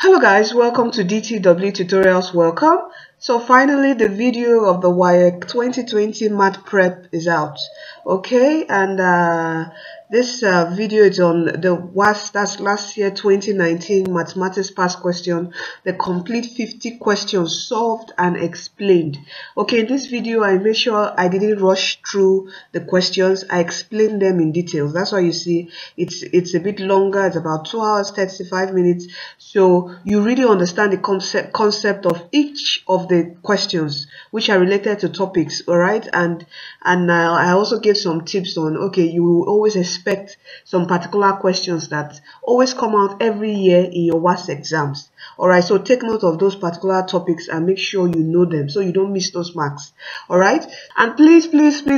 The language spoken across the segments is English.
Hello guys, welcome to DTW Tutorials. Welcome. So finally the video of the WAEC 2020 math prep is out. Okay, and this video is on the WASSCE, that's last year 2019 mathematics past question, the complete 50 questions solved and explained. Okay, in this video I made sure I didn't rush through the questions. I explained them in details. That's why you see it's a bit longer. It's about 2 hours 35 minutes, so you really understand the concept of each of the questions which are related to topics. All right, and I also gave some tips on, okay, you will always expect some particular questions that always come out every year in your WASSCE exams. All right, so take note of those particular topics and make sure you know them so you don't miss those marks. All right, and please,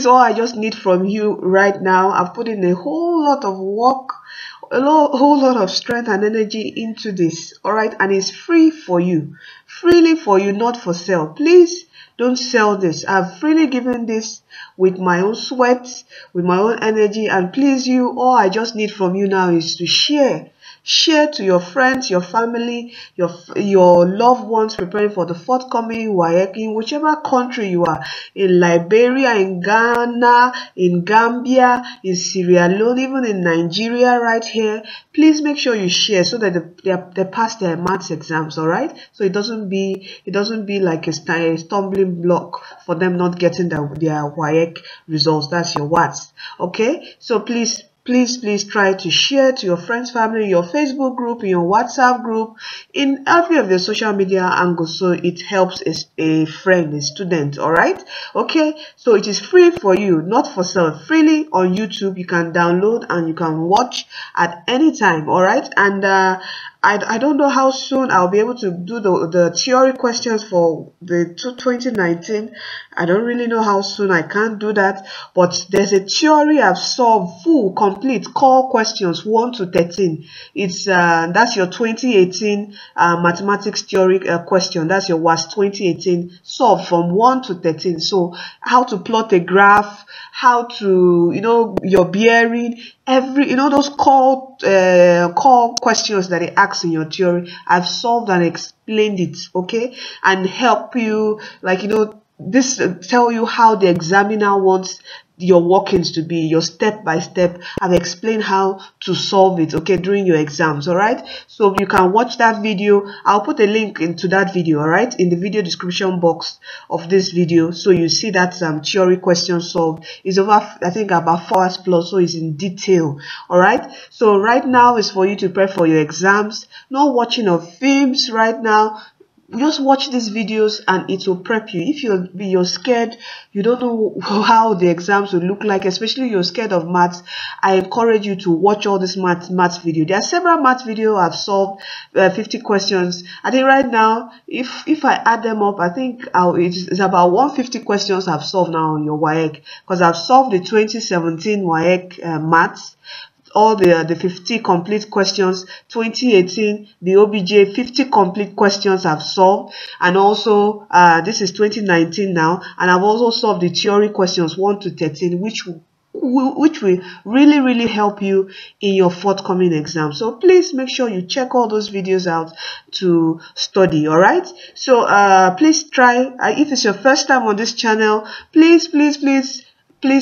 all I just need from you right now, I've put in a whole lot of work, whole lot of strength and energy into this. All right, and it's free for you, freely for you, not for sale. Please don't sell this. I've freely given this with my own sweat, with my own energy, and please you, all I just need from you now is to share to your friends, your family, your loved ones preparing for the forthcoming WAEC in whichever country you are, in Liberia, in Ghana, in Gambia, in Sierra Leone, even in Nigeria right here. Please make sure you share so that they pass their maths exams. All right, so it doesn't be like a stumbling block for them not getting their WAEC results. That's your WASSCE. Okay, so please try to share to your friends, family, your Facebook group, in your WhatsApp group, in every of your social media angles, so it helps a friend, a student. All right, okay, so it is free for you, not for sale, freely on YouTube. You can download and you can watch at any time. All right, and I don't know how soon I'll be able to do the theory questions for the 2019. I don't really know how soon. I can't do that, but there's a theory I've solved, full, complete, core questions 1 to 13. It's that's your 2018 mathematics theory question. That's your WASSCE 2018 solved from 1 to 13. So how to plot a graph, how to, your bearing, those core questions that they ask in your theory, I've solved and explained it, okay, and help you, like, this tell you how the examiner wants your workings to be, your step by step. I've explained how to solve it, okay, during your exams. All right, so you can watch that video. I'll put a link into that video, all right, in the video description box of this video, so you see that theory question solved. Is over, I think, about 4 hours plus, so it's in detail. All right, so right now is for you to prepare for your exams. No watching of films right now. Just watch these videos and it will prep you. If you're scared, you don't know how the exams will look like, especially you're scared of maths, I encourage you to watch all this maths video. There are several maths videos I've solved 50 questions. I think right now, if I add them up, I think it's about 150 questions I've solved now on your WAEC, because I've solved the 2017 WAEC maths, all the 50 complete questions, 2018 the OBJ 50 complete questions I've solved, and also this is 2019 now, and I've also solved the theory questions 1 to 13, which will really help you in your forthcoming exam. So please make sure you check all those videos out to study. All right, so please try, if it's your first time on this channel, please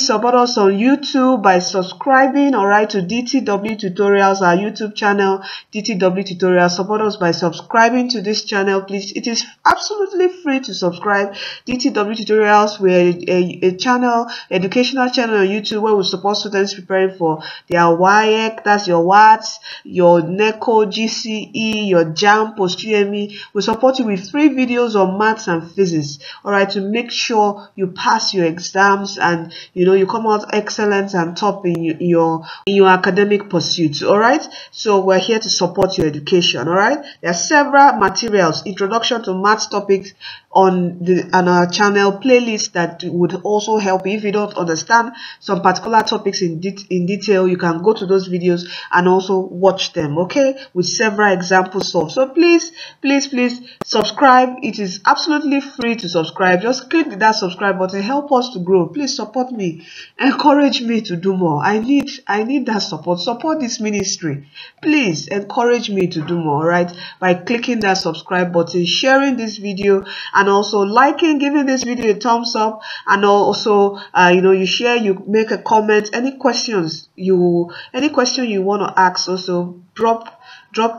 support us on YouTube by subscribing, all right, to DTW Tutorials, our YouTube channel, DTW Tutorials. Support us by subscribing to this channel, please. It is absolutely free to subscribe. DTW Tutorials, we're a channel, educational channel on YouTube, where we support students preparing for their WAEC, that's your WASSCE, your NECO, GCE, your JAM, post-UME. We support you with free videos on maths and physics, all right, to make sure you pass your exams and you come out excellent and top in your academic pursuits. All right, so we're here to support your education. All right, there are several materials, introduction to maths topics, on our channel playlist that would also help you. If you don't understand some particular topics in detail, you can go to those videos and also watch them, okay, with several examples solved. So please subscribe. It is absolutely free to subscribe. Just click that subscribe button, help us to grow. Please support me me, encourage me to do more. I need that support this ministry. Please encourage me to do more, right? By clicking that subscribe button, sharing this video, and also liking, giving this video a thumbs up, and also you share, you make a comment. Any question you want to ask, also drop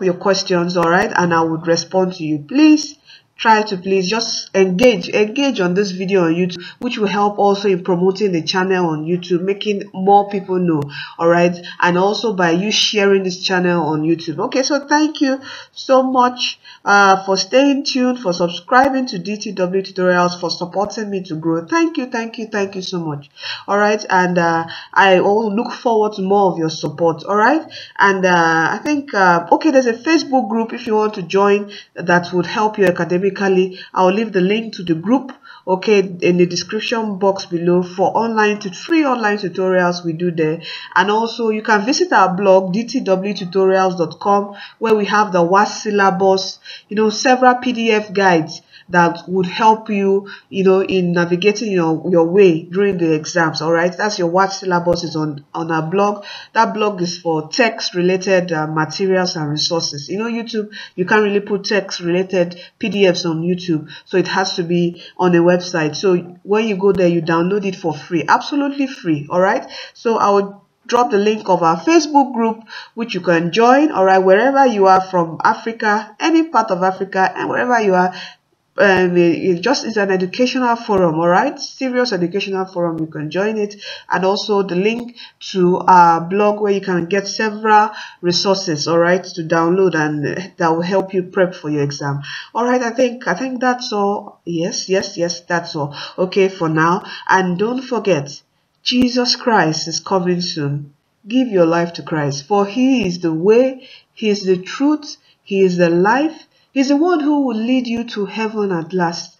your questions, all right, and I would respond to you. Please try to just engage on this video on YouTube, which will help also in promoting the channel on YouTube, making more people know, all right, and also by you sharing this channel on YouTube. Okay, so thank you so much for staying tuned, for subscribing to DTW Tutorials, for supporting me to grow. Thank you so much. All right, and I all look forward to more of your support. All right, and I think okay, there's a Facebook group if you want to join that would help you academically. I'll leave the link to the group, okay, in the description box below, for free online tutorials we do there. And also you can visit our blog dtwtutorials.com, where we have the WASSCE syllabus, several PDF guides that would help you, in navigating your way during the exams. All right, that's your WASSCE syllabus is on our blog. That blog is for text related materials and resources. YouTube, you can't really put text related PDFs on YouTube, so it has to be on a website. So when you go there, you download it for free, absolutely free. All right, so I would drop the link of our Facebook group, which you can join, all right, wherever you are from Africa, any part of Africa, and wherever you are. It's an educational forum, all right, serious educational forum. You can join it, and also the link to our blog where you can get several resources, all right, to download, and that will help you prep for your exam. All right, I think that's all. Yes, that's all. Okay, for now. And don't forget, Jesus Christ is coming soon. Give your life to Christ, for He is the way, He is the truth, He is the life. He's the one who will lead you to heaven at last.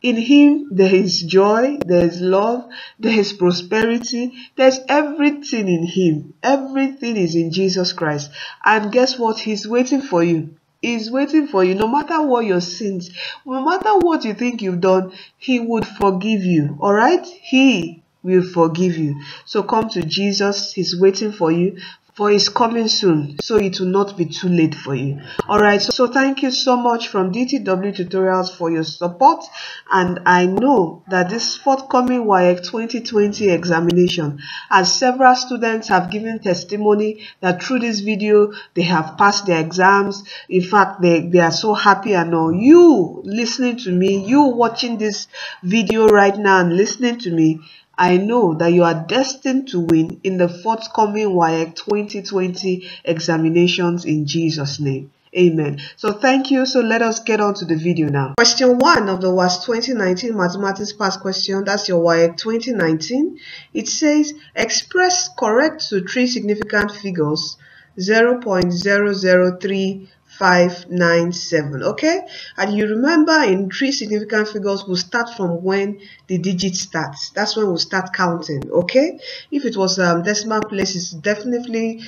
In Him, there is joy, there is love, there is prosperity, there's everything in Him. Everything is in Jesus Christ. And guess what? He's waiting for you. He's waiting for you. No matter what your sins, no matter what you think you've done, He would forgive you. All right? He will forgive you. So come to Jesus. He's waiting for you, for He's coming soon, so it will not be too late for you. All right, so thank you so much from DTW Tutorials for your support, and I know that this forthcoming WAEC 2020 examination, as several students have given testimony that through this video they have passed their exams. In fact, they are so happy. And know you listening to me, you watching this video right now and listening to me, I know that you are destined to win in the forthcoming WAEC 2020 examinations in Jesus' name. Amen. So thank you. So let us get on to the video now. Question 1 of the WASSCE 2019 Mathematics Past Question, that's your WAEC 2019. It says, express correct to three significant figures 0.003597. okay, and you remember in three significant figures we'll start from when the digit starts. That's when we'll start counting. Okay, if it was decimal place, it's definitely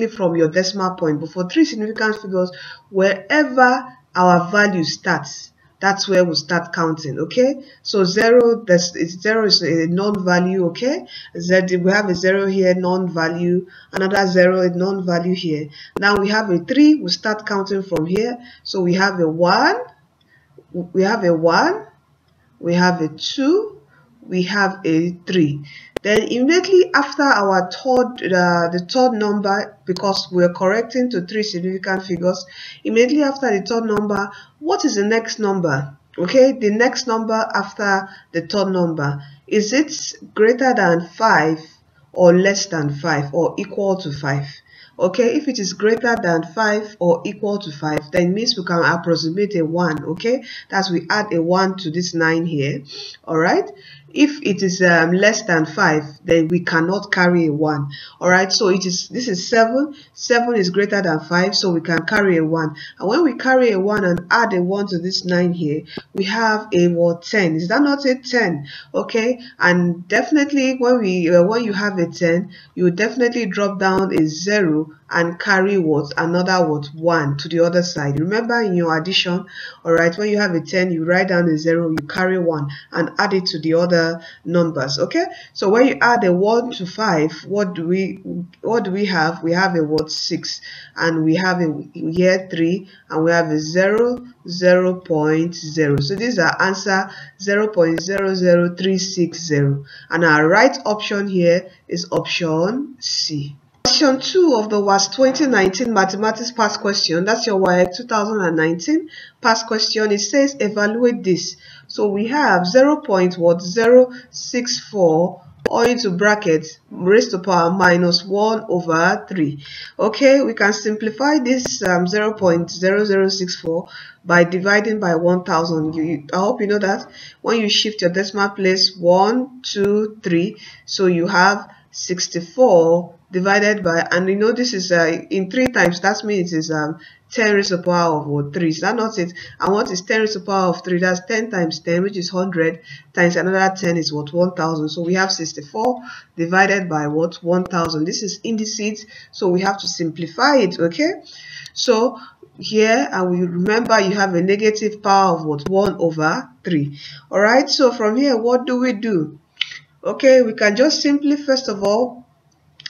from your decimal point. But for three significant figures, wherever our value starts, that's where we'll start counting. Okay, so zero is a non-value. Okay, we have a 0 here, non-value, another 0, a non-value here. Now we have a 3, we'll start counting from here. So we have a 1, we have a 1, we have a 2, we have a 3. Then immediately after our the third number, because we're correcting to three significant figures, immediately after the third number, what is the next number? Okay, the next number after the third number, is it greater than 5 or less than 5 or equal to 5? Okay, if it is greater than 5 or equal to 5, then it means we can approximate a 1. Okay, that's we add a 1 to this 9 here. All right, if it is less than 5, then we cannot carry a 1. All right, so this is 7. 7 is greater than 5, so we can carry a 1. And when we carry a 1 and add a 1 to this 9 here, we have a 10. Is that not a 10? Okay, and definitely when you have a 10, you will definitely drop down a 0 and carry what? Another what? 1 to the other side. Remember in your addition, alright, when you have a 10, you write down a 0, you carry 1 and add it to the other numbers. Okay, so when you add a 1 to 5, what do we have? We have a what? 6, and we have a here 3, and we have a 0, 0.0. So these are answer 0.00360, and our right option here is option C. Question 2 of the WASSCE 2019 Mathematics Past Question. That's your WAEC 2019 Past Question. It says evaluate this. So we have 0.064 or into brackets raised to power minus 1 over 3. Okay, we can simplify this 0.0064 by dividing by 1000. I hope you know that when you shift your decimal place 1, 2, 3, so you have 64 divided by, and you know this is in 3 times, that means it is 10 raised to the power of what? 3. Is that not it? And what is 10 raised to the power of 3? That's 10 times 10, which is 100, times another 10 is what? 1000. So we have 64 divided by what? 1000. This is indices, so we have to simplify it. Okay, so here, and we remember you have a negative power of what? 1 over 3. All right, so from here, what do we do? Okay, we can just simply, first of all,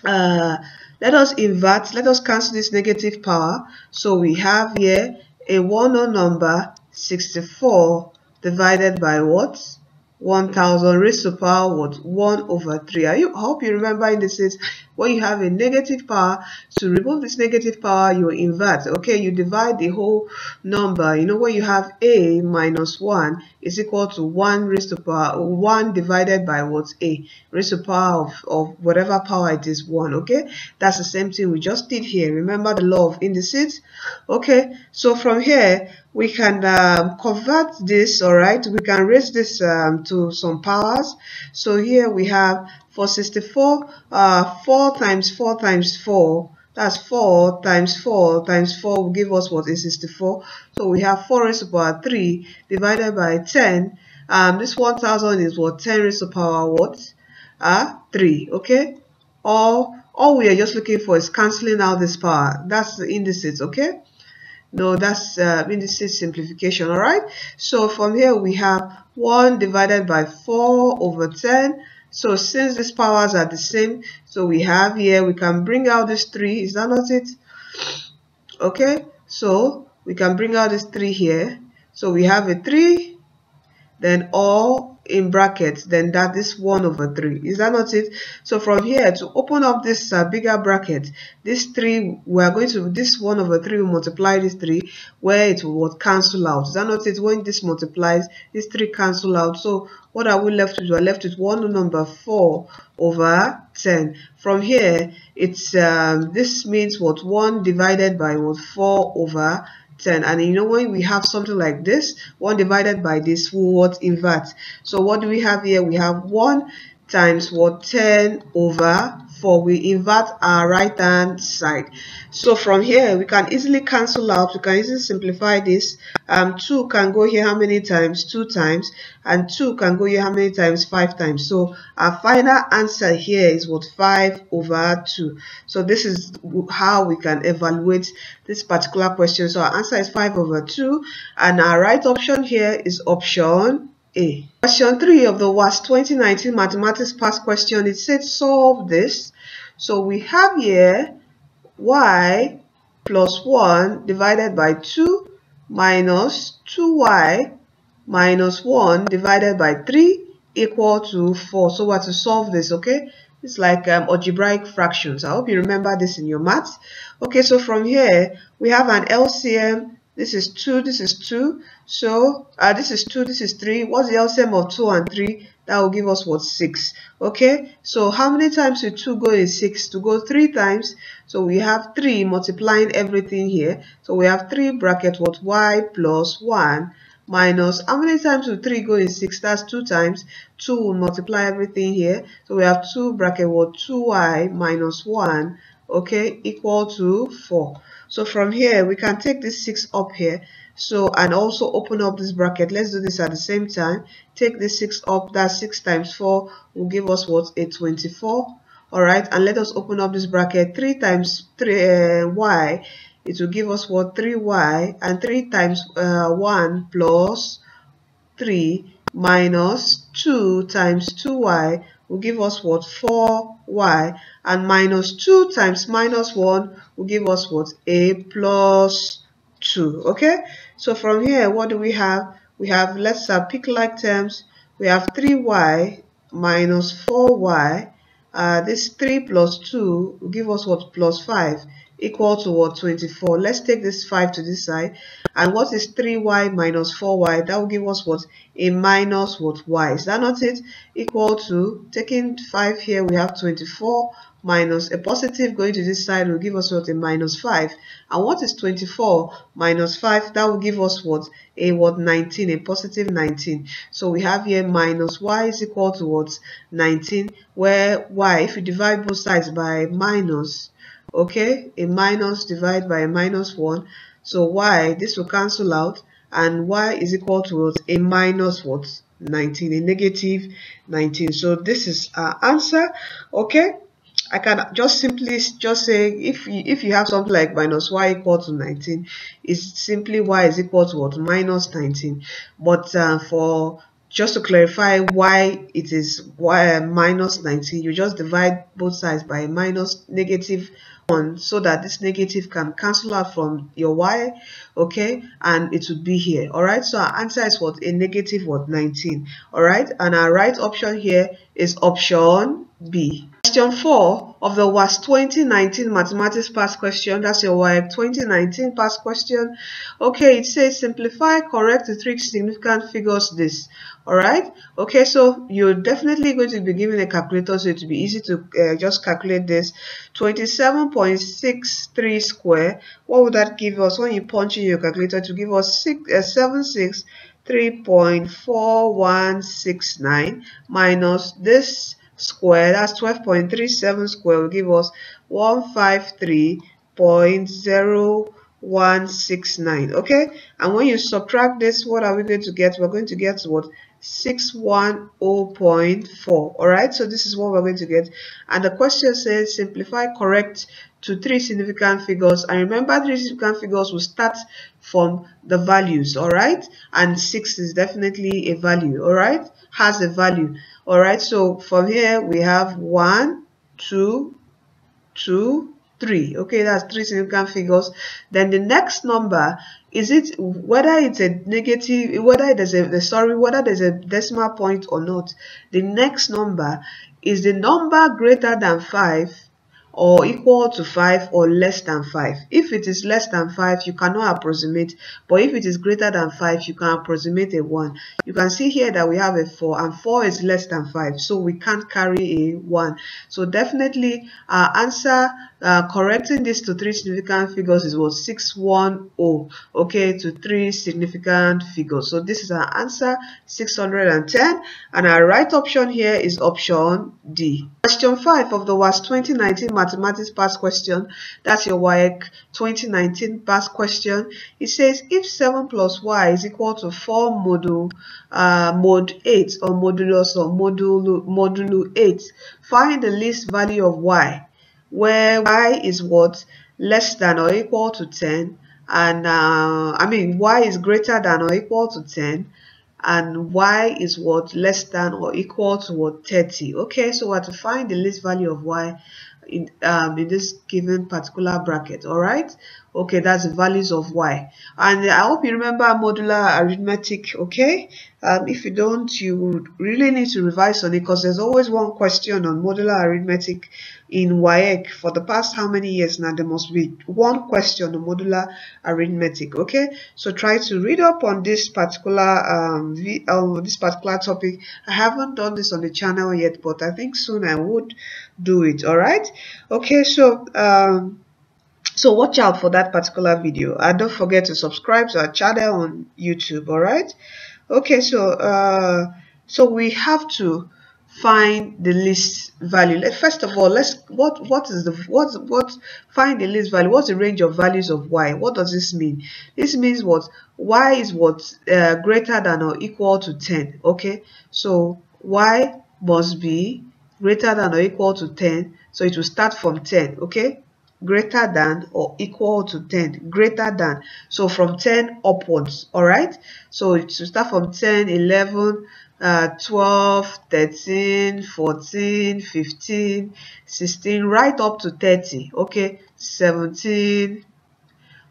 let us invert, let us cancel this negative power. So we have here a 1 number, 64 divided by what? 1000 raised to the power what? 1 over 3. I hope you remember in this is when you have a negative power, to remove this negative power, you invert. Okay, you divide the whole number. You know, when you have a minus 1 is equal to 1 raised to the power 1 divided by what? A raised to the power of whatever power it is, 1. Okay, that's the same thing we just did here. Remember the law of indices. Okay, so from here we can convert this. All right, we can raise this to some powers. So here we have for 64, 4 times 4 times 4, that's 4 times 4 times 4 will give us what is 64. So we have 4 raised to the power 3 divided by 10. This 1000 is what? 10 raised to the power what? 3. Okay, all we are just looking for is cancelling out this power. That's the indices. Okay, no, that's indices simplification. All right, so from here we have 1 divided by 4 over 10. So since these powers are the same, so we have here, we can bring out this 3. Is that not it? Okay, so we can bring out this 3 here. So we have a 3, then all in brackets, then that is 1 over 3. Is that not it? So from here, to open up this bigger bracket, this 3, we are going to, this 1 over 3 will multiply this 3, where it will cancel out. Is that not it? When this multiplies, this 3 cancel out. So what are we left with? We are left with 1 number 4 over 10. From here, it's this means what? 1 divided by what? 4 over 10. And you know, when we have something like this, 1 divided by this, we what? Invert. So what do we have here? We have 1 times what? 10 over 4. We invert our right hand side. So from here we can easily cancel out. We can easily simplify this. 2 can go here how many times? 2 times. And 2 can go here how many times? 5 times. So our final answer here is what? 5 over 2. So this is how we can evaluate this particular question. So our answer is 5 over 2, and our right option here is option A. Question 3 of the WASSCE 2019 Mathematics Past Question. It said solve this. So we have here y plus 1 divided by 2 minus 2y minus 1 divided by 3 equal to 4. So we have to solve this. Okay, it's like algebraic fractions. I hope you remember this in your maths. Okay, so from here we have an LCM. This is 2, this is 2. So this is 2, this is 3. What's the LCM of 2 and 3? That will give us what? 6. Okay, so how many times will 2 go in 6? To go 3 times. So we have 3 multiplying everything here. So we have 3 bracket what? Y plus 1 minus, how many times will 3 go in 6? That's 2 times. 2 will multiply everything here. So we have 2 bracket what? 2y minus 1, okay, equal to 4. So from here we can take this 6 up here, so, and also open up this bracket. Let's do this at the same time. Take this 6 up. That's 6 times 4 will give us what? A 24. All right, and let us open up this bracket. 3 times 3 y, it will give us what? 3y, and 3 times 1 plus 3 minus 2 times 2y will give us what? 4y, and minus 2 times minus 1 will give us what? A plus 2. Okay, so from here, what do we have? We have, let's pick like terms. We have 3y minus 4y. This 3 plus 2 will give us what? Plus 5, equal to what? 24. Let's take this 5 to this side. And what is 3y minus 4y? That will give us what? A minus what? Y. Is that not it? Equal to, taking 5 here, we have 24 minus a positive going to this side will give us what? A minus 5. And what is 24 minus 5? That will give us what? A what? 19, a positive 19. So we have here minus y is equal to what? 19, where y, if you divide both sides by minus, okay, a minus divided by a minus 1, so y, this will cancel out, and y is equal to what? A minus what? 19, a negative 19. So this is our answer. Okay, I can just simply say, if you have something like minus y equal to 19, it's simply y is equal to what? Minus 19. But for just to clarify why it is y minus 19, you just divide both sides by a minus negative 1, so that this negative can cancel out from your y, okay, and it would be here. All right, so our answer is what? A negative what? 19. All right, and our right option here is option B. Question 4 of the WASSCE 2019 mathematics past question. That's your WAEC 2019 past question. Okay, it says simplify, correct the 3 significant figures this. All right, okay, so you're definitely going to be given a calculator, so it will be easy to just calculate this. 27.63 square, what would that give us when you punch in your calculator? To give us 763.4169 minus this square, that's 12.37 square, will give us 153.0169. okay, and when you subtract this, what are we going to get? We're going to get what? 610.4. all right, so this is what we're going to get, and the question says simplify, correct to 3 significant figures. And remember, 3 significant figures will start from the values. All right, and 6 is definitely a value. All right, has a value. All right, so from here we have 1, 2, 2, 3. okay, that's 3 significant figures. Then the next number, is it whether it's a negative, whether there's a decimal point or not? The next number is the number greater than 5 or equal to 5 or less than 5. If it is less than 5, you cannot approximate, but if it is greater than 5, you can approximate a 1. You can see here that we have a 4, and 4 is less than 5, so we can't carry a 1. So definitely our answer, correcting this to 3 significant figures, is what? 610. okay, to 3 significant figures. So this is our answer, 610, and our right option here is option D. Question 5 of the WASSCE 2019 mathematics past question. That's your WAEC 2019 past question. It says if 7 plus y is equal to 4 mod 8 or modulus or modulo 8, find the least value of y, where y is what? Less than or equal to 10, and y is greater than or equal to 10, and y is what? Less than or equal to what? 30. okay, so we have to find the least value of y in this given particular bracket. All right, okay, that's the values of y, and I hope you remember modular arithmetic. Okay, if you don't, you would really need to revise on it, because there's always one question on modular arithmetic in WAEC. For the past how many years now, there must be one question on modular arithmetic. Okay, so try to read up on this particular topic. I haven't done this on the channel yet, but I think soon I would do it. All right, okay, so so watch out for that particular video, and don't forget to subscribe to our channel on YouTube. All right, okay, so so we have to find the least value. First of all, let's find the least value. What's the range of values of y? What does this mean? This means what? Y is what? Greater than or equal to 10. okay, so y must be greater than or equal to 10. So it will start from 10, okay? Greater than or equal to 10, greater than, so from 10 upwards. All right, so it will start from 10, 11, 12, 13, 14, 15, 16, right up to 30, okay, 17,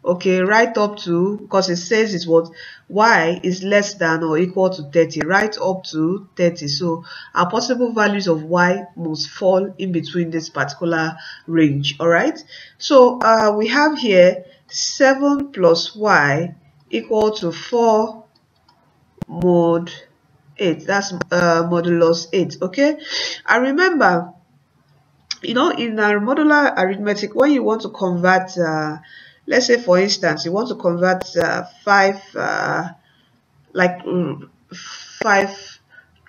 okay, right up to, because it says it's what, y is less than or equal to 30, right up to 30. So our possible values of y must fall in between this particular range. All right, so we have here 7 plus y equal to 4 mod 8. That's modulus 8. Okay, and remember, you know, in our modular arithmetic, when you want to convert, let's say for instance, you want to convert 5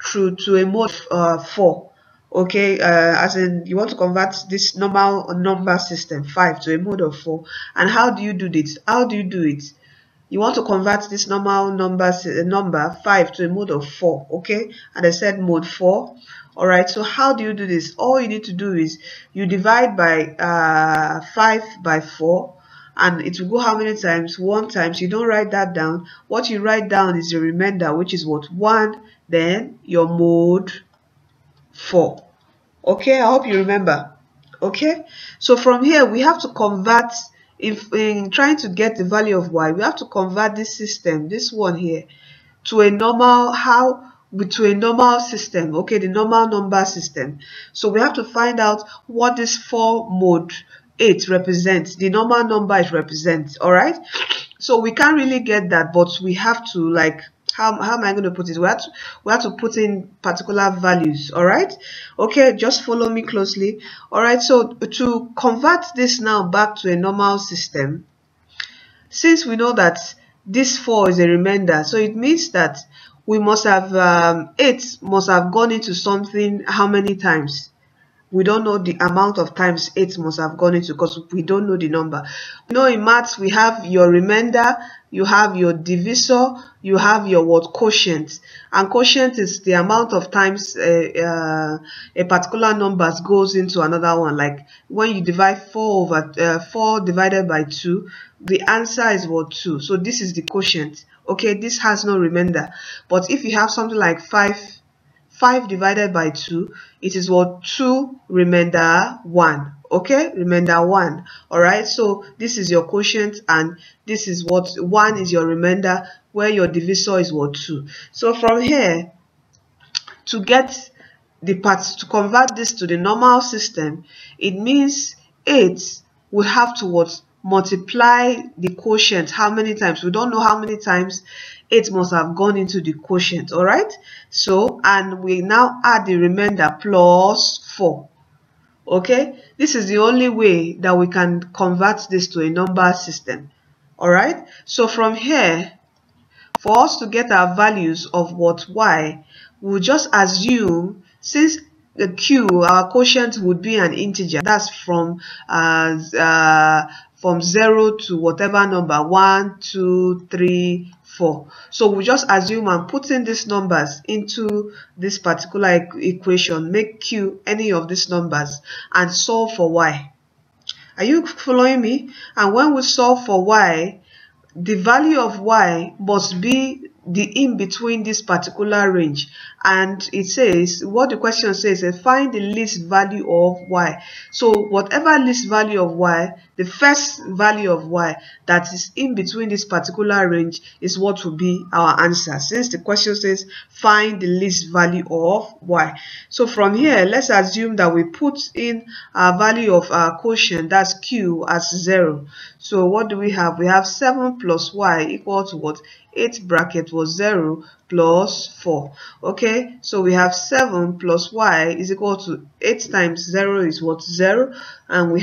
through to a mode 4, okay, as in you want to convert this normal number system 5 to a mode of 4. And how do you do this? How do you do it? You want to convert this normal number 5 to a mode of 4, okay, and I said mode 4. All right, so how do you do this? All you need to do is you divide by 5 by 4, and it will go how many times? 1 times. You don't write that down. What you write down is the remainder, which is what, 1, then your mode 4. Okay, I hope you remember. Okay, so from here we have to convert, in trying to get the value of y, we have to convert this system, this one here, to a normal, to a normal system, okay, the normal number system. So we have to find out what this 4 mod 8 represents, the normal number it represents. All right, so we can't really get that, but we have to, like, how am I going to put it? We have to put in particular values. All right, okay, just follow me closely. All right, so to convert this now back to a normal system, since we know that this 4 is a remainder, so it means that we must have 8 must have gone into something how many times? We don't know the amount of times 8 must have gone into, because we don't know the number. You know, in maths we have your remainder, you have your divisor, you have your what, quotient, and quotient is the amount of times a particular number goes into another one. Like when you divide 4 divided by 2, the answer is what, 2. So this is the quotient. Okay, this has no remainder. But if you have something like 5 divided by 2, it is what, 2 remainder 1. Okay, remainder 1. All right, so this is your quotient, and this is what, 1 is your remainder, where your divisor is what, 2. So from here, to get the parts, to convert this to the normal system, it means 8 will have to what, multiply the quotient how many times? We don't know how many times 8 must have gone into the quotient. All right, so, and we now add the remainder plus 4. Okay, this is the only way that we can convert this to a number system. All right, so from here, for us to get our values of what, y, we'll just assume, since the q, our quotient would be an integer, that's from 0 to whatever number, 1, 2, 3, 4. So we just assume I'm putting these numbers into this particular equation, make q any of these numbers, and solve for y. Are you following me? And when we solve for y, the value of y must be the in between this particular range, and it says, what the question says is find the least value of y. So whatever least value of y, the first value of y that is in between this particular range is what will be our answer, since the question says find the least value of y. So from here, let's assume that we put in our value of our quotient, that's q, as 0. So what do we have? We have 7 plus y equal to what? 8 bracket was 0 plus 4. Okay, so we have 7 plus y is equal to 8 times 0 is what? 0, and we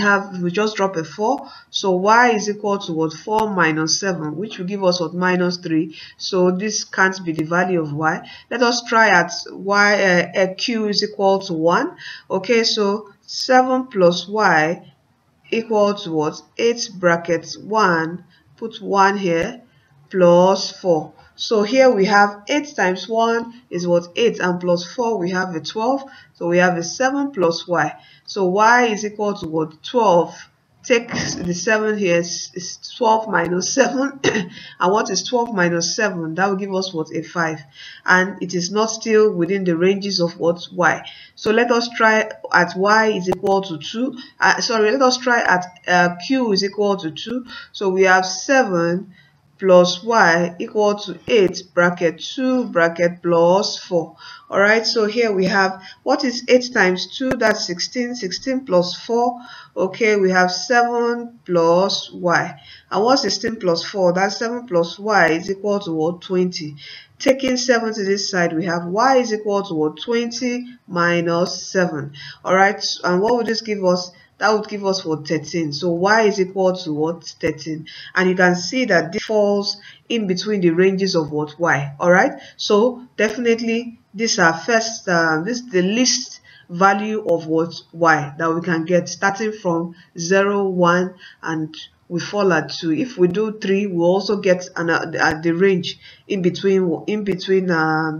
just drop a 4. So y is equal to what? 4 minus 7, which will give us what? Minus 3. So this can't be the value of y. Let us try at y, q is equal to 1. Okay, so 7 plus y equal to what? 8 brackets 1, put 1 here, plus 4. So here we have 8 times 1 is what? 8, and plus 4 we have a 12. So we have a 7 plus y. So y is equal to what? 12. Take the 7 here, is 12 minus 7. And what is 12 minus 7? That will give us what? A 5. And it is not still within the ranges of what? Y. So let us try at y is equal to 2. Let us try at q is equal to 2. So we have 7 plus y equal to 8 bracket 2 bracket plus 4. All right, so here we have, what is 8 times 2? That's 16. 16 plus 4. Okay, we have 7 plus y. And what's 16 plus 4? That's 7 plus y is equal to what? 20. Taking 7 to this side, we have y is equal to what? 20 minus 7. All right, and what would this give us? That would give us what? 13. So y is equal to what? 13. And you can see that this falls in between the ranges of what? Y. All right, so definitely these are first this is the least value of what? Y that we can get, starting from 0, 1, and we fall at 2. If we do 3, we'll also get at the range in between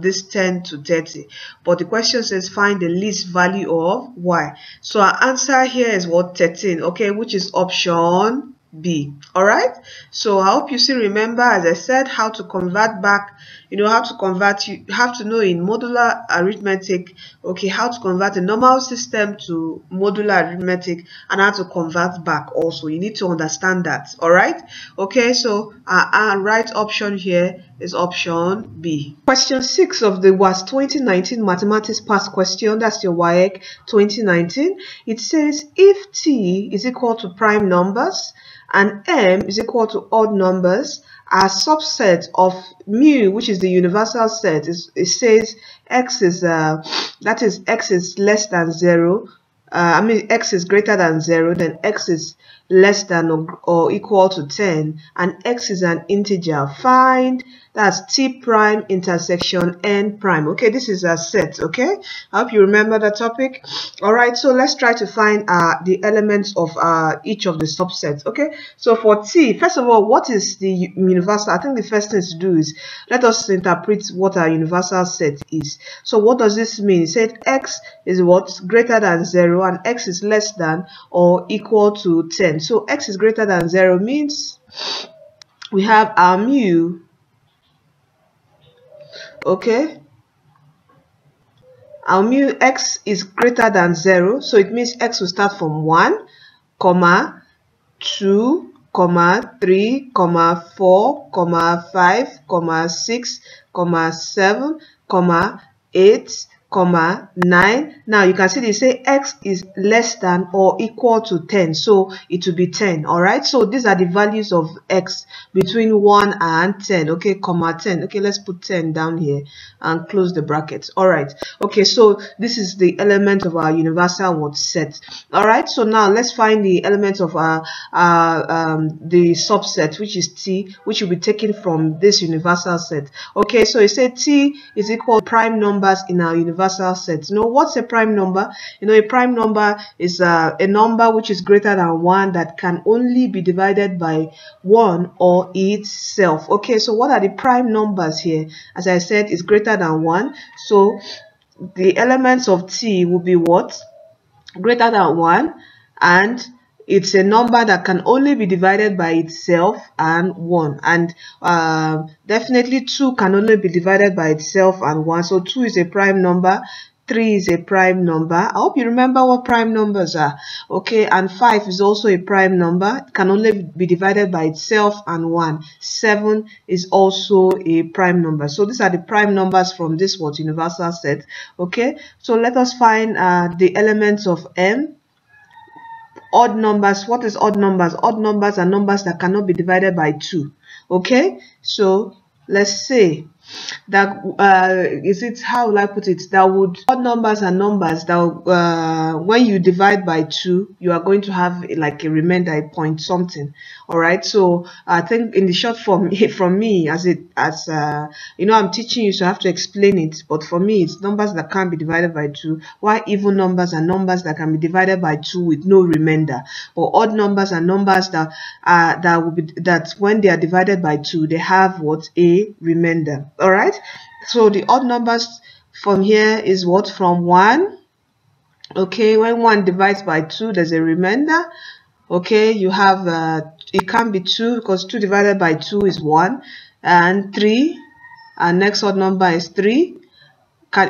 this 10 to 30. But the question says find the least value of y. So our answer here is what? 13. Okay, which is option B. All right, so I hope you still remember, as I said, how to convert back. You know how to convert. You have to know in modular arithmetic, okay, how to convert a normal system to modular arithmetic, and how to convert back also. You need to understand that. All right, okay, so our right option here is option B. Question 6 of the WASSCE 2019 mathematics past question, that's your WAEC 2019. It says if t is equal to prime numbers and m is equal to odd numbers, a subset of mu, which is the universal set, it says x is that is x is less than 0. X is greater than 0, then x is less than or equal to 10, and x is an integer. Find, that's t prime intersection n prime. Okay, this is a set. Okay, I hope you remember the topic. All right, so let's try to find the elements of each of the subsets. Okay, so for t, first of all, what is the universal? I think the first thing to do is let us interpret what our universal set is. So what does this mean? It said x is what? Greater than 0, and x is less than or equal to 10. So x is greater than 0 means we have our mu. Okay, our mu x is greater than 0, so it means x will start from 1, 2, 3, 4, 5, 6, 7, 8, 9. Now you can see they say x is less than or equal to 10, so it will be 10. All right, so these are the values of x between 1 and 10. Okay, 10. Okay, let's put 10 down here and close the brackets. All right, okay, so this is the element of our universal word set. All right, so now let's find the element of the subset, which is t, which will be taken from this universal set. Okay, so it said t is equal to prime numbers in our universal set. You know what's a prime number? You know, a prime number is a number which is greater than 1 that can only be divided by 1 or itself. Okay, so what are the prime numbers here? As I said, it's greater than 1. So the elements of t will be what? Greater than 1, and it's a number that can only be divided by itself and 1, and definitely 2 can only be divided by itself and 1. So 2 is a prime number, 3 is a prime number. I hope you remember what prime numbers are. Okay, and 5 is also a prime number. It can only be divided by itself and 1. 7 is also a prime number. So these are the prime numbers from this what universal set. Okay, so let us find the elements of m. Odd numbers. What is odd numbers? Odd numbers are numbers that cannot be divided by 2. Okay, so let's say that is it, how will I put it, that would, odd numbers are numbers that when you divide by 2, you are going to have like a remainder, a point something. All right, so I think in the short form, from me, as you know, I'm teaching you, so I have to explain it, but for me it's numbers that can't be divided by 2, while even numbers are numbers that can be divided by 2 with no remainder. But odd numbers are numbers that will be, that when they are divided by 2, they have what, a remainder. All right, so the odd numbers from here is what, from 1. Okay, when 1 divides by 2, there's a remainder. Okay, you have it can't be 2 because 2 divided by 2 is 1, and 3. Our next odd number is 3.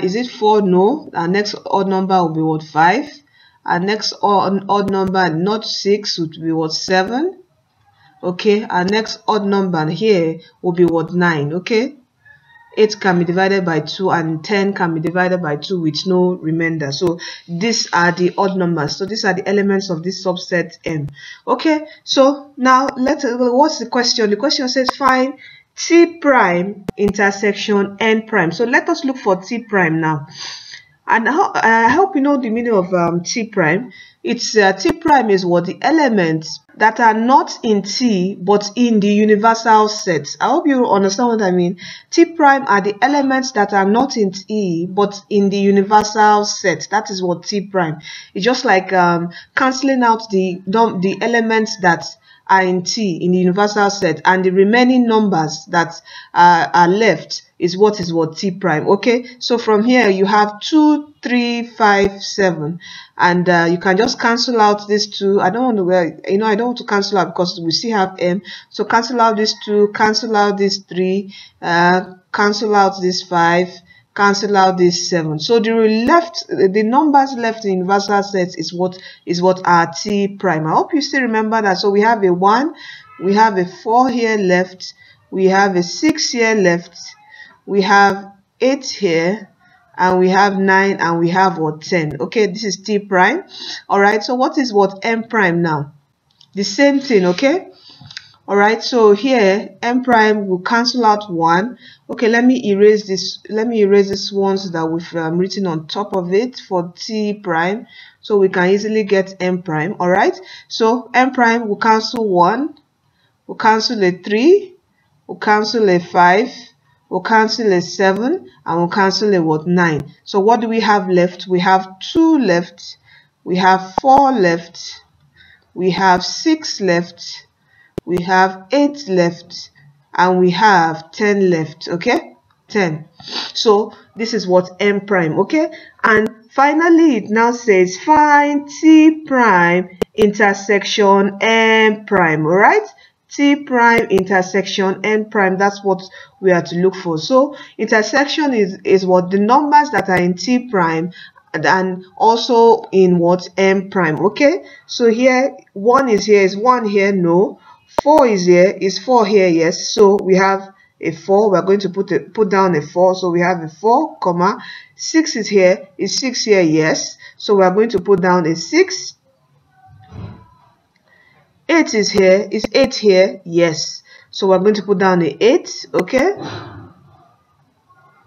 Is it 4? No. Our next odd number will be what, 5. Our next odd number, not 6, would be what, 7. Okay, our next odd number here will be what, 9. Okay, 8 can be divided by 2, and 10 can be divided by 2 with no remainder. So these are the odd numbers. So these are the elements of this subset M. Okay, so now what's the question? The question says find T prime intersection N prime. So let us look for T prime now. And I hope you know the meaning of T prime. It's T prime is what, the elements that are not in T but in the universal set. I hope you understand what I mean. T prime are the elements that are not in T but in the universal set. That is what T prime. It's just like cancelling out the elements that are in T in the universal set, and the remaining numbers that are left is what T prime. Okay, so from here you have 2, 3, 5, 7, and you can just cancel out these 2. I don't want to, I don't want to cancel out because we still have M. So cancel out these 2, cancel out these 3, cancel out this 5, cancel out this 7. So the numbers left in universal sets is what are T prime. I hope you still remember that. So we have a 1, we have a 4 here left, we have a 6 here left, we have 8 here, and we have 9, and we have what, 10. Okay, this is T prime. All right, so what is what M prime now? The same thing. Okay, all right, so here M prime will cancel out 1. Okay, let me erase this. Let me erase these ones that we've written on top of it for T prime, so we can easily get M prime. All right, so M prime will cancel 1, will cancel a 3, will cancel a 5, will cancel a 7, and we'll cancel a what, 9. So what do we have left? We have 2 left, we have 4 left, we have 6 left, we have 8 left, and we have 10 left. Okay, 10. So this is what M prime. Okay, and finally it now says find T prime intersection N prime. All right, T prime intersection N prime, that's what we are to look for. So intersection is what, the numbers that are in T prime and also in what, M prime. Okay, so here 1 is here, is 1 here? No. 4 is here, is 4 here? Yes. So we have a 4, we're going to put down a 4, so we have a 4, comma, 6 is here, is 6 here? Yes. So we are going to put down a 6. 8 is here, is 8 here? Yes. So we're going to put down a 8. Okay,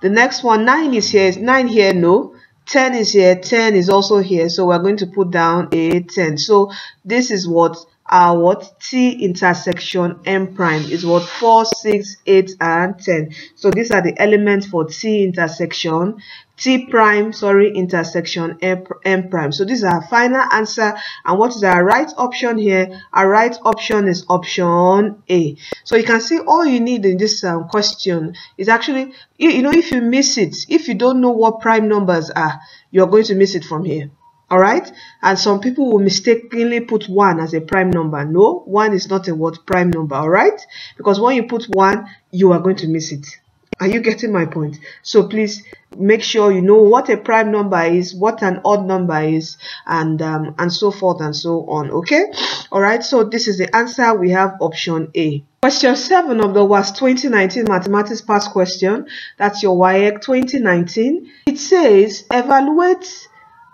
the next one, 9 is here, is 9 here? No. 10 is here, 10 is also here, so we're going to put down a 10. So this is what our T intersection M prime is what, 4, 6, 8, and 10. So these are the elements for T intersection T prime, intersection M prime. So this is our final answer. And what is our right option here? Our right option is option A. So you can see all you need in this question is actually, you know, if you miss it, if you don't know what prime numbers are, you're going to miss it from here. All right, and some people will mistakenly put 1 as a prime number. No, 1 is not a prime number. All right, because when you put 1, you are going to miss it. Are you getting my point? So please make sure you know what a prime number is, what an odd number is, and so forth and so on. Okay, all right, so this is the answer. We have option A. Question 7 of the WASSCE 2019 mathematics past question. That's your WAEC 2019. It says evaluate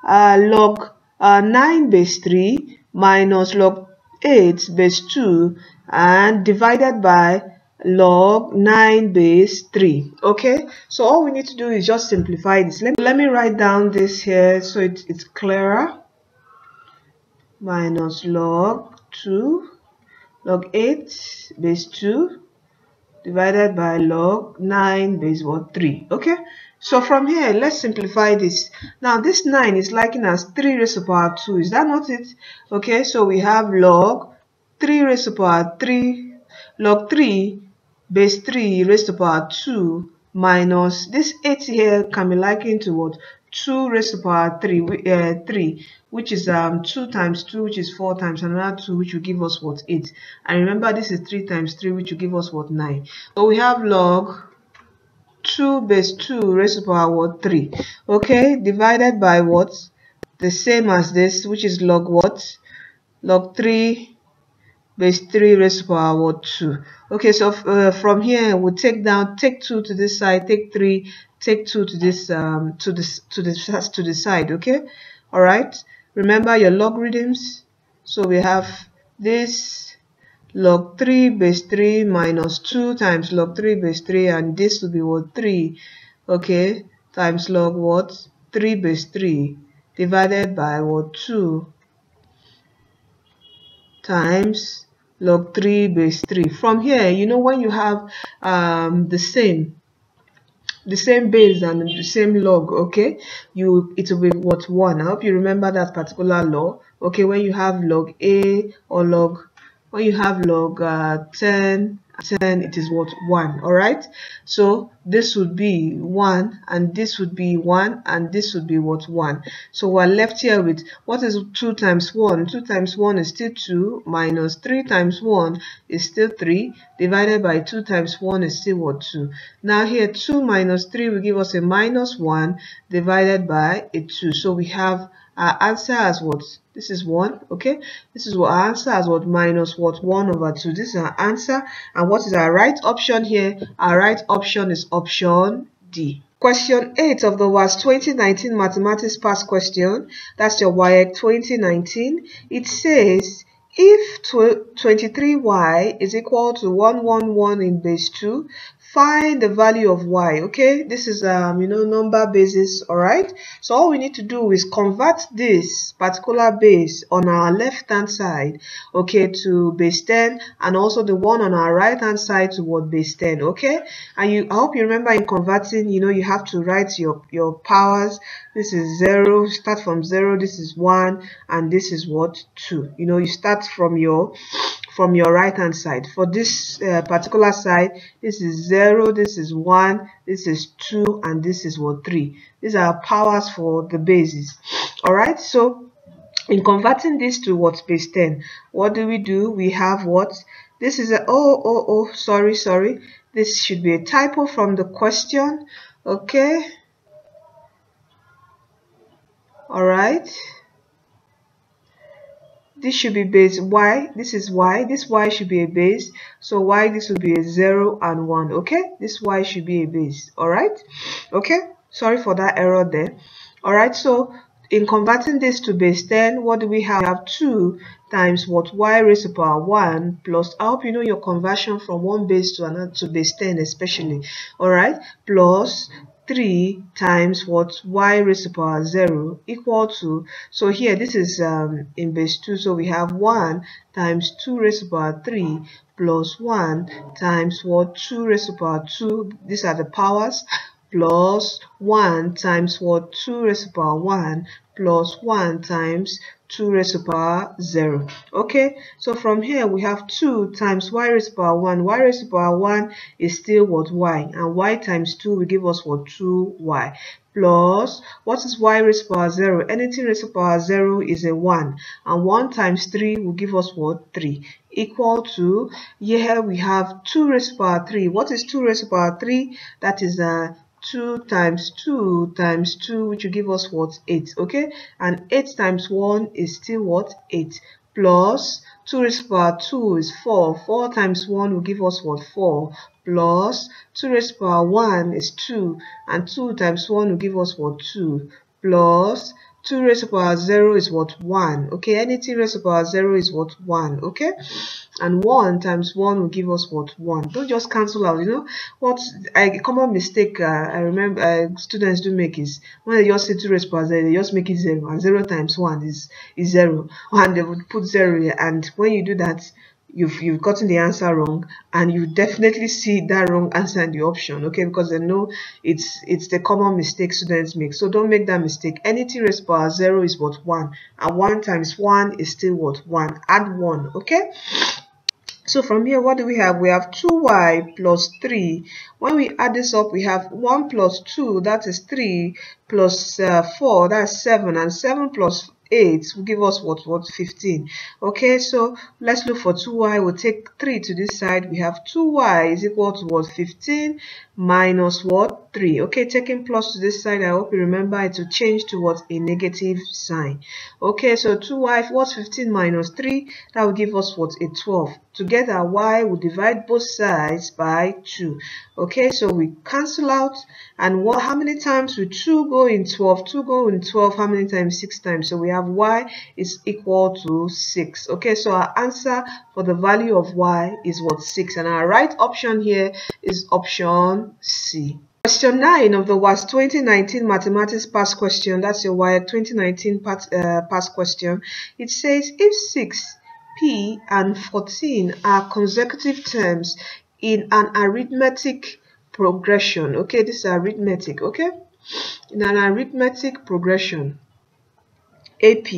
log 9 base 3 minus log 8 base 2 and divided by log 9 base 3. Okay, so all we need to do is just simplify this. Let me write down this here so it's clearer. Minus log 2 log 8 base 2 divided by log 9 base 3. Okay, so from here let's simplify this. Now this 9 is liking as 3 raised to the power 2. Is that not it? Okay, so we have log 3 raised to the power 3 log 3 base 3 raised to the power 2 minus this 8 here can be likened to what? 2 raised to the power 3, which is 2 times 2, which is 4 times another 2, which will give us what? 8. And remember, this is 3 times 3, which will give us what? 9. So we have log 2 base 2 raised to the power what? 3. Okay, divided by what? The same as this, which is log what? Log 3 base 3 raised to the power what? 2. Okay, so from here we'll take 2 to this side, take 3, take 2 to this to the side. Okay, all right, remember your logarithms. So we have this log 3 base 3 minus 2 times log 3 base 3, and this will be what? 3. Okay, times log what? 3 base 3 divided by what? 2 times log 3 base 3. From here, you know, when you have the same base and the same log, okay, it will be what? 1. I hope you remember that particular law. Okay, when you have log a or when you have log 10, it is what? 1. All right, so this would be 1, and this would be 1, and this would be what? 1. So we're left here with what is 2 times 1? 2 times 1 is still 2, minus 3 times 1 is still 3, divided by 2 times 1 is still what? 2. Now here 2 minus 3 will give us a minus 1 divided by a 2. So we have our answer as what? This is 1. Okay, this is what our answer as what? Minus what? 1 over 2. This is our answer. And what is our right option here? Our right option is option D. Question 8 of the WASSCE 2019 Mathematics Past Question. That's your WAEC 2019. It says, if 23y is equal to 111 in base 2, find the value of y. Okay, this is you know, number basis. All right, so all we need to do is convert this particular base on our left hand side, okay, to base 10, and also the one on our right hand side to what? Base 10. Okay, and I hope you remember, in converting, you know, you have to write your powers. This is 0, start from 0, this is 1, and this is what? 2. You know, you start from your right hand side. For this particular side, this is 0, this is 1, this is 2, and this is what? 3. These are powers for the bases. All right, so in converting this to what? Base 10, what do? We have what? This is a sorry, this should be a typo from the question. Okay, all right, this should be base y, this is y, this y should be a base, so y, this will be a 0 and 1. Okay, this y should be a base. All right, okay, sorry for that error there. All right, so in converting this to base 10, what do we have? We have 2 times what? Y raised to the power 1 plus, I hope you know your conversion from one base to another, to base 10 especially. All right, plus 3 times what? Y raised to the power 0 equal to, so here this is in base 2, so we have 1 times 2 raised to the power 3 plus 1 times what? 2 raised to the power 2. These are the powers, plus 1 times what? 2 raised to the power 1 plus 1 times 2 raised to the power 0. Okay, so from here we have 2 times y raised to the power 1. Y raised to the power 1 is still what? Y, and y times 2 will give us what? 2y, plus what is y raised to the power 0? Anything raised to the power 0 is a 1, and 1 times 3 will give us what? 3, equal to, here we have 2 raised to the power 3. What is 2 raised to the power 3? That is 2 times 2 times 2, which will give us what? 8. Okay, and 8 times 1 is still what? 8, plus 2 raised to the power 2 is 4. 4 times 1 will give us what? 4, plus 2 raised to the power 1 is 2, and 2 times 1 will give us what? 2, plus 2 raised to the power 0 is what? 1. Okay, anything raised to the power 0 is what? 1. Okay, and 1 times 1 will give us what? 1. Don't just cancel out. You know what? A common mistake I remember students do make is when they just say 2 raised to the power 0, they just make it 0, and 0 times 1 is 0, and they would put 0 here, and when you do that, you've gotten the answer wrong, and you definitely see that wrong answer in the option. Okay, because they know it's the common mistake students make. So don't make that mistake. Anything raised to the power 0 is what? 1, and 1 times 1 is still what? 1. Add 1. Okay, so from here, what do we have? We have 2y plus 3. When we add this up, we have 1 plus 2, that is 3, plus 4, that's 7, and 7 plus 8 will give us what? 15. Okay, so let's look for 2y. We'll take 3 to this side. We have 2y is equal to what? 15 minus what? 3. Okay, taking plus to this side, I hope you remember it will change to what? A negative sign. Okay, so 2y, what's 15 minus 3? That will give us what? A 12. Together, y will divide both sides by 2. Okay, so we cancel out, and what? How many times will 2 go in 12? 2 go in 12, how many times? 6 times. So we have y is equal to 6. Okay, so our answer for the value of y is what? 6, and our right option here is option C. Question 9 of the WASSCE 2019 Mathematics Past Question, that's your WAEC 2019 past question. It says if 6, p and 14 are consecutive terms in an arithmetic progression. Okay, this is arithmetic. Okay, in an arithmetic progression, AP,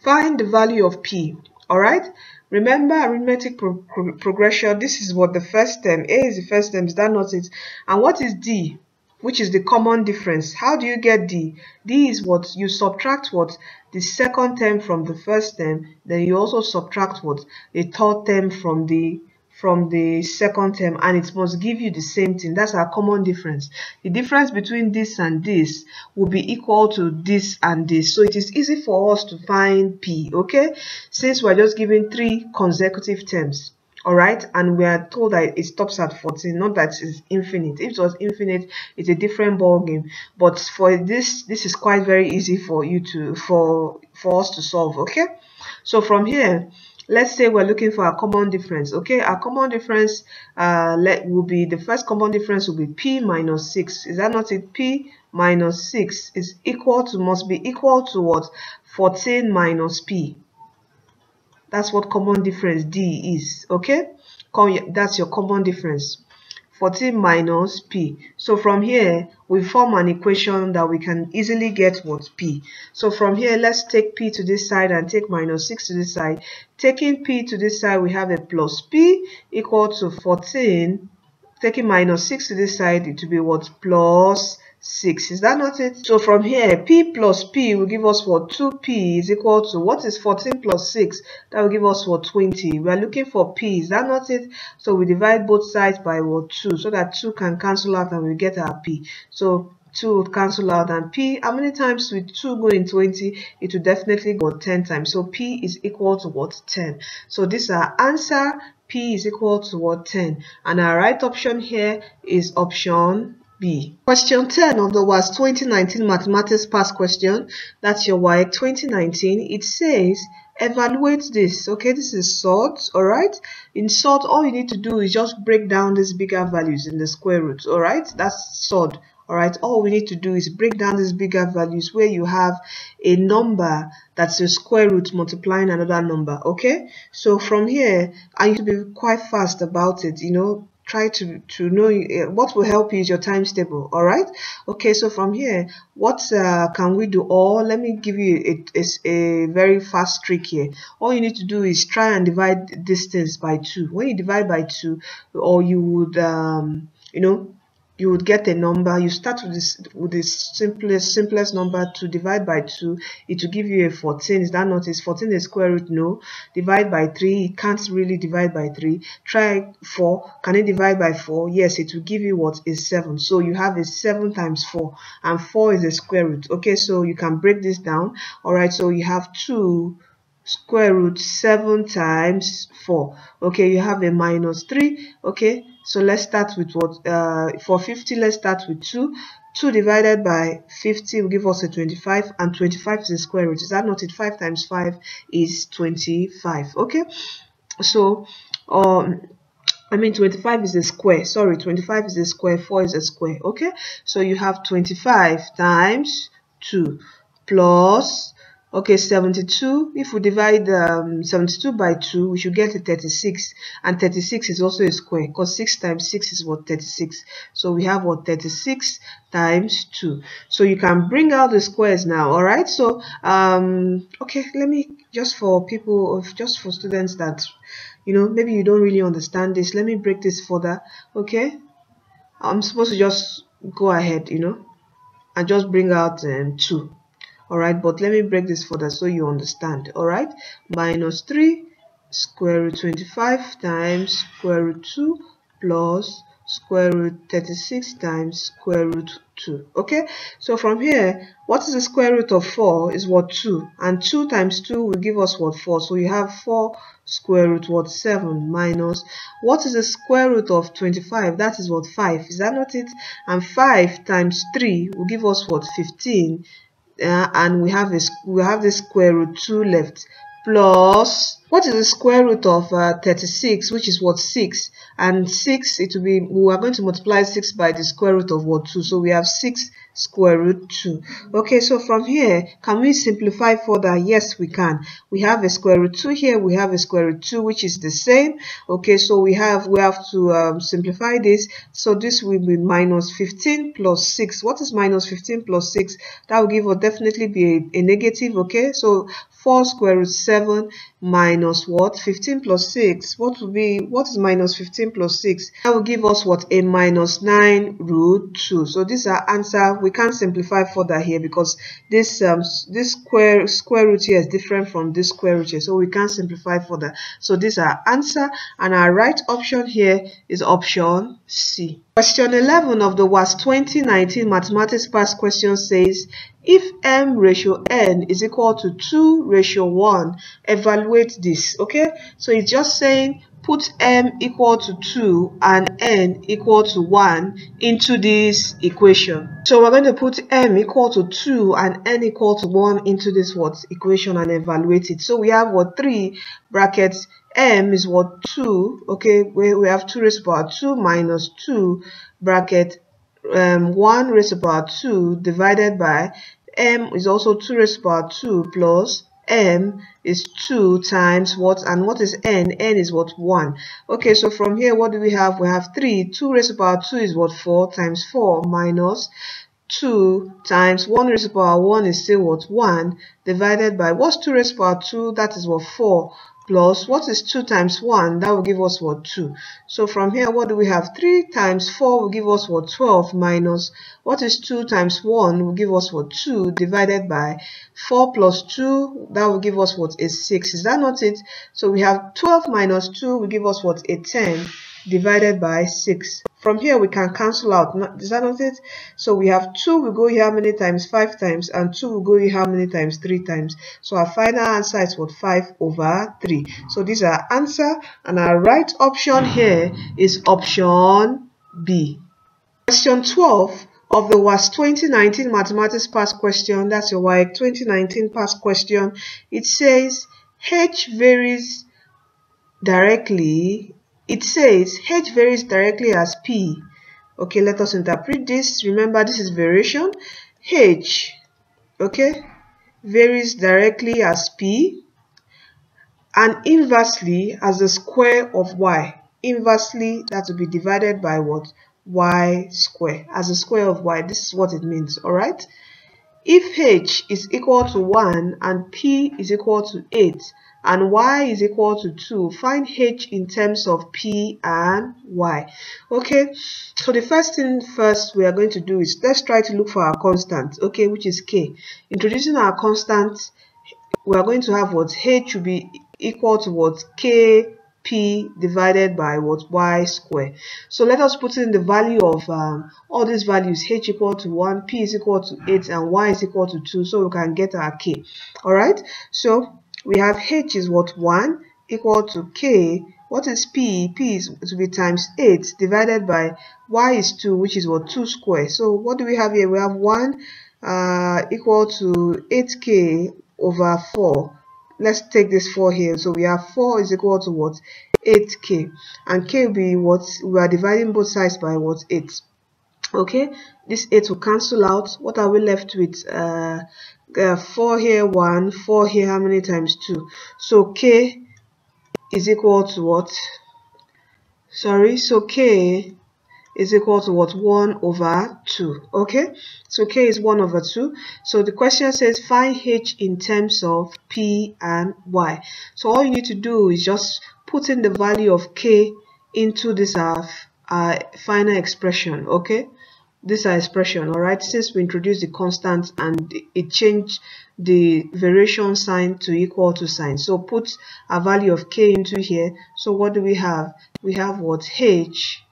find the value of p. All right, remember arithmetic progression, this is what the first term, a is the first term, is that not it? And what is d, which is the common difference? How do you get d? D is what? You subtract what? The second term from the first term, then you also subtract what? The third term from the second term, and it must give you the same thing. That's our common difference. The difference between this and this will be equal to this and this. So it is easy for us to find p, okay, since we're just given 3 consecutive terms. All right, and we are told that it stops at 14, not that it's infinite. If it was infinite, it's a different ball game. But for this is quite very easy for you to for us to solve. Okay, so from here, let's say we're looking for a common difference. Okay, our common difference will be, the first common difference will be p minus 6. Is that not it? P minus 6 is equal to, must be equal to what? 14 minus p. That's what common difference D is. Okay, that's your common difference, 14 minus p. So from here we form an equation that we can easily get what? P. So from here, let's take p to this side and take minus 6 to this side. Taking p to this side, we have a plus p equal to 14. Taking minus 6 to this side, it will be what? Plus 6. Is that not it? So from here, p plus p will give us what? 2p is equal to, what is 14 plus 6? That will give us what? 20. We are looking for p. Is that not it? So we divide both sides by what? 2, so that 2 can cancel out and we get our p. So 2 will cancel out, and p, how many times will 2 go in 20? It will definitely go 10 times. So p is equal to what? 10. So this is our answer. P is equal to what? 10. And our right option here is option B. Question 10 of the WASSCE 2019 Mathematics Past Question, that's your WAEC 2019. It says evaluate this. Okay, this is sort. All right, in sort, all you need to do is just break down these bigger values in the square root. All right, that's sort. All right, all we need to do is break down these bigger values where you have a number that's a square root multiplying another number. Okay, so from here, I need to be quite fast about it, you know. Try to know what will help you is your times table. All right, okay, so from here, what can we do? Or let me give you a very fast trick here. All you need to do is try and divide distance by 2. When you divide by 2, or you would you know, you would get a number. You start with this simplest number to divide by 2. It will give you a 14. Is that not? Is 14 a square root? No. Divide by 3. It can't really divide by 3. Try 4. Can it divide by 4? Yes, it will give you what? Is 7. So you have a 7 times 4, and 4 is a square root. Okay, so you can break this down. All right, so you have 2 square root 7 times 4. Okay, you have a minus 3. Okay, So let's start with what, for 50, let's start with 2. 2 divided by 50 will give us a 25, and 25 is the square root. Is that not it? 5 times 5 is 25. Okay, so 25 is a square. Sorry, 25 is a square, 4 is a square. Okay, so you have 25 times 2 plus, okay, 72. If we divide 72 by 2, we should get a 36, and 36 is also a square, because 6 times 6 is what, 36. So we have what, 36 times 2. So you can bring out the squares now. All right, so okay, let me, just for people, just for students that, you know, maybe you don't really understand this, let me break this further. Okay, I'm supposed to just go ahead, you know, and just bring out 2. All right, but let me break this further so you understand. All right, minus 3 square root 25 times square root 2 plus square root 36 times square root 2. Okay, so from here, what is the square root of 4 is what, 2, and 2 times 2 will give us what, 4. So you have 4 square root what, 7, minus what is the square root of 25? That is what, 5. Is that not it? And 5 times 3 will give us what, 15. And we have this square root 2 left, plus what is the square root of 36, which is what, 6, and 6, it will be, we are going to multiply 6 by the square root of what, 2, so we have 6 square root 2. Okay, so from here, can we simplify further? Yes, we can. We have a square root 2 here, we have a square root 2, which is the same. Okay, so we have to simplify this. So this will be minus 15 plus 6. What is minus 15 plus 6? That will give, or definitely be a negative. Okay, so 4 square root 7 minus what, 15 plus 6, what will be, what is minus 15 plus 6? That will give us what, a minus 9 root 2. So this is our answer. We can't simplify further here because this square root here is different from this square root here, so we can't simplify further. So this is our answer, and our right option here is option C. Question 11 of the WASSCE 2019 Mathematics Past Question says, if m ratio n is equal to 2 ratio 1, evaluate this. Okay, so it's just saying put m equal to 2 and n equal to 1 into this equation. So we're going to put m equal to 2 and n equal to 1 into this equation and evaluate it. So we have what, 3 brackets m is what, 2. Okay, we have 2 raised to the power 2 minus 2 bracket 1 raised to the power 2 divided by m is also 2 raised to the power 2 plus m is 2 times what, and what is n? N is what, 1. Okay, so from here, what do we have? We have 3. 2 raised to the power 2 is what, 4 times 4 minus 2 times 1 raised to the power 1 is still what, 1 divided by what's 2 raised to the power 2? That is what, 4 plus what is 2 times 1? That will give us what, 2. So from here, what do we have? 3 times 4 will give us what, 12 minus what is 2 times 1 will give us what, 2 divided by 4 plus 2, that will give us what, is 6. Is that not it? So we have 12 minus 2 will give us what, a 10 divided by 6. From here we can cancel out. Is that not it? So we have 2 will go here how many times? 5 times, and 2 will go here how many times? 3 times. So our final answer is what, 5 over 3. So this is our answer, and our right option here is option B. Question 12 of the WASSCE 2019 Mathematics Past Question, that's your WAEC 2019 Past Question. It says H varies directly. It says H varies directly as P. Okay, let us interpret this. Remember, this is variation. H, okay, varies directly as P and inversely as the square of Y. Inversely, that will be divided by what? Y square, as the square of Y. This is what it means, all right? If H is equal to 1 and P is equal to 8 and Y is equal to 2, find H in terms of P and Y. Okay, so the first thing first we are going to do is let's try to look for our constant, okay, which is K. Introducing our constant, we are going to have what? H will be equal to what? K P divided by what? Y square. So let us put in the value of all these values. H equal to 1, P is equal to 8, and Y is equal to 2, so we can get our K. Alright, so we have H is what? 1 equal to K What is p? P is to be times 8 divided by y is 2, which is what, 2 squared. So what do we have here? We have 1 equal to 8k over 4. Let's take this 4 here. So we have 4 is equal to what? 8k. And k will be what? We are dividing both sides by what? 8. Okay, this 8 will cancel out. What are we left with? 4 here, 1, 4 here, how many times 2? So k is equal to what? So k is equal to what? 1 over 2. Okay, so k is 1 over 2. So the question says find h in terms of p and y. So all you need to do is just put in the value of k into this final expression. Okay, this expression. All right, since we introduced the constant and it changed the variation sign to equal to sign, so put a value of k into here. So what do we have? We have what? H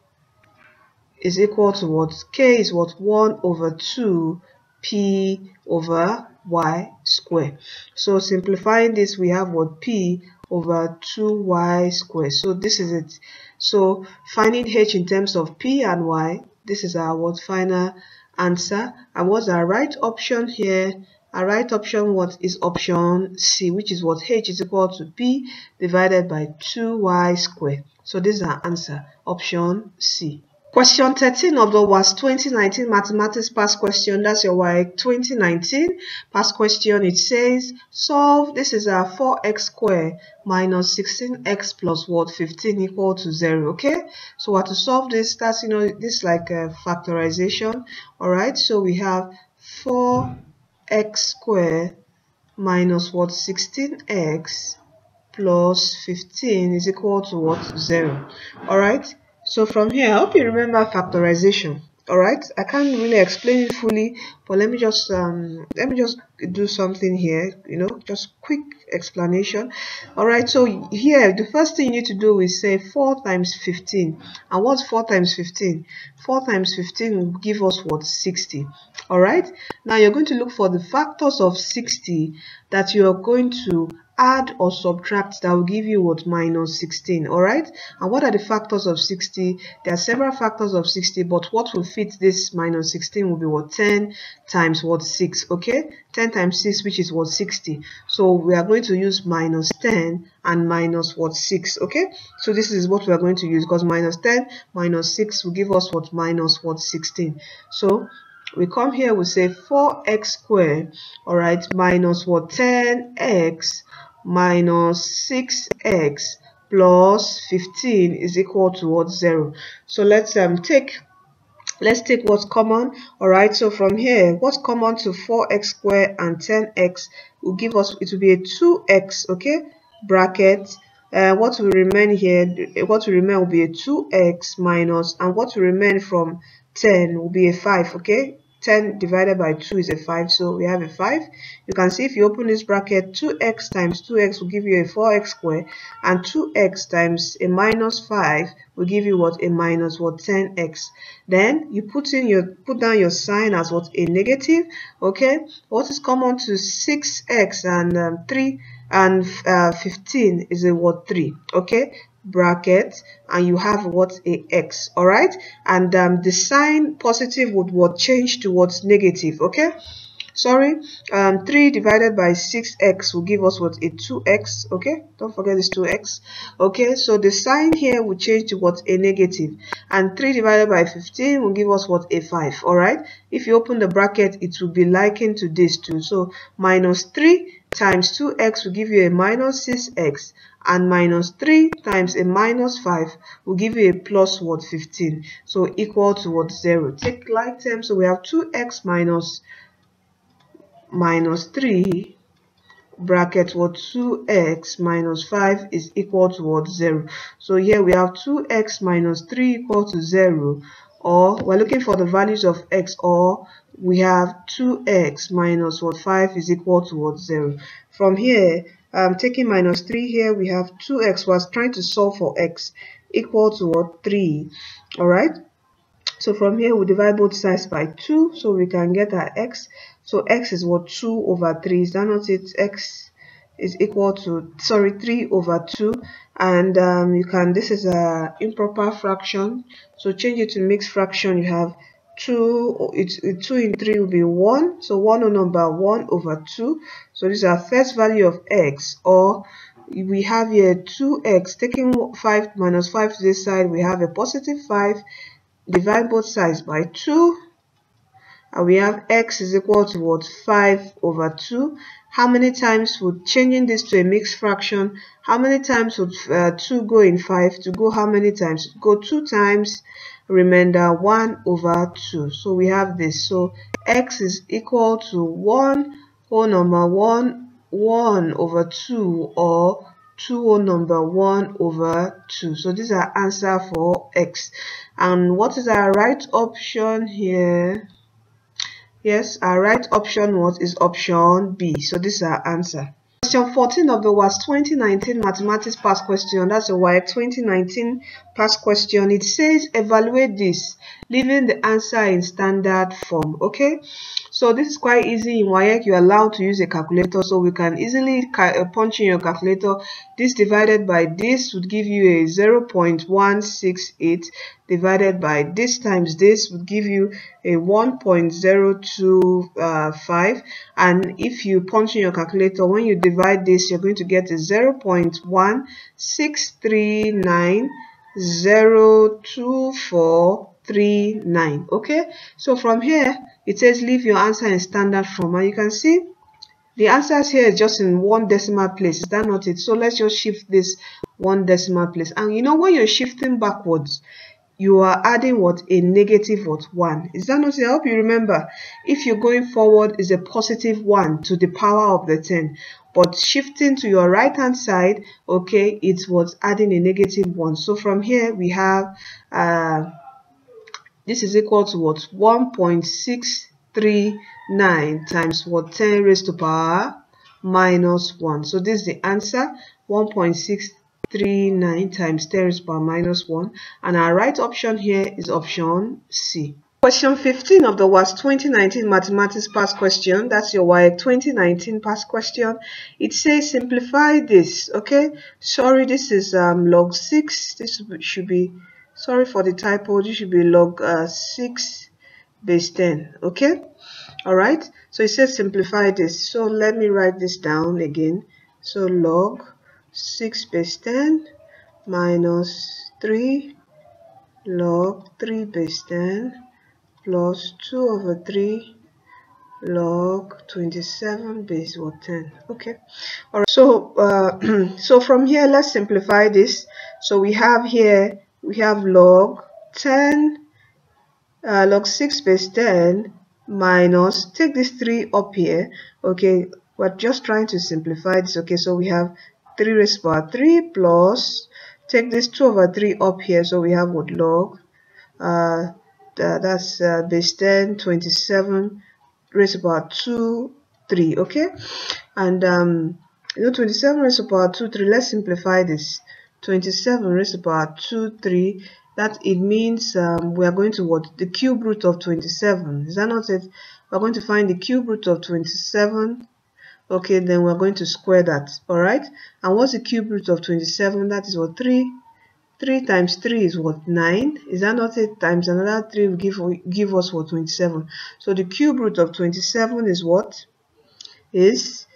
is equal to what? K is what? 1 over 2 p over y squared. So simplifying this, we have what? P over 2y squared. So this is it. So finding h in terms of p and y, this is our what? Final answer. And what's our right option here? Our right option what is option C, which is what? H is equal to p divided by 2y squared. So this is our answer, option C. Question 13 of the WASSCE 2019 Mathematics Past Question. That's your WAEC 2019 Past Question. It says solve. This is our 4x squared minus 16x plus what? 15 equal to 0. Okay, so what to solve this? That's, you know, this like a factorization. All right, so we have 4x squared minus what? 16x plus 15 is equal to what? 0. All right. So from here, I hope you remember factorization. All right, I can't really explain it fully, but let me just do something here. You know, just quick explanation. All right, so here the first thing you need to do is say 4 times 15. And what's 4 times 15? 4 times 15 will give us what? 60. All right, now you're going to look for the factors of 60 that you are going to add or subtract that will give you what? Minus 16. All right, and what are the factors of 60? There are several factors of 60, but what will fit this minus 16 will be what? 10 times what? 6. Okay, 10 times 6, which is what? 60. So we are going to use minus 10 and minus what? 6. Okay, so this is what we are going to use, because minus 10 minus 6 will give us what? Minus what? 16. So we come here, we say 4x squared, all right, minus what? 10x minus 6x plus 15 is equal to what? 0. So let's take what's common. All right, so from here, what's common to 4x squared and 10x will give us, it will be a 2x. Okay, bracket. What will remain here? What will remain will be a 2x minus, and what will remain from 10 will be a 5. Okay, 10 divided by 2 is a 5, so we have a 5. You can see if you open this bracket, 2x times 2x will give you a 4x squared, and 2x times a minus 5 will give you what? A minus what? 10x. Then you put down your sign as what? A negative. Okay, what is common to 6x and 3 and 15 is a what? 3. Okay, bracket, and you have what? A x. All right, and the sign positive would what? Change towards negative. Okay, sorry, 3 divided by 6x will give us what? A 2x. Okay, don't forget this 2x. Okay, so the sign here will change to what? A negative, and 3 divided by 15 will give us what? A 5. All right, if you open the bracket, it will be likened to this too. So minus 3 times 2x will give you a minus 6x, and minus 3 times a minus 5 will give you a plus what? 15. So equal to what? 0. Take like terms, so we have 2x minus 3 bracket what? 2x minus 5 is equal to what? 0. So here we have 2x minus 3 equal to 0, or we're looking for the values of x, or we have 2x minus what? 5 is equal to what? 0. From here, taking minus 3 here, we have 2x. We're trying to solve for x equal to what? 3. All right, so from here we divide both sides by 2, so we can get our x. So x is what? 2 over 3. Is that not it? X is equal to 3 over 2, and you can, this is a improper fraction, so change it to mixed fraction. You have 2, 2 in 3 will be 1, so 1 whole number 1 over 2. So this is our first value of x, or we have here 2x. Taking 5 minus 5 to this side, we have a positive 5. Divide both sides by 2, and we have x is equal to what? 5 over 2. How many times would, changing this to a mixed fraction, how many times would 2 go in 5? To go how many times? Go 2 times, remainder 1 over 2. So we have this. So x is equal to 1 whole number 1 over 2, or 2 whole number 1 over 2. So this is our answer for x. And what is our right option here? Yes, our right option is option B. So this is our answer. Question 14 of the WASSCE 2019 Mathematics Past Question. That's a WAEC 2019 Past Question. It says evaluate this, leaving the answer in standard form. Okay, so this is quite easy. In WAEC, you're allowed to use a calculator, so we can easily punch in your calculator. This divided by this would give you a 0.168, divided by this times this would give you a 1.025, and if you punch in your calculator, when you divide this, you're going to get a 0.163902439. Okay, so from here it says leave your answer in standard form, and you can see the answers here is just in 1 decimal place. Is that not it? So let's just shift this 1 decimal place. And you know, when you're shifting backwards, you are adding what? A negative what? 1. Is that not it? I hope you remember. If you're going forward, is a positive 1 to the power of the 10. But shifting to your right hand side, okay, it's what's adding a negative 1. So from here we have this is equal to what? 1.639 times what? 10 raised to power minus 1. So this is the answer, 1.639 times 10 raised to power minus 1. And our right option here is option C. Question 15 of the WASSCE 2019 Mathematics Past Question. That's your WAEC 2019 Past Question. It says simplify this. Okay, sorry, this is log 6. This should be, sorry for the typo, this should be log 6 base 10. Okay, all right, so it says simplify this. So let me write this down again. So log 6 base 10 minus 3 log 3 base 10 plus 2 over 3 log 27 base 10. Okay, all right, so so from here let's simplify this. So we have here, we have log 10 log 6 base 10 minus, take this 3 up here. Okay, we're just trying to simplify this. Okay, so we have 3 raised to power 3 plus, take this 2 over 3 up here. So we have what? Log that's base 10 27 raised to power 2 3. Okay, and you know, 27 raised to power 2 3, let's simplify this. 27 raised to power 2 3, that it means we are going to what? The cube root of 27. Is that not it? We're going to find the cube root of 27. Okay, then we're going to square that. All right, and what's the cube root of 27? That is what? 3. 3 times 3 is what? 9. Is that not it? Times another 3 will give us what? 27. So the cube root of 27 is what? Is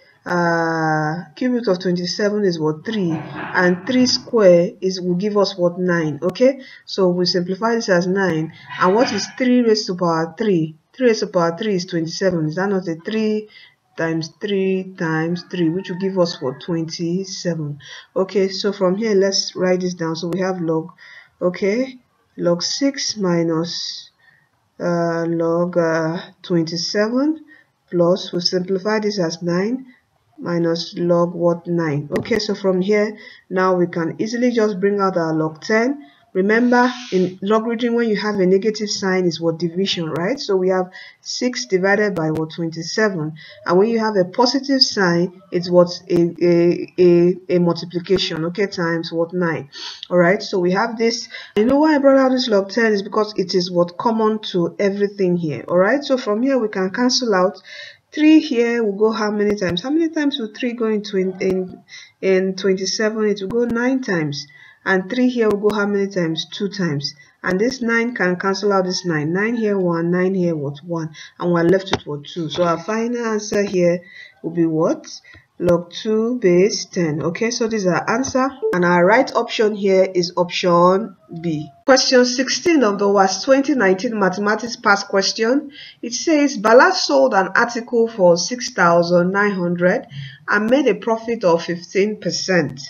cube root of 27 is what? 3, and 3 square is will give us what? 9. Okay, so we simplify this as 9. And what is 3 raised to power 3? 3 raised to power 3 is 27. Is that not a 3 times 3 times 3, which will give us what? 27. Okay, so from here let's write this down. So we have log, okay, log 6 minus log 27 plus, we simplify this as 9 minus log what? 9. Okay, so from here now we can easily just bring out our log 10. Remember, in logarithm, when you have a negative sign, is what? Division, right? So we have 6 divided by what? 27. And when you have a positive sign, it's what? A multiplication, okay, times what? 9. All right, so we have this. You know why I brought out this log 10 is because it is what? Common to everything here. All right, so from here we can cancel out 3 here will go how many times? How many times will 3 go in 27? It will go 9 times. And 3 here will go how many times? 2 times. And this 9 can cancel out this 9. 9 here 1, 9 here what? 1. And we're left with what? 2. So our final answer here will be what? Log 2 base 10. Okay, so this is our answer. And our right option here is option B. Question 16 of the WASSCE 2019 Mathematics Past Question. It says Bala sold an article for 6,900 and made a profit of 15%.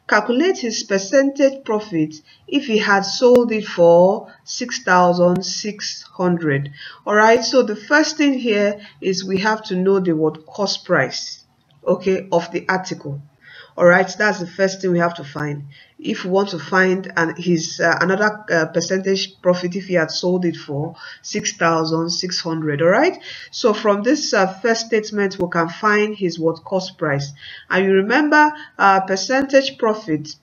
Calculate his percentage profit if he had sold it for 6,600. Alright, so the first thing here is we have to know the word cost price, okay, of the article. Alright, that's the first thing we have to find. If we want to find his another percentage profit if he had sold it for 6,600. Alright, so from this first statement we can find his what cost price. And you remember percentage profit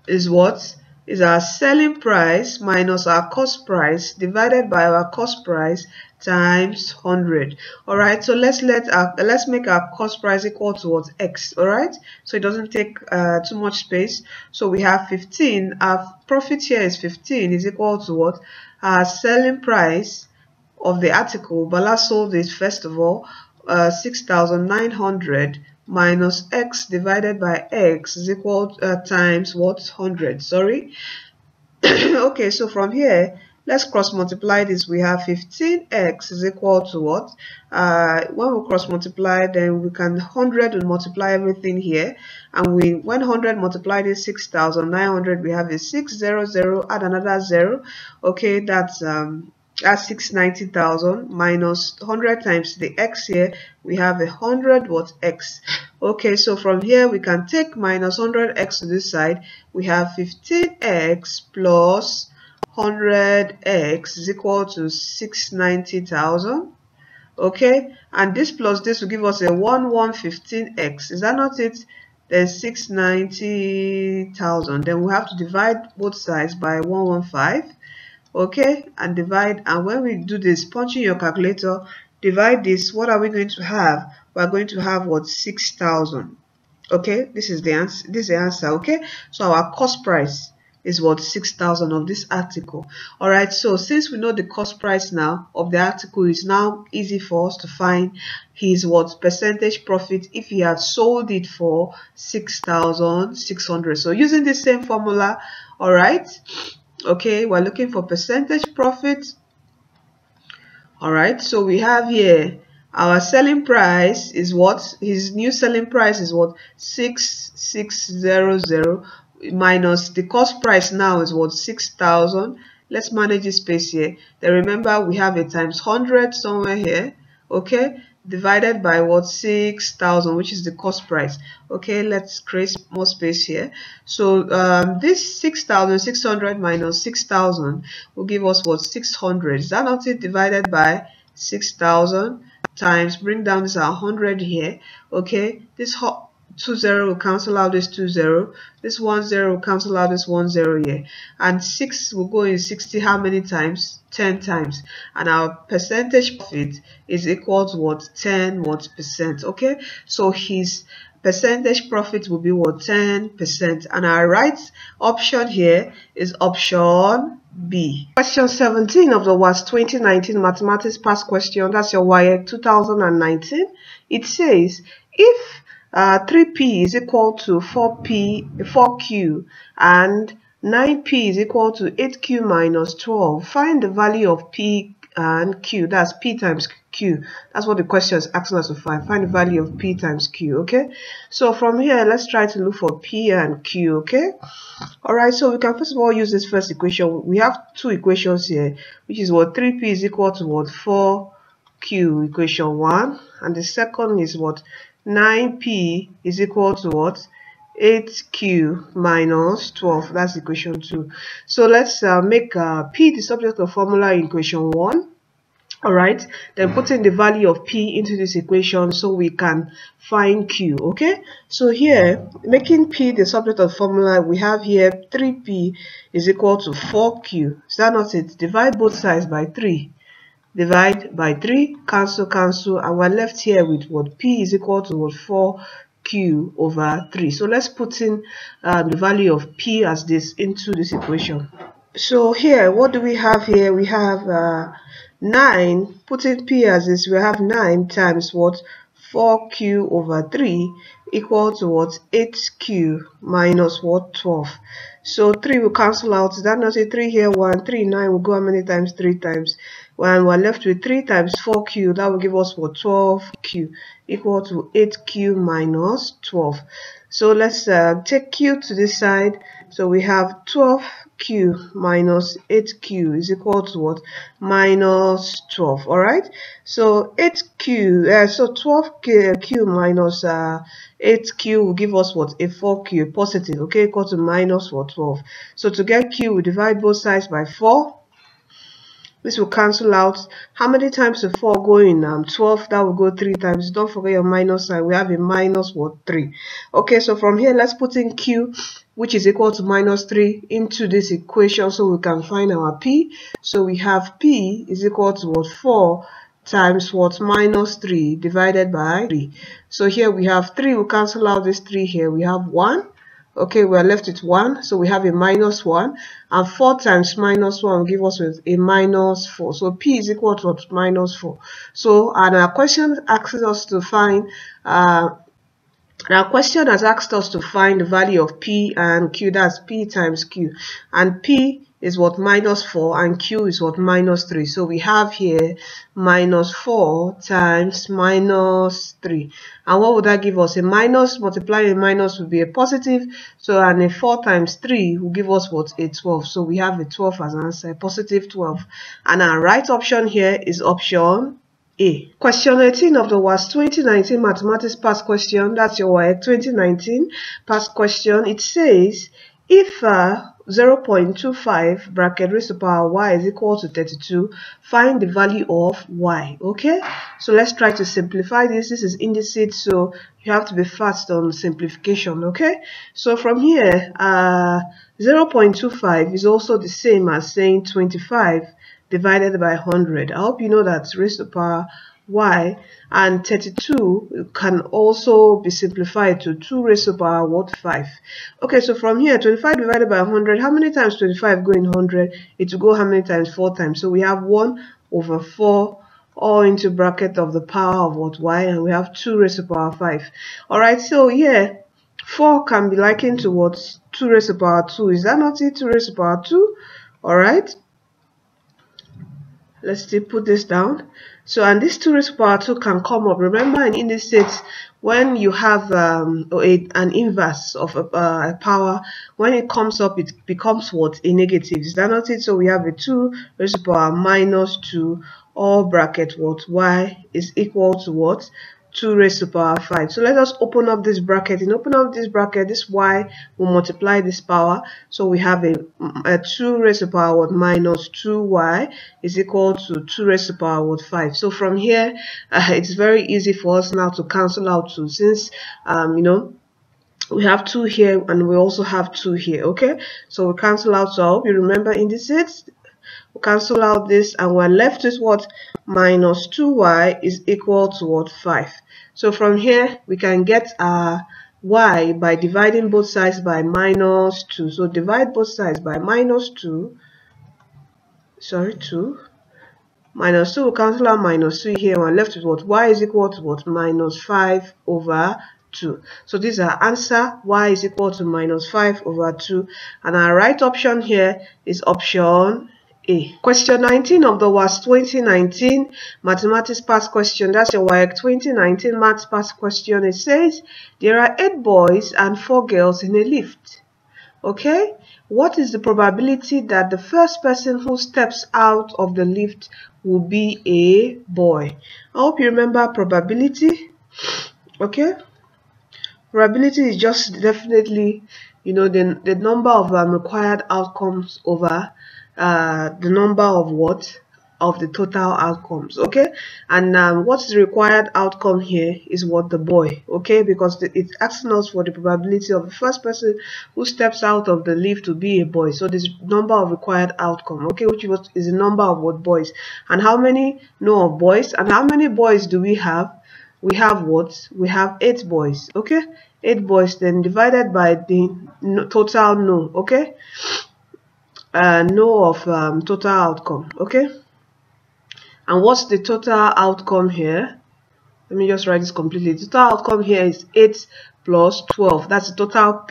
is what? Is our selling price minus our cost price divided by our cost price times 100. Alright, so let's make our cost price equal to what? X. Alright, so it doesn't take too much space. So we have 15. Our profit here is 15 is equal to what? Our selling price of the article. Bala sold it first of all 6,900 minus X divided by X is equal times what? 100. Sorry. Okay, so from here let's cross multiply this. We have 15x is equal to what? When we cross multiply, then we can 100 will multiply everything here, and when 100 multiplied is 6,900, we have a 600, add another 0. Okay, that's 690,000 minus 100 times the x here, we have 100 what? X. Okay, so from here we can take minus 100x to this side. We have 15x plus 100x is equal to 690,000. Okay, and this plus this will give us a 1115x. Is that not it? Then 690,000. Then we have to divide both sides by 115. Okay, and divide. And when we do this, punch in your calculator, divide this. What are we going to have? We are going to have what? 6,000. Okay, this is the answer. This is the answer. Okay, so our cost price is what? 6,000 of this article. Alright, so since we know the cost price now of the article, it's now easy for us to find his what? Percentage profit if he had sold it for 6,600. So using the same formula, alright, okay, we're looking for percentage profit. Alright, so we have here our selling price is what? His new selling price is what? 6,600 minus the cost price now is what? 6,000. Let's manage the space here. Then remember we have a times 100 somewhere here. Okay, divided by what? 6,000, which is the cost price. Okay, let's create more space here. So this 6,600 minus 6,000 will give us what? 600. Is that not it? Divided by 6,000 times, bring down this 100 here. Okay, this 20 will cancel out this 20. This 10 will cancel out this 10 here. And 6 will go in 60 how many times? 10 times. And our percentage profit is equal to what? 10 what percent. Okay, so his percentage profit will be what? 10%. And our right option here is option B. Question 17 of the WASSCE 2019 Mathematics Past Question. That's your WAEC 2019. It says if 3p is equal to 4q and 9p is equal to 8q minus 12. Find the value of p and q. That's p times q. That's what the question is asking us to find. Find the value of p times q. Okay, so from here let's try to look for p and q. Okay, alright, so we can first of all use this first equation. We have two equations here, which is what? 3p is equal to what? 4q, equation 1, and the second is what? 9p is equal to what? 8q minus 12. That's equation 2. So let's make p the subject of formula in equation 1. Alright, then put in the value of p into this equation so we can find q. Okay, so here making p the subject of formula, we have here 3p is equal to 4q. Is that not it? Divide both sides by 3. divide by 3, cancel, and we're left here with what? P is equal to what? 4Q over 3. So let's put in the value of P as this into this equation. So here, what do we have here? We have 9, putting P as this, we have 9 times what? 4Q over 3 equal to what? 8Q minus what? 12. So 3 will cancel out. That not a 3 here, 1, 3, 9 will go how many times? 3 times. When we're left with 3 times 4Q, that will give us what? 12Q equal to 8Q minus 12. So let's take Q to this side. So we have 12Q minus 8Q is equal to what? Minus 12. Alright, so 8Q, so 12Q minus 8Q will give us what? A 4Q, positive, okay, equal to minus what? 12. So to get Q, we divide both sides by 4. This will cancel out. How many times the 4 go in? 12, that will go 3 times. Don't forget your minus sign. We have a minus what? 3. Okay, so from here, let's put in Q, which is equal to minus 3, into this equation so we can find our P. So we have P is equal to what? 4 times what? Minus 3 divided by 3. So here we have 3. We'll cancel out this 3 here. We have 1. Okay, we're left with 1, so we have a minus 1, and 4 times minus 1 will give us with a minus 4. So P is equal to minus 4. So, and our question asks us to find, the value of P and Q. That's P times Q, and P is what? Minus 4, and Q is what? Minus 3. So we have here minus 4 times minus 3. And what would that give us? A minus multiplying a minus would be a positive. So, and a 4 times 3 will give us what? A 12. So we have a 12 as an answer, positive 12. And our right option here is option A. Question 18 of the WASSCE 2019 Mathematics Past Question. That's your WAEC 2019 Past Question. It says, if 0.25 bracket raised to power y is equal to 32, find the value of y. Okay, so let's try to simplify this. This is indices, so you have to be fast on simplification. Okay, so from here 0.25 is also the same as saying 25 divided by 100. I hope you know that raised to power y, and 32 can also be simplified to 2 raised to power what? 5. Okay, so from here 25 divided by 100, how many times 25 go in 100? It will go how many times? 4 times. So we have 1 over 4 all into bracket of the power of what? Y, and we have 2 raised to power 5. Alright, so yeah, 4 can be likened to what? 2 raised to power 2. Is that not it? 2 raised to power 2. Alright, let's still put this down. So, and this 2 raised to power 2 can come up. Remember in indices, when you have an inverse of a power, when it comes up, it becomes what? A negative. Is that not it? So we have a 2 raised to power minus 2, all bracket what? Y is equal to what? 2 raised to power 5. So let us open up this bracket. In open up this bracket, this y will multiply this power. So we have a 2 raised to power what? Minus 2y is equal to 2 raised to power what? 5. So from here, it's very easy for us now to cancel out 2, since you know, we have 2 here and we also have 2 here. Okay, so we cancel out. So I hope you remember indices. We'll cancel out this, and we're left with what? Minus 2y is equal to what? 5. So from here we can get our y by dividing both sides by minus 2. So divide both sides by minus 2. Sorry, 2. Minus 2 will cancel out minus 3 here. We're left with what? Y is equal to what? Minus 5 over 2. So this is our answer. Y is equal to minus 5 over 2. And our right option here is option A. Question 19 of the WASSCE 2019 Mathematics Past Question. That's your WAEC 2019 Maths Past Question. It says there are 8 boys and 4 girls in a lift. Okay, what is the probability that the first person who steps out of the lift will be a boy? I hope you remember probability. Okay, probability is just definitely, you know, the number of required outcomes over the number of what? of the total outcomes. Okay, and what's the required outcome here is what? The boy. Okay, because it's asking us for the probability of the first person who steps out of the lift to be a boy. So this number of required outcome, okay, which is the number of what? Boys. And how many know of boys? And how many boys do we have? We have what? We have 8 boys. Okay, 8 boys, then divided by the total no. Okay, no of total outcome. Okay, and what's the total outcome here? Let me just write this completely. The total outcome here is 8 plus 12. That's the total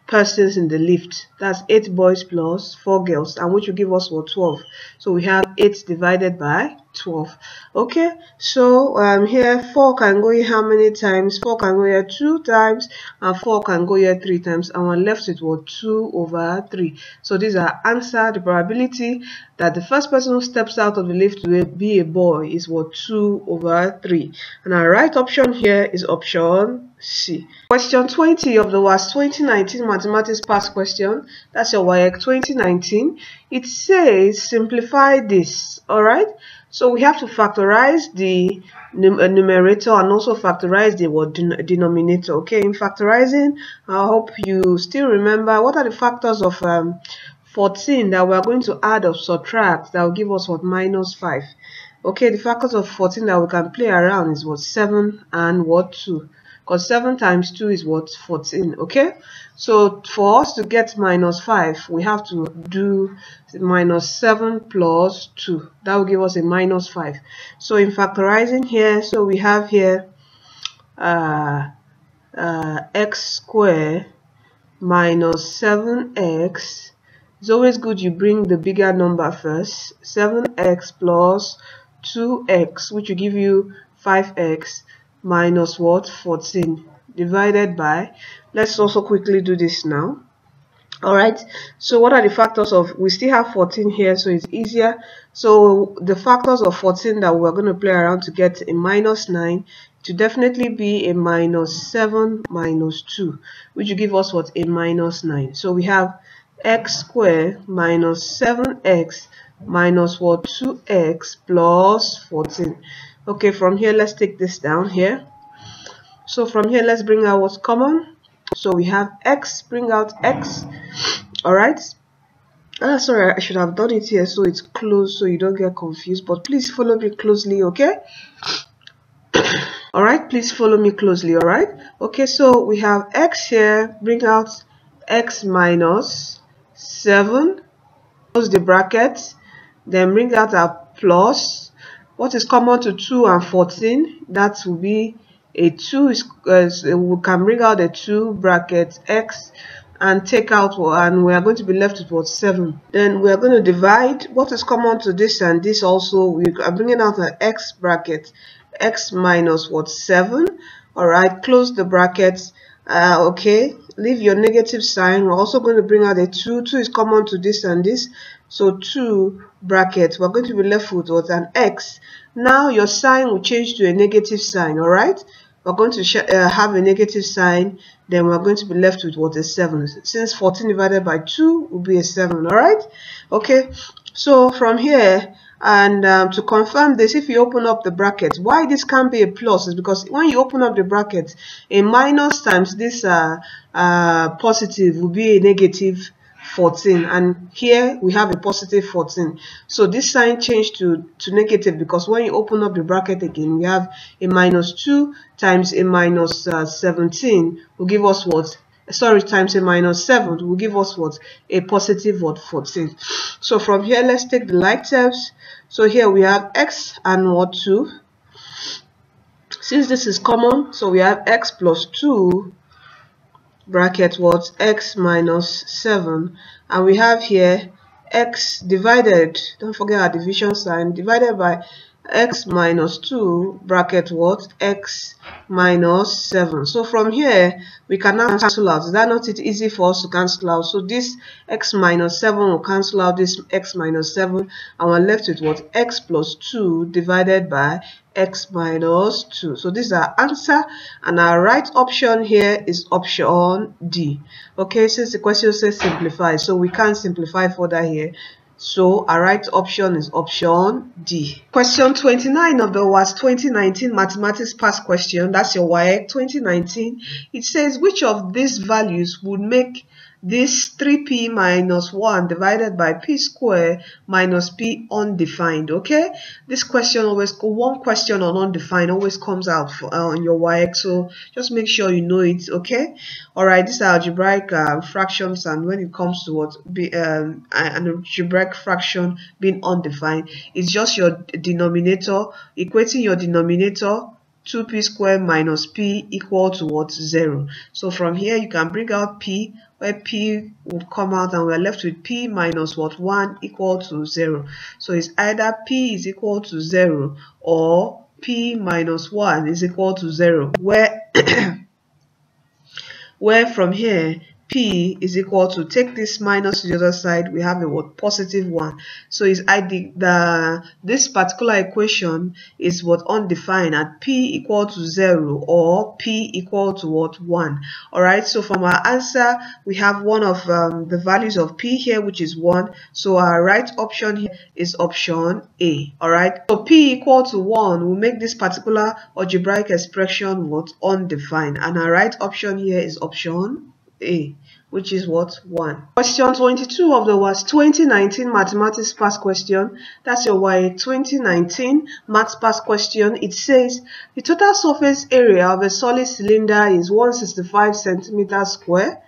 persons in the lift. That's 8 boys plus 4 girls, and which will give us what? 12. So we have 8 divided by 12. Okay, so here 4 can go here how many times? 4 can go here 2 times, and 4 can go here 3 times, and we're left with what? 2 over 3. So these are answer. The probability that the first person who steps out of the lift will be a boy is what? 2 over 3. And our right option here is option C. Question 20 of the WASSCE 2019 Mathematics Past Question. That's your WAEC 2019. It says simplify this. Alright, so we have to factorize the numerator and also factorize the denominator. Okay, in factorizing, I hope you still remember what are the factors of 14 that we are going to add or subtract that will give us what? Minus 5. Okay, the factors of 14 that we can play around is what? 7 and what? 2. Because 7 times 2 is what? 14. Okay, so for us to get minus 5, we have to do minus 7 plus 2. That will give us a minus 5. So in factorizing here, so we have here x squared minus 7x. It's always good you bring the bigger number first. 7x plus 2x, which will give you 5x minus what? 14 divided by, let's also quickly do this now. Alright, so what are the factors of, we still have 14 here, so it's easier. So the factors of 14 that we're going to play around to get a minus 9 to definitely be a minus 7 minus 2, which will give us what? A minus 9. So we have x squared minus 7x minus what? 2x plus 14. Okay, from here let's take this down here. So from here let's bring out what's common. So we have x, bring out x. Alright, sorry, I should have done it here so it's closed so you don't get confused, but please follow me closely. Okay, alright, please follow me closely. Alright, okay, so we have x here, bring out x minus 7, close the bracket, then bring out our plus. What is common to 2 and 14? That will be a 2. We can bring out a 2 bracket x and take out, and we are going to be left with what? 7. Then we are going to divide. What is common to this and this also? We are bringing out an x bracket, x minus what? 7. Alright, close the brackets. Okay, leave your negative sign. We're also going to bring out a 2. 2 is common to this and this. So 2 brackets, we're going to be left with what? An x. Now your sign will change to a negative sign. Alright, we're going to have a negative sign, then we're going to be left with what? A 7. Since 14 divided by 2 will be a 7. Alright, okay, so from here, and to confirm this, if you open up the bracket, why this can't be a plus is because when you open up the bracket, a minus times this positive will be a negative 14, and here we have a positive 14. So this sign changed to negative because when you open up the bracket again, we have a minus 2 times a minus 17 will give us what? Sorry, times a minus 7 will give us what? A positive what? 14. So from here, let's take the like terms. So here we have x and what? 2. Since this is common, so we have x plus 2 bracket what? X minus 7, and we have here x divided, don't forget our division sign, divided by x minus 2 bracket what? X minus 7. So from here we can now cancel out. Is that not it easy for us to cancel out? So this x minus 7 will cancel out this x minus 7, and we're left with what? X plus 2 divided by x minus 2. So this is our answer, and our right option here is option D. Okay, since the question says simplify, so we can't simplify further here. So our right option is option D. Question 29 of the WASSCE 2019 Mathematics Past Question, that's your WAEC 2019. It says which of these values would make this 3p minus 1 divided by p squared minus p undefined. Okay, this question always, one question on undefined always comes out on your WAEC, so just make sure you know it. Okay, all right, these are algebraic fractions, and when it comes to what an algebraic fraction being undefined, it's just your denominator, equating your denominator 2p squared minus p equal to what? 0. So from here you can bring out p, where p would come out, and we're left with p minus what? 1 equal to 0. So it's either p is equal to 0 or p minus 1 is equal to 0, where where from here p is equal to, take this minus to the other side, we have a what? Positive 1. So is this particular equation is what? Undefined at p equal to 0 or p equal to what? 1. All right, so from our answer we have one of the values of p here, which is 1. So our right option here is option A. All right, so p equal to 1 will make this particular algebraic expression what? Undefined, and our right option here is option A, which is what? 1. Question 22 of the WASSCE 2019 Mathematics Past Question, that's your WAEC 2019 Maths Past Question. It says the total surface area of a solid cylinder is 165 centimeters square.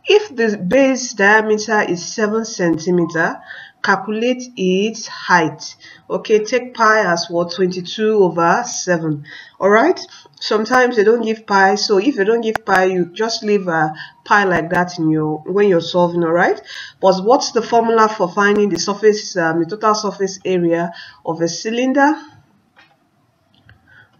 If the base diameter is 7 centimeters, calculate its height. Okay, take pi as what? 22 over 7. All right, sometimes they don't give pi, so if they don't give pi, you just leave a pi like that in your when you're solving. All right, but what's the formula for finding the surface, the total surface area of a cylinder?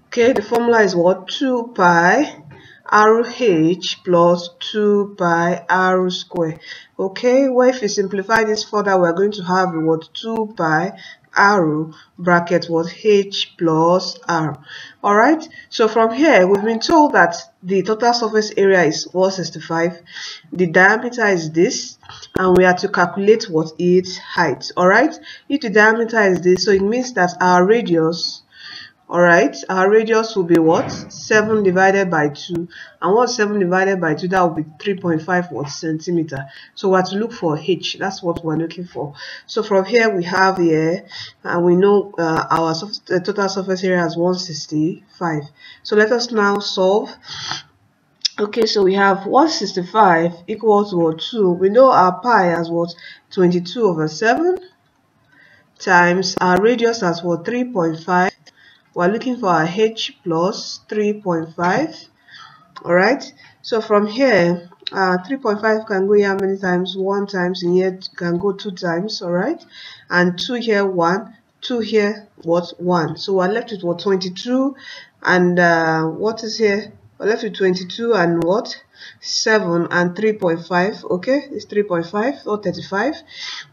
Okay, the formula is what? 2 pi RH plus 2 pi R square. Okay, well, if you simplify this further, we're going to have what? 2 pi R bracket what? H plus R. All right, so from here we've been told that the total surface area is 165, the diameter is this, and we are to calculate what? Its height. All right, if the diameter is this, so it means that our radius, all right, our radius will be what? 7 divided by 2. And what's 7 divided by 2? That will be 3.5 what? Centimeter. So we have to look for h. That's what we're looking for. So from here we have here, and we know our total surface area is 165. So let us now solve. Okay, so we have 165 equal to what? 2. We know our pi as what? 22 over 7 times our radius as what? 3.5. We're looking for our h plus 3.5. all right, so from here 3.5 can go here how many times? 1 times, in here can go 2 times. All right, and 2 here 1, 2 here what? 1. So we're left with what? 22, and what is here? We're left with 22 and what? 7 and 3.5. okay, it's 3.5 or 35.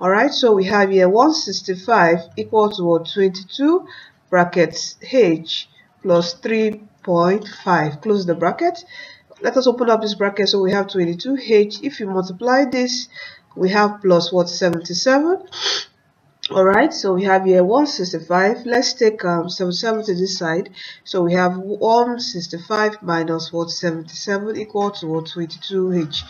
all right, so we have here 165 equal to what? 22 brackets h plus 3.5, close the bracket. Let us open up this bracket. So we have 22h. If you multiply this, we have plus what? 77. all right, so we have here 165. Let's take 77 to this side. So we have 165 minus what? 77 equal to what? 22h.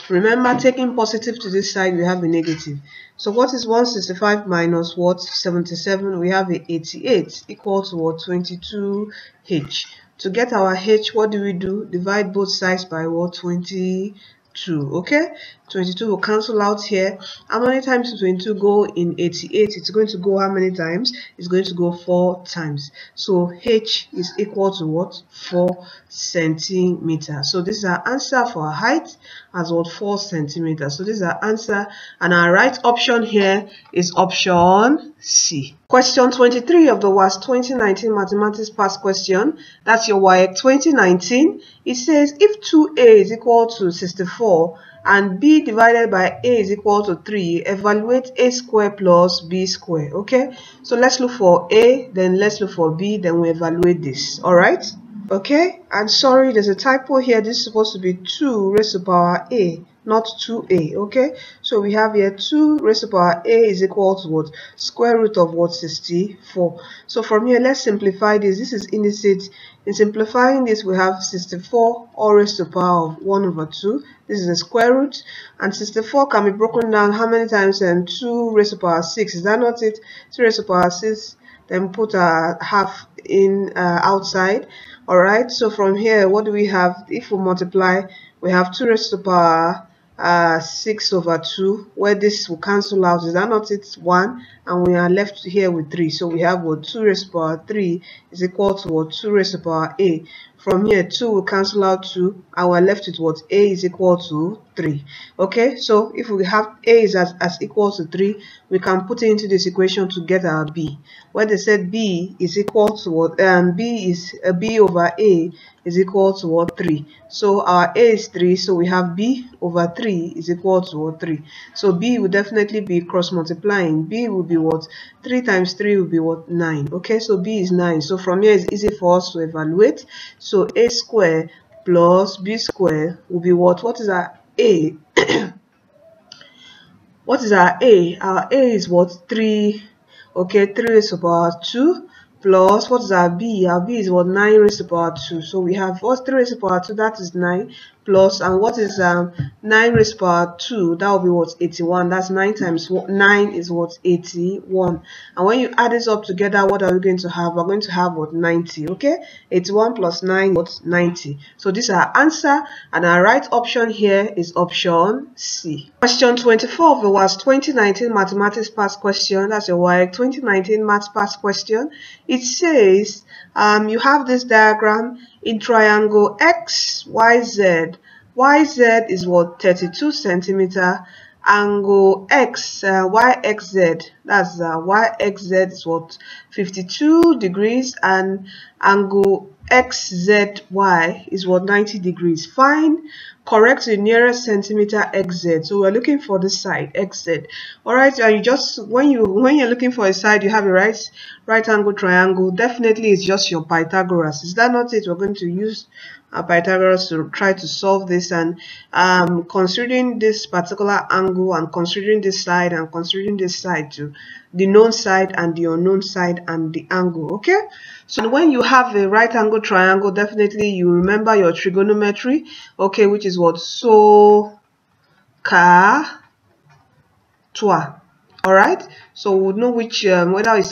Remember, taking positive to this side, we have a negative. So what is 165 minus what? 77? We have a 88 equal to what? 22h. To get our h, what do we do? Divide both sides by what? 22. Okay, 22 will cancel out here. How many times does 22 go in 88? It's going to go how many times? It's going to go 4 times. So h is equal to what? 4 centimeters. So this is our answer for our height as what? 4 centimeters. So this is our answer, and our right option here is option C. Question 23 of the WASSCE 2019 Mathematics Past Question, that's your WAEC 2019. It says if 2a is equal to 64 and b divided by a is equal to 3, evaluate a squared plus b squared. Okay, so let's look for a, then let's look for b, then we evaluate this. All right, okay, and sorry, there's a typo here. This is supposed to be 2 raised to power a, not 2a. Okay, so we have here 2 raised to the power a is equal to what? Square root of what? 64. So from here, let's simplify this. This is indicate. In simplifying this, we have 64 all raised to the power of 1 over 2. This is the square root, and 64 can be broken down how many times? And 2 raised to the power 6. Is that not it? 2 raised to the power 6. Then put a half in outside. All right, so from here, what do we have? If we multiply, we have 2 raised to the power 6 over 2, where this will cancel out. Is that not it? 1, and we are left here with 3. So we have what? 2 raised to the power 3 is equal to what? 2 raised to the power a. From here, 2 will cancel out 2, and we're left with what? A is equal to 3. Okay, so if we have a is as equal to 3, we can put it into this equation to get our b. Where they said b is equal to what? B over a is equal to what? 3. So our a is 3, so we have b over 3 is equal to what? 3. So b will definitely be cross multiplying. B will be what? 3 times 3 will be what? 9. Okay, so b is 9. So from here, it's easy for us to evaluate. So a squared plus b squared will be what? What is our a? What is our a? Our a is what? 3. Okay, 3 raised to the power 2 plus what is our b? Our b is what? 9 raised to the power 2. So we have what's 3 raised to the power 2? That is 9 plus, and what is 9 raised to the power 2? That will be what? 81. That's 9 times 9 is what? 81. And when you add this up together, what are we going to have? We're going to have what? 90. Okay, 81 plus 9 what? 90. So this is our answer, and our right option here is option C. Question 24 of the WASSCE 2019 Mathematics Past Question. That's your WAEC 2019 Maths Past Question. It says you have this diagram in triangle X, Y, Z. YZ is what? 32 centimeter. Angle X, YXZ, that's YXZ is what? 52 degrees, and angle XZY is what? 90 degrees. Find correct the nearest centimeter XZ. So we're looking for this side XZ. All right, and you just when you're looking for a side, you have a right angle triangle. Definitely, it's just your Pythagoras. Is that not it? We're going to use Pythagoras to try to solve this, and considering this particular angle, and considering this side, and considering this side too, the known side and the unknown side and the angle. Okay, so when you have a right angle triangle, definitely you remember your trigonometry, okay, which is what? So ka twa. All right, so we'll know which whether it's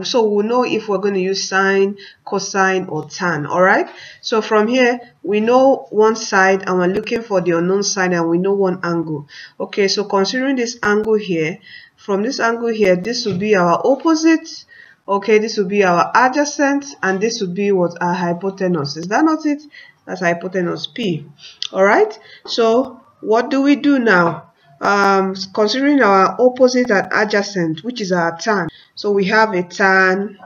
so we'll know if we're going to use sine, cosine, or tan. All right, so from here we know one side, and we're looking for the unknown side, and we know one angle. Okay, so considering this angle here, from this angle here, this will be our opposite. Okay, this will be our adjacent, and this will be what? Our hypotenuse. Is that not it? That's hypotenuse P. All right, so what do we do now? Considering our opposite and adjacent, which is our tan. So we have a tan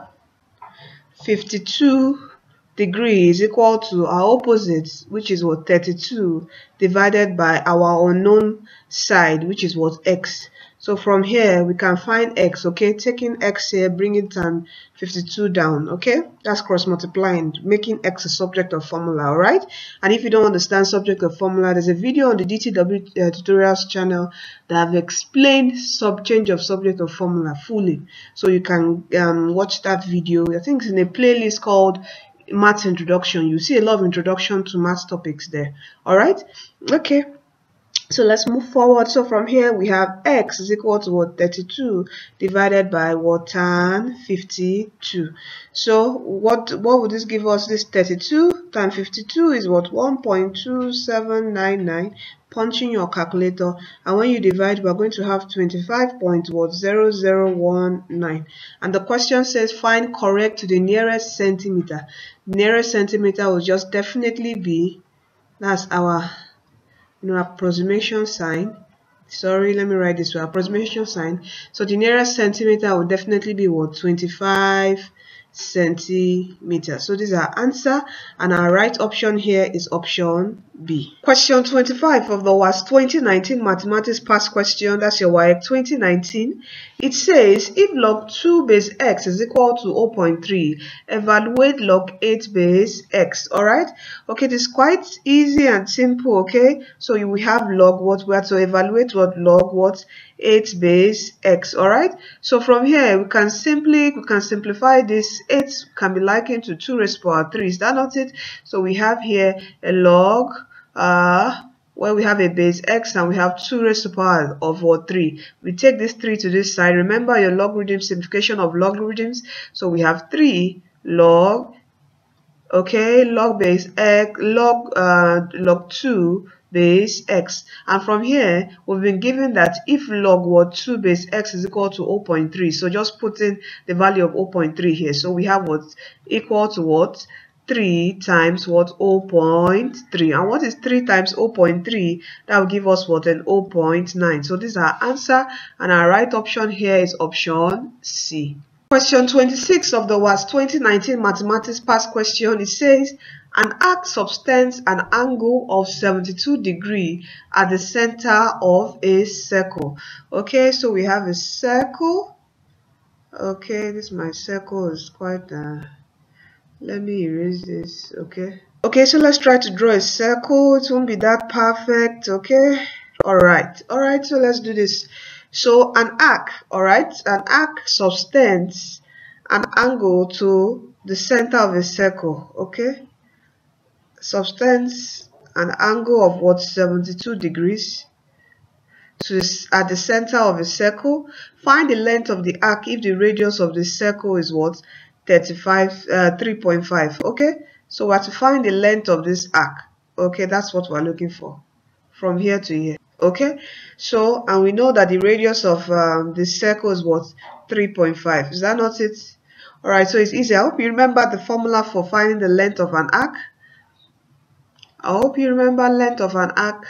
52 degrees equal to our opposite, which is what? 32, divided by our unknown side, which is what? X. So from here we can find x. Okay, taking x here, bringing tan 52 down. Okay, that's cross multiplying, making x a subject of formula. All right, and if you don't understand subject of formula, there's a video on the DTW Tutorials channel that have explained change of subject of formula fully, so you can watch that video. I think it's in a playlist called Maths Introduction. You see a lot of introduction to maths topics there. All right, okay. So let's move forward. So from here we have x is equal to what? 32 divided by what? Tan 52. So what would this give us? This 32 tan 52 is what? 1.2799. Punching your calculator, and when you divide, we're going to have 25.0019. And the question says find correct to the nearest centimeter. Nearest centimeter will just definitely be, that's our approximation sign. Sorry, let me write this way. Approximation sign. So the nearest centimeter will definitely be what? 25 centimeters. So this is our answer, and our right option here is option B. Question 25 of the WASSCE 2019 Mathematics Past Question, that's your WAEC 2019. It says if log 2 base x is equal to 0.3, evaluate log 8 base x. Alright, okay, this is quite easy and simple. Okay, so we have log what? We have to evaluate what? Log what? 8 base x. Alright, so from here we can simplify this. 8 can be likened to 2 raised to power 3. Is that not it? So we have here a log where we have a base x and we have 2 raised to power of 3. We take this 3 to this side. Remember your logarithm, simplification of logarithms. So we have 3 log, okay, log base x, log 2 base x. And from here we've been given that if log 2 base x is equal to 0.3, so just put in the value of 0.3 here. So we have what? Equal to what? 3 times what? 0.3. And what is 3 times 0.3? That will give us what? An 0.9. So this is our answer, and our right option here is option C. Question 26 of the WASSCE 2019 Mathematics Past Question. It says an arc subtends an angle of 72 degrees at the center of a circle. Okay, so we have a circle. Okay, this my circle is quite let me erase this. Okay, so let's try to draw a circle. It won't be that perfect. Okay, all right, so let's do this. So an arc, all right, an arc subtends an angle to the center of a circle. Okay, subtends an angle of what? 72 degrees at the center of a circle. Find the length of the arc if the radius of the circle is what? 3.5. Okay, so we have to find the length of this arc. Okay, that's what we're looking for from here to here. Okay, so and we know that the radius of the circle is what? 3.5. Is that not it? All right, so it's easy. I hope you remember the formula for finding the length of an arc. I hope you remember length of an arc.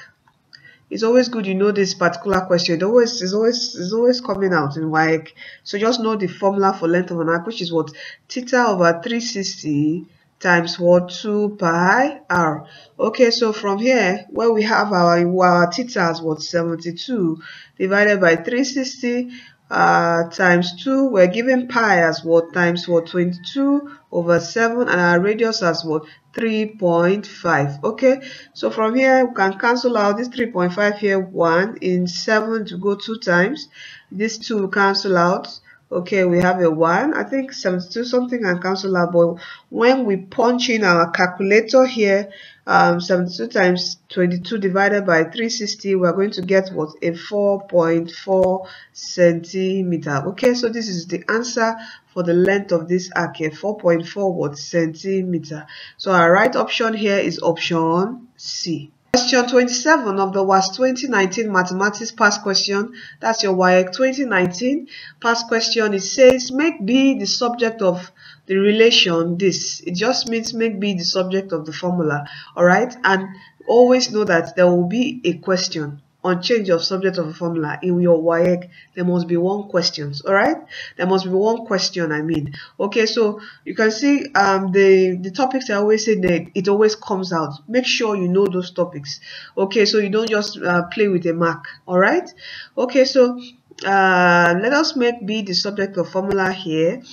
It's always good you know this particular question. It's always coming out in WAEC. So just know the formula for length of an arc, which is what? Theta over 360 times what? 2 pi r. Okay, so from here, where we have our theta as what? 72 divided by 360 times 2, we're given pi as what? Times what? 22 over 7, and our radius as what? 3.5. Okay, so from here we can cancel out this 3.5 here. 1 in 7 to go 2 times. This 2 will cancel out. Okay, we have a 1. I think 72 something can cancel out, but when we punch in our calculator here, 72 times 22 divided by 360, we're going to get what? A 4.4 centimeter. Okay, so this is the answer for the length of this arc here, 4.4 what? Centimeter. So our right option here is option C. Question 27 of the WASSCE 2019 Mathematics Past Question, that's your WAEC 2019 Past Question. It says make B the subject of the relation this. It just means make B the subject of the formula. Alright, and always know that there will be a question on change of subject of a formula in your WAEC. There must be one question. Alright, there must be one question, I mean. Okay, so you can see the topics I always say that it always comes out. Make sure you know those topics. Okay, so you don't just play with a mark. Alright, okay, so let us make B the subject of formula here.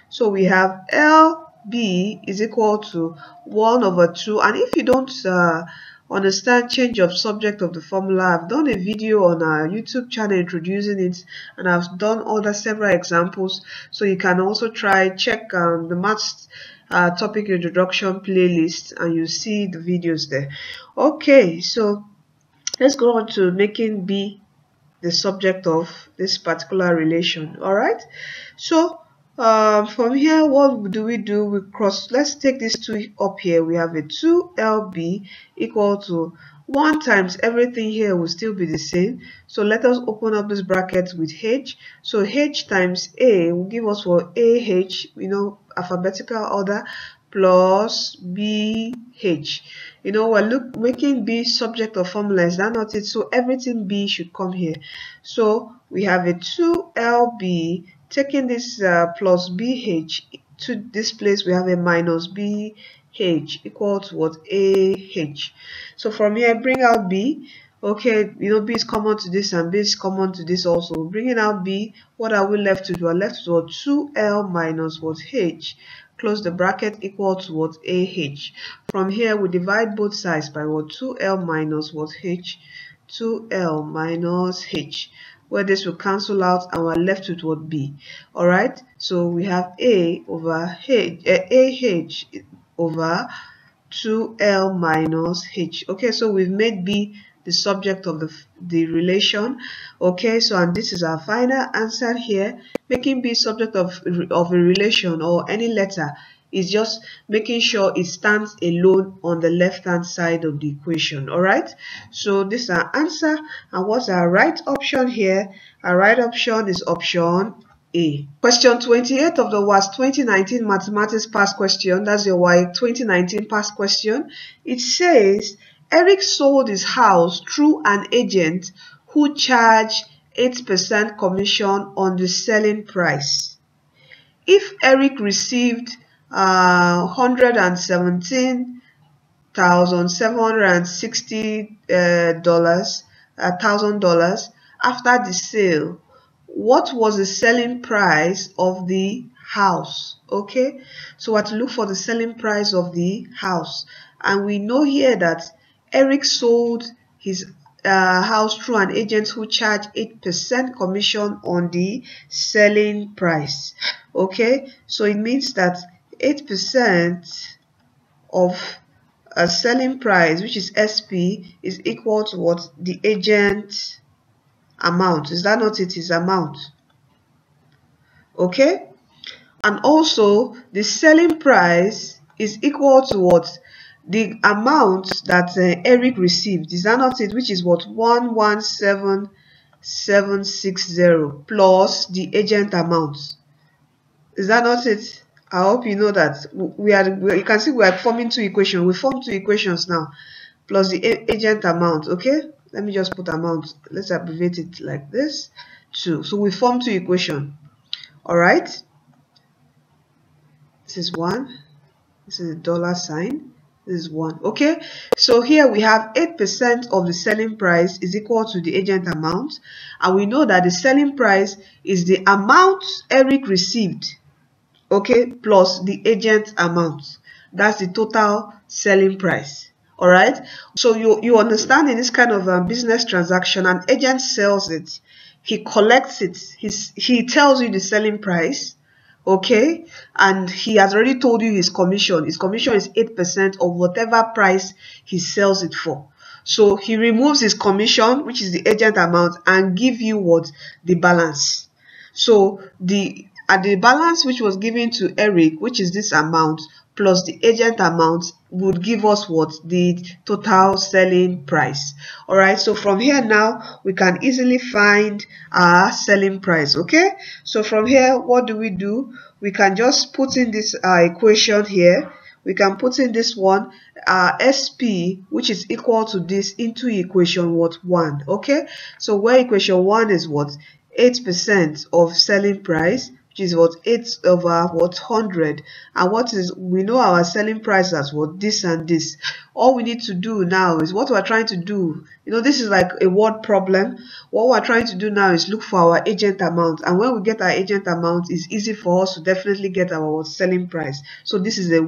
So we have LB is equal to 1 over 2, and if you don't understand change of subject of the formula, I've done a video on our YouTube channel introducing it, and I've done several examples, so you can also check the maths topic introduction playlist, and you see the videos there. Okay, so let's go on to making B the subject of this particular relation. All right, so from here, what do? We cross. Let's take this 2 up here. We have a 2LB equal to 1 times everything here will still be the same. So let us open up this bracket with H. So H times A will give us for AH, alphabetical order, plus BH. We're making B subject of formula. Is that not it? So everything B should come here. So we have a 2LB. Taking this plus BH to this place we have a minus b h equal to what? ah. So from here, bring out b. Okay, you know, b is common to this and b is common to this also. Bringing out b, what are we left to do? We're left to what? 2l minus what? H. Close the bracket, equal to what? Ah. From here, we divide both sides by what? 2l minus what? H. 2l minus h, where this will cancel out and we're left with what? B. All right, so we have a over h, ah over 2l minus h. Okay, so we've made b the subject of the relation. Okay, so and this is our final answer here. Making b subject of a relation or any letter is just making sure it stands alone on the left hand side of the equation. All right, so this is our answer. And what's our right option here? Our right option is option A. Question 28 of the WASSCE 2019 Mathematics Past Question. That's your WAEC 2019 Past Question. It says Eric sold his house through an agent who charged 8% commission on the selling price. If Eric received $117,760 after the sale, what was the selling price of the house? Okay, so we have to look for the selling price of the house, and we know here that Eric sold his house through an agent who charged 8% commission on the selling price. Okay, so it means that 8% of a selling price, which is SP, is equal to what? The agent amount. Is that not it? Is amount. Okay, and also the selling price is equal to what? The amount that Eric received. Is that not it? Which is what? 117,760 plus the agent amount. Is that not it? I hope you know that you can see we are forming two equations. We form two equations now plus the agent amount. Okay, let me just put amount. Let's abbreviate it like this. 2. So we form two equations. All right, this is 1. This is a dollar sign. This is 1. Okay, so here we have 8% of the selling price is equal to the agent amount, and we know that the selling price is the amount Eric received, okay, plus the agent amount. That's the total selling price. All right, so you understand, in this kind of business transaction, an agent sells it, he collects it, he tells you the selling price. Okay, and he has already told you his commission. His commission is 8% of whatever price he sells it for. So he removes his commission, which is the agent amount, and give you what? The balance. So the balance which was given to Eric, which is this amount, plus the agent amount, would give us what? The total selling price. All right, so from here now we can easily find our selling price. Okay, so from here, what do? We can just put in this equation here. We can put in this one, SP, which is equal to this, into equation what? 1. Okay, so where equation 1 is what? 8% of selling price, which is what? 8 over what? 100. And what is, we know our selling price as what? This and this. All we need to do now is what we're trying to do. You know, this is like a word problem. What we're trying to do now is look for our agent amount, and when we get our agent amount, it's easy for us to definitely get our selling price. So this is a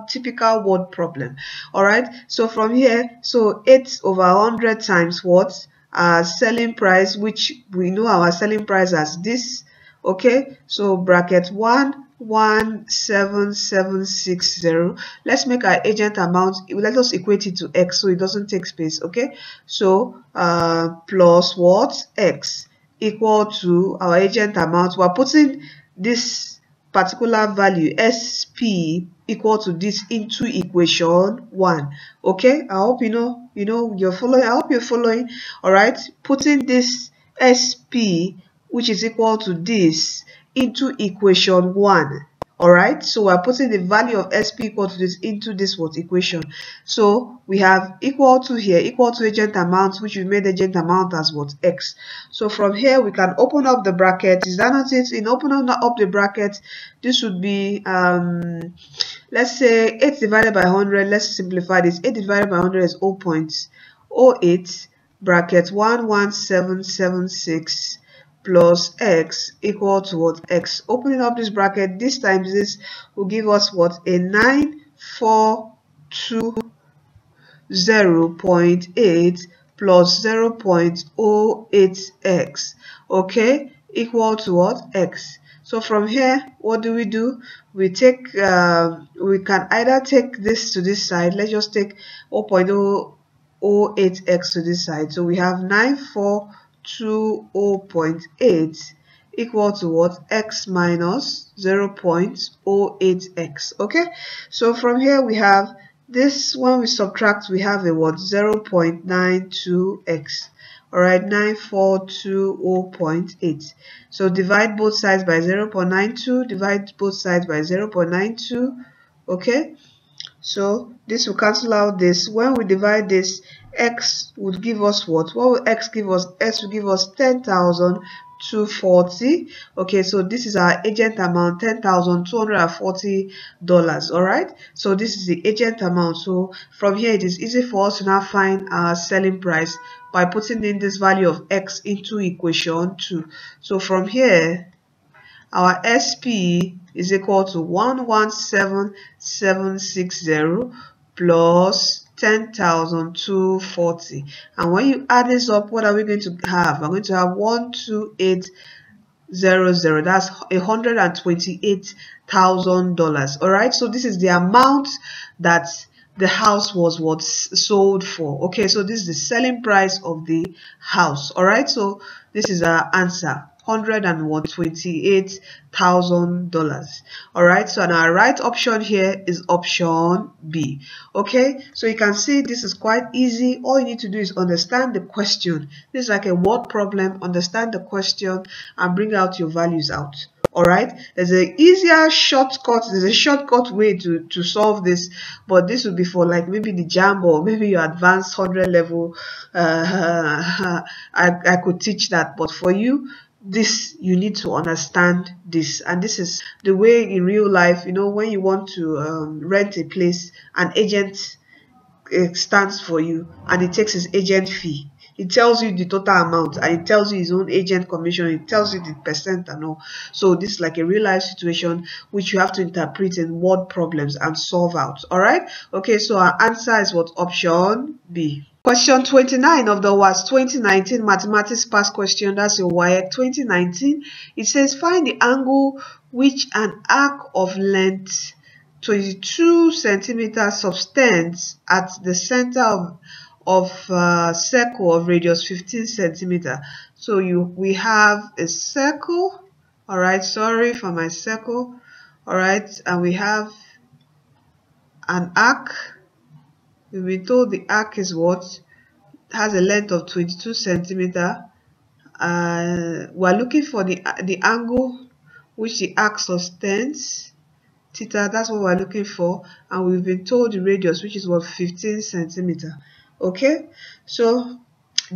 typical word problem. All right, so from here, so 8 over 100 times what? Our selling price, which we know our selling price as this. Okay, so bracket 117,760. Let's make our agent amount, let us equate it to x so it doesn't take space. Okay, so plus what? X equal to our agent amount. We're putting this particular value SP equal to this into equation 1. Okay, I hope you're following. I hope you're following. All right, putting this SP, which is equal to this, into equation 1. All right, so we're putting the value of SP equal to this into this what equation. So we have equal to here, equal to agent amount, which we made agent amount as what, X. So from here we can open up the bracket. Is that not it? In opening up the bracket, this would be let's say 8 divided by 100. Let's simplify this. 8 divided by 100 is 0.08 bracket 11776 plus X equal to what, X. Opening up this bracket, this times this will give us what, a 9420.8 plus 0.08x, okay, equal to what, X. So from here, what do? We take, we can either take this to this side. Let's just take 0.08x to this side. So we have 9420.8 equal to what, X minus 0.08x. Okay, so from here we have this. When we subtract, we have a what, 0.92x. all right, 9420.8. so divide both sides by 0.92, divide both sides by 0.92. okay, so this will cancel out this. When we divide this, X would give us what will X give us? X will give us 10,240. okay, so this is our agent amount, $10,240. all right, so this is the agent amount. So from here it is easy for us to now find our selling price by putting in this value of X into equation 2. So from here our SP is equal to 117,760 plus 10,240. And when you add this up, what are we going to have? We're going to have 12800. That's $128,000. all right, so this is the amount that the house was what sold for. okay, so this is the selling price of the house. all right, so this is our answer, $128,000. all right, so and our right option here is option B. okay, so you can see this is quite easy. All you need to do is understand the question. This is like a word problem. Understand the question and bring out your values out. all right, there's an easier shortcut. There's a shortcut way to solve this, but this would be for like maybe the JAMB or maybe your advanced 100 level. I could teach that, but for you, this, you need to understand this. And this is the way in real life, you know, when you want to rent a place, an agent stands for you and he takes his agent fee. It tells you the total amount and it tells you his own agent commission. It tells you the percent and all. So this is like a real life situation which you have to interpret in word problems and solve out. all right, okay, so our answer is what, option B. Question 29 of the WASSCE 2019 Mathematics Past Question, that's your WAEC 2019. It says find the angle which an arc of length 22 centimeters subtends at the center of circle of radius 15 centimeter. So we have a circle. all right, sorry for my circle. all right, and we have an arc. We've been told the arc is what, has a length of 22 centimeter. We're looking for the angle which the arc subtends, theta. That's what we're looking for, and we've been told the radius, which is what, 15 centimeter. okay, so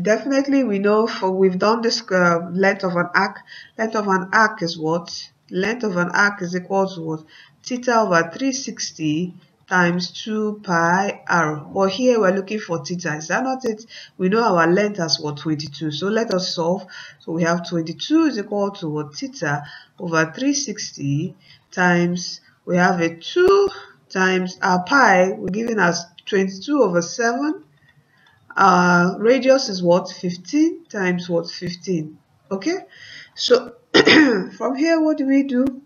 definitely we know, for we've done this length of an arc. Length of an arc is what? Length of an arc is equal to what? Theta over 360 times 2 pi r. But here we're looking for theta. Is that not it? We know our length as what, 22. So let us solve. So we have 22 is equal to what? Theta over 360 times, we have a 2 times our pi, we're giving us 22 over 7. Radius is what? 15 times what? 15. okay, so from here what do?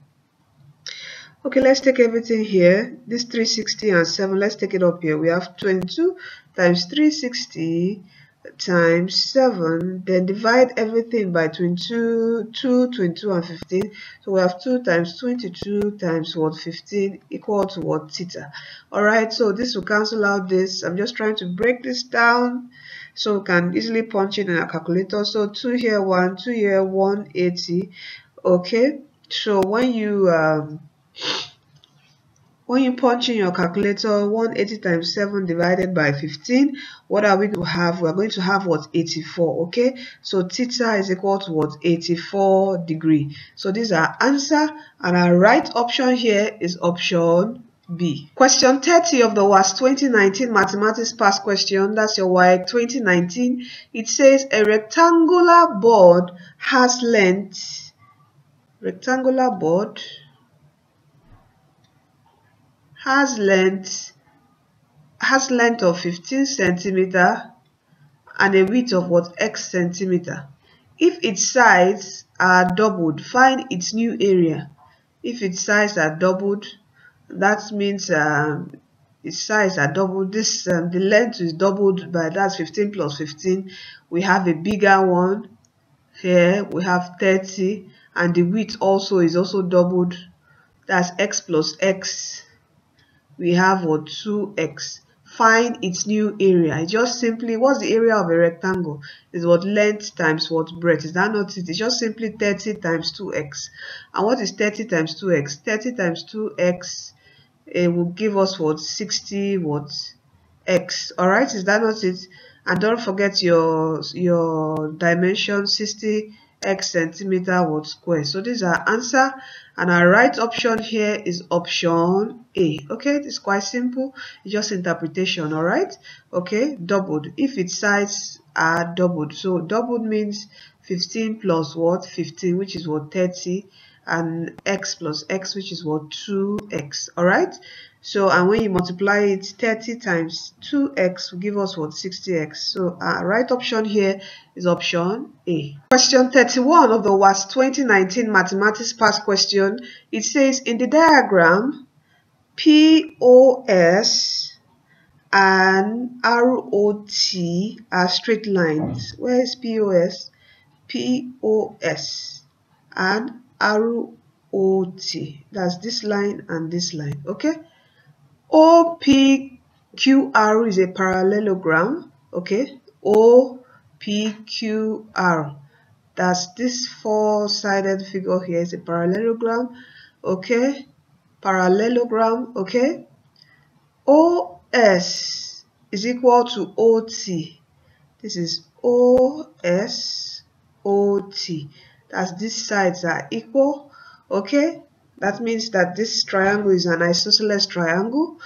Okay, let's take everything here. This 360 and 7, let's take it up here. We have 22 times 360 times 7, then divide everything by 22, 22 and 15. So we have 2 times 22 times what? 15 equal to what? Theta. all right, so this will cancel out this. I'm just trying to break this down so we can easily punch it in our calculator. So 2 here 1, 2 here 180. okay, so when you When you punch in your calculator, 180 times 7 divided by 15, what are we going to have? We're going to have what? 84, okay? So theta is equal to what? 84 degree. So these are answer, and our right option here is option B. Question 30 of the WASSCE 2019 Mathematics Past Question, that's your WAEC 2019. It says a rectangular board has length, has length of 15 centimeter and a width of what? X centimeter. If its sides are doubled, find its new area. If its sides are doubled, that means its sides are doubled. This the length is doubled by, that's 15 plus 15. We have a bigger one here. We have 30, and the width also is also doubled. That's x plus x. We have what? 2x. Find its new area. It's just simply, what's the area of a rectangle? Is what? Length times what? Breadth. Is that not it? It's just simply 30 times 2x. And what is 30 times 2x? 30 times 2x, it will give us what? 60 what? X. All right, is that not it? And don't forget your dimension, 60 x centimeter what? Square. So these are answer, and our right option here is option A. Okay, it's quite simple. It's just interpretation. All right. Okay, doubled. If its sides are doubled, so doubled means 15 plus what? 15, which is what? 30, and x plus x, which is what? 2x. All right. So, and when you multiply it, 30 times 2x will give us what? 60x. So our right option here is option A. Question 31 of the WASSCE 2019 Mathematics Past Question. It says in the diagram, POS and ROT are straight lines. Where is POS? POS and ROT. That's this line and this line. Okay. OPQR is a parallelogram. Okay. OPQR. That's this four-sided figure here is a parallelogram. Okay. Parallelogram. Okay. OS is equal to OT. This is OS, OT. That's these sides are equal. Okay. That means that this triangle is an isosceles triangle,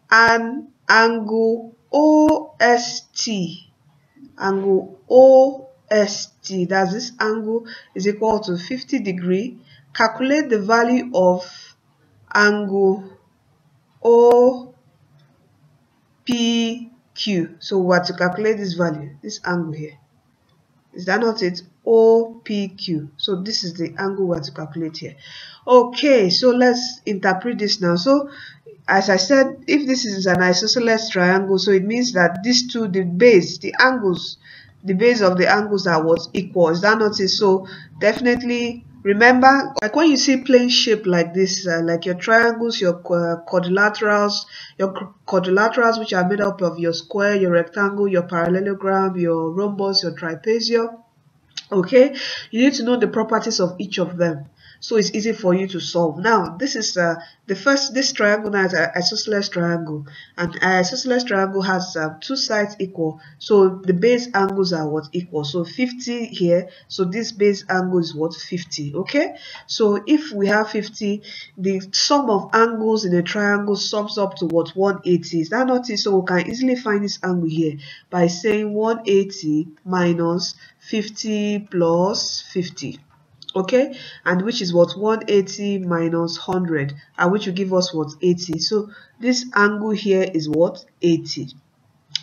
and angle OST, that's this angle, is equal to 50 degree. Calculate the value of angle OPQ. So we have to calculate this value, this angle here. Is that not it? OPQ. So this is the angle we have to calculate here. Okay, so let's interpret this now. So as I said, if this is an isosceles triangle, so it means that these two, the base, the angles, the base of the angles are what? Equal. Is that not it? So definitely remember, like when you see plane shape like this, like your triangles, your quadrilaterals, which are made up of your square, your rectangle, your parallelogram, your rhombus, your trapezium. Okay, you need to know the properties of each of them, so it's easy for you to solve. Now this is this triangle now is an isosceles triangle, and an isosceles triangle has two sides equal, so the base angles are what? Equal. So 50 here, so this base angle is what? 50. Okay, so if we have 50, the sum of angles in a triangle sums up to what? 180. Is that not it? So we can easily find this angle here by saying 180 minus 50 plus 50. Okay, and which is what? 180 minus 100, and which will give us what? 80. So this angle here is what? 80.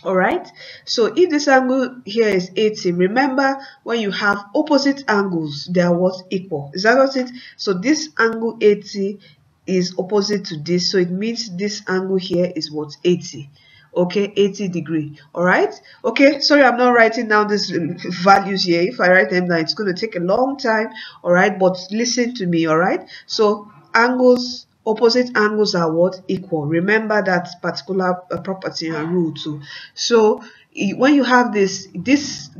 All right, so if this angle here is 80, remember when you have opposite angles, they are what? Equal. Is that not it? So this angle 80 is opposite to this, so it means this angle here is what? 80. Okay, 80 degree. All right. Okay, sorry, I'm not writing down these values here. If I write them down, it's going to take a long time. All right, but listen to me. All right, so angles opposite angles are what? Equal. Remember that particular property and rule too. So when you have this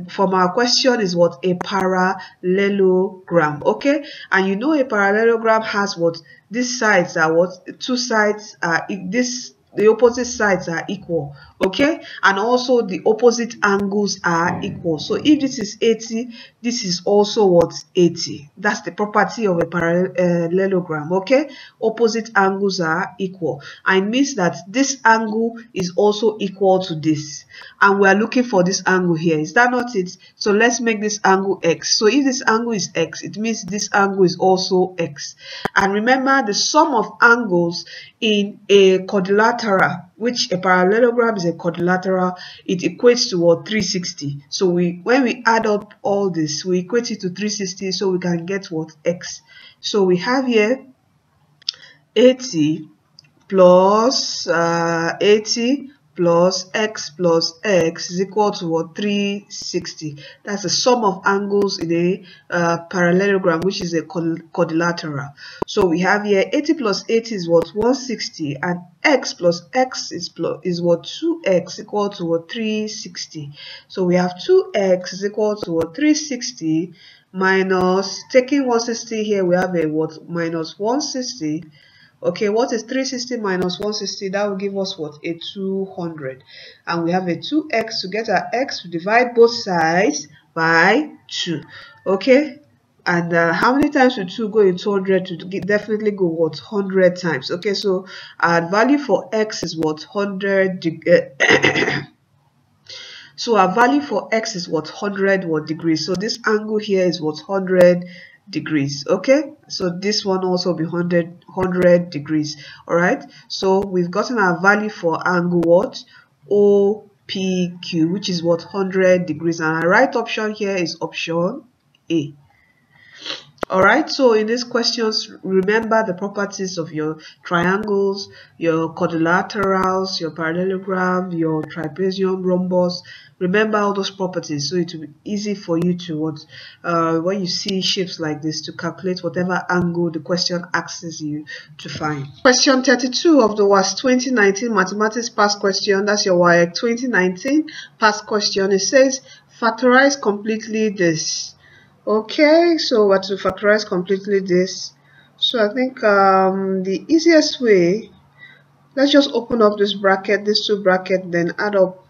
from our question is what? A parallelogram. Okay, and you know a parallelogram has what? These sides are what? Two sides are the opposite sides are equal. Okay, and also the opposite angles are equal. So if this is 80, this is also what? 80. That's the property of a parallelogram. Okay, opposite angles are equal, and it means that this angle is also equal to this, and we are looking for this angle here. Is that not it? So let's make this angle x. So if this angle is x, it means this angle is also x. And remember, the sum of angles in a quadrilateral, which a parallelogram is a quadrilateral, it equates to what? 360. So when we add up all this, we equate it to 360, so we can get what? X. So we have here 80 plus 80 plus x is equal to what? 360. That's the sum of angles in a parallelogram, which is a quadrilateral. So we have here 80 plus 80 is what? 160, and x plus x is what? 2x equal to what? 360. So we have 2x is equal to what? 360 minus, taking 160 here, we have a what? Minus 160. Okay, what is 360 minus 160? That will give us what? A 200. And we have a 2x. To get our x, we divide both sides by 2. Okay, and how many times will 2 go into 100? To definitely go what? 100 times. Okay, so our value for x is what? 100 so our value for x is what? 100 degrees. So this angle here is what? 100 degrees. Okay, so this one also be 100 degrees. All right, so we've gotten our value for angle what? OPQ, which is what? 100 degrees, and our right option here is option A. Alright, so in these questions, remember the properties of your triangles, your quadrilaterals, your parallelogram, your trapezium, rhombus. Remember all those properties, so it will be easy for you to when you see shapes like this, to calculate whatever angle the question asks you to find. Question 32 of the WASSCE 2019 Mathematics Past Question. That's your WAEC 2019 Past Question. It says factorize completely this. Okay, so what to factorize completely this? So I think the easiest way, let's just open up this bracket, these two brackets, then add up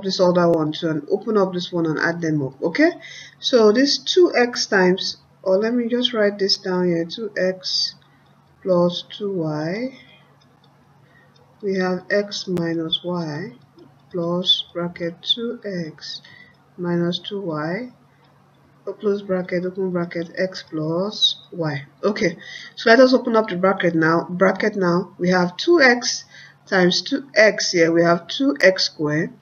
this other one too, and open up this one and add them up. Okay, so this 2x times, or let me just write this down here, 2x plus 2y, we have x minus y plus bracket 2x minus 2y, close bracket, open bracket, x plus y. Okay, so let us open up the bracket now. We have 2x times 2x here, we have 2x squared.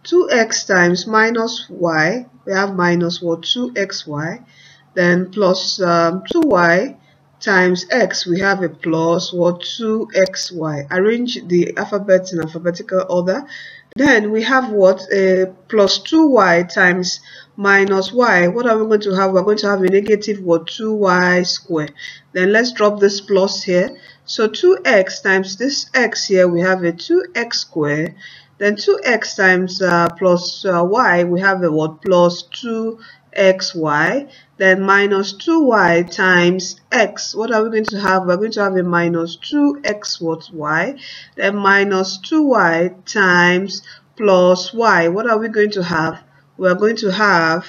2x times minus y, we have minus what? 2xy. Then plus 2y times x, we have a plus what? 2xy. Arrange the alphabets in alphabetical order. Then we have what? Plus 2y times minus y. What are we going to have? We're going to have a negative what? 2y squared. Then let's drop this plus here. So 2x times this x here, we have a 2x squared. Then 2x times plus y, we have a what? Plus 2xy. Then minus 2y times x. What are we going to have? We're going to have a minus 2x what? Y. Then minus 2y times plus y. What are we going to have? We're going to have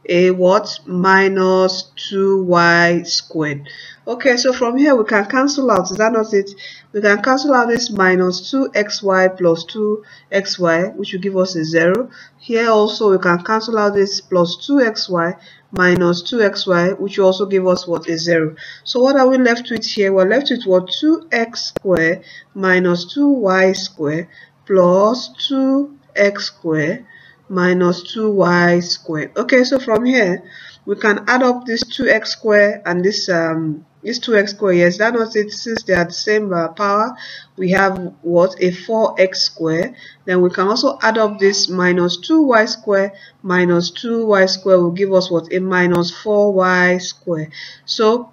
a what? Minus 2y squared. Okay, so from here we can cancel out. Is that not it? We can cancel out this minus 2xy plus 2xy, which will give us a 0. Here also we can cancel out this plus 2xy minus 2xy, which will also give us what? A 0. So what are we left with here? We're left with what? 2x squared minus 2y squared plus 2x squared minus 2y squared. Okay, so from here we can add up this 2x squared and this 2x squared. Yes, that was it. Since they are the same power, we have what? A 4x squared. Then we can also add up this minus 2y squared minus 2y squared will give us what? A minus 4y squared. So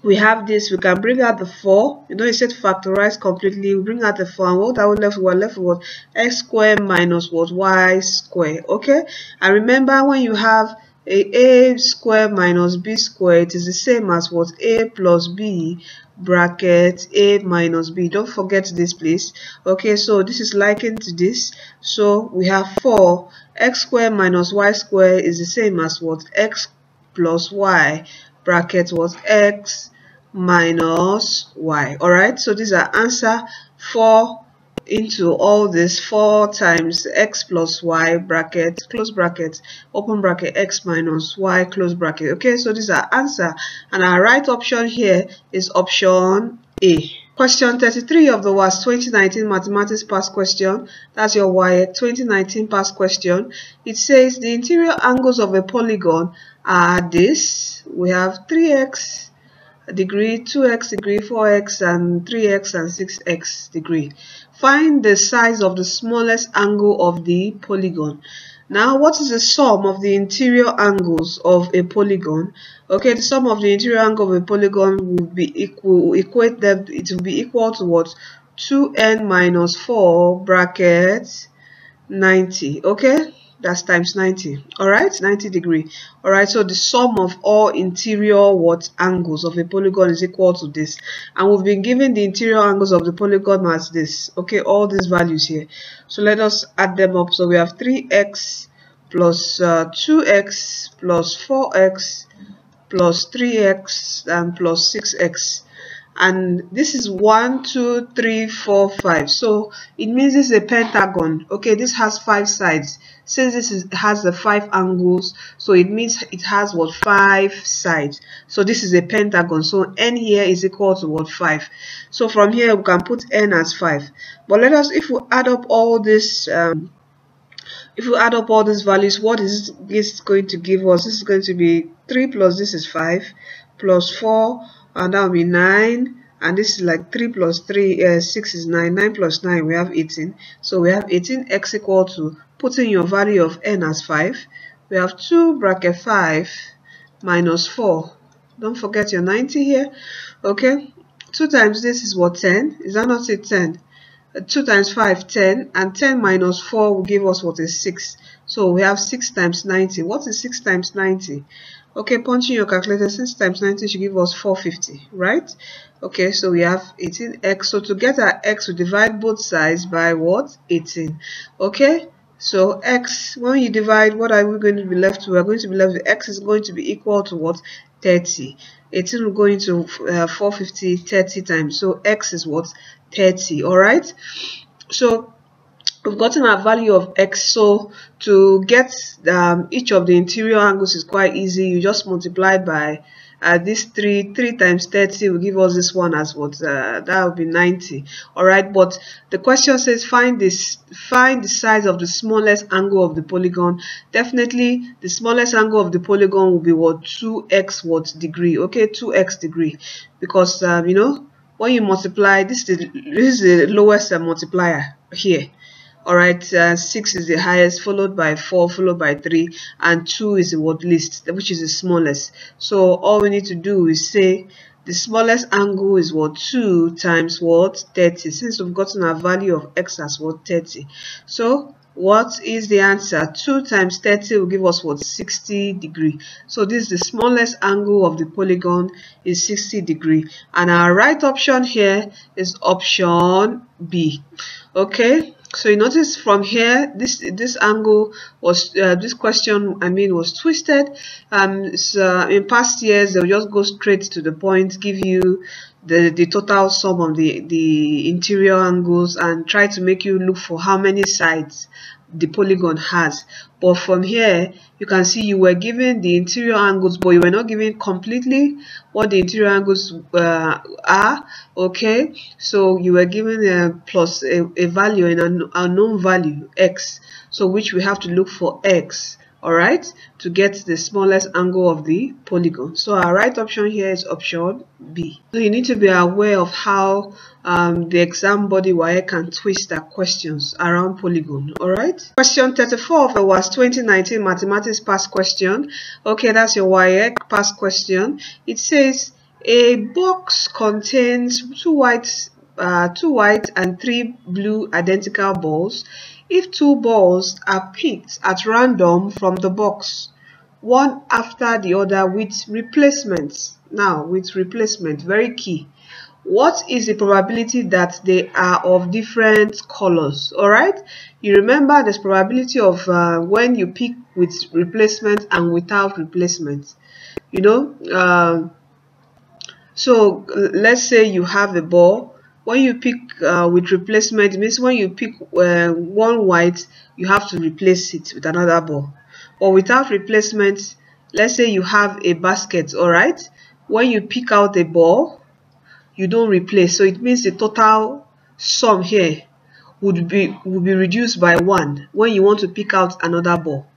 we have this. We can bring out the 4. You know, it said factorize completely. We bring out the 4, and what are we left with? We're left with x squared minus what? Y squared. Okay, and remember, when you have a squared minus b squared, it is the same as what? A plus b bracket a minus b. Don't forget this, please. Okay, so this is likened to this. So we have 4 x squared minus y squared is the same as what? X plus y bracket was x minus y. All right, so these are answer 4 into all this. 4 times x plus y bracket close bracket open bracket x minus y close bracket. Okay, so these are answer, and our right option here is option A. Question 33 of the WASSCE 2019 Mathematics Past Question. That's your WAEC 2019 Past Question. It says the interior angles of a polygon are this. We have 3x degree, 2x degree, 4x, and 3x and 6x degree. Find the size of the smallest angle of the polygon. Now, what is the sum of the interior angles of a polygon? Okay, the sum of the interior angle of a polygon will be equal, equate them, it will be equal to what? 2n minus 4 bracket 90. Okay, that's times 90. All right, 90 degree. All right, so the sum of all interior what angles of a polygon is equal to this, and we've been given the interior angles of the polygon as this. Okay, all these values here. So let us add them up. So we have 3x plus 2x plus 4x plus 3x and plus 6x. And this is 1, 2, 3, 4, 5. So it means this is a pentagon. Okay, this has 5 sides. Since this has the 5 angles, so it means it has what? 5 sides. So this is a pentagon. So n here is equal to what? 5. So from here we can put n as 5. But let us, if we add up all this, if we add up all these values, what is this going to give us? This is going to be 3 plus this is 5 plus 4. And that will be 9, and this is like 3 plus 3, 6 is 9, 9 plus 9, we have 18. So we have 18x equal to, putting your value of n as 5, we have 2 bracket 5 minus 4. Don't forget your 90 here. Okay, 2 times this is what? 10. Is that not it? 10. 2 times 5, 10, and 10 minus 4 will give us what is 6. So we have 6 times 90. What is 6 times 90? Okay, punching your calculator, 6 times 90 should give us 450, right? Okay, so we have 18x. So to get our x, we divide both sides by what? 18. Okay, so x, when you divide, what are we going to be left with? We're going to be left with x is going to be equal to what? 30. 18 will go into 450 30 times. So x is what? 30. All right, so we've gotten our value of x. So to get each of the interior angles is quite easy. You just multiply by this 3 times 30 will give us this one as what? That will be 90. All right, but the question says find the size of the smallest angle of the polygon. Definitely the smallest angle of the polygon will be what? 2x what degree? Okay, 2x degree, because you know, when you multiply, this is the lowest multiplier here. All right, 6 is the highest, followed by 4, followed by 3, and 2 is the what? Least, which is the smallest. So all we need to do is say the smallest angle is what? 2 times what? 30. Since we've gotten our value of x as what? 30. So what is the answer? 2 times 30 will give us what? 60 degree. So this is the smallest angle of the polygon is 60 degree, and our right option here is option B. Okay, so you notice from here, this angle was this question, I mean, was twisted. So in past years they'll just go straight to the point, give you the total sum of the interior angles, and try to make you look for how many sides the polygon has. But from here you can see you were given the interior angles, but you were not given completely what the interior angles are. Okay, so you were given plus a value and an unknown value x, so which we have to look for x. All right, to get the smallest angle of the polygon. So our right option here is option B. So you need to be aware of how the exam body WAEC can twist their questions around polygon. All right, question 34 of the WASSCE 2019 Mathematics Past Question. Okay, that's your WAEC past question. It says A box contains two white and three blue identical balls. If two balls are picked at random from the box, one after the other with replacements. Now, with replacement, very key. What is the probability that they are of different colors? All right, you remember there's probability of when you pick with replacement and without replacement. You know, so let's say you have a ball. When you pick with replacement, it means when you pick one white, you have to replace it with another ball. Or without replacement, let's say you have a basket. All right, when you pick out a ball, you don't replace, so it means the total sum here would be reduced by 1 when you want to pick out another ball.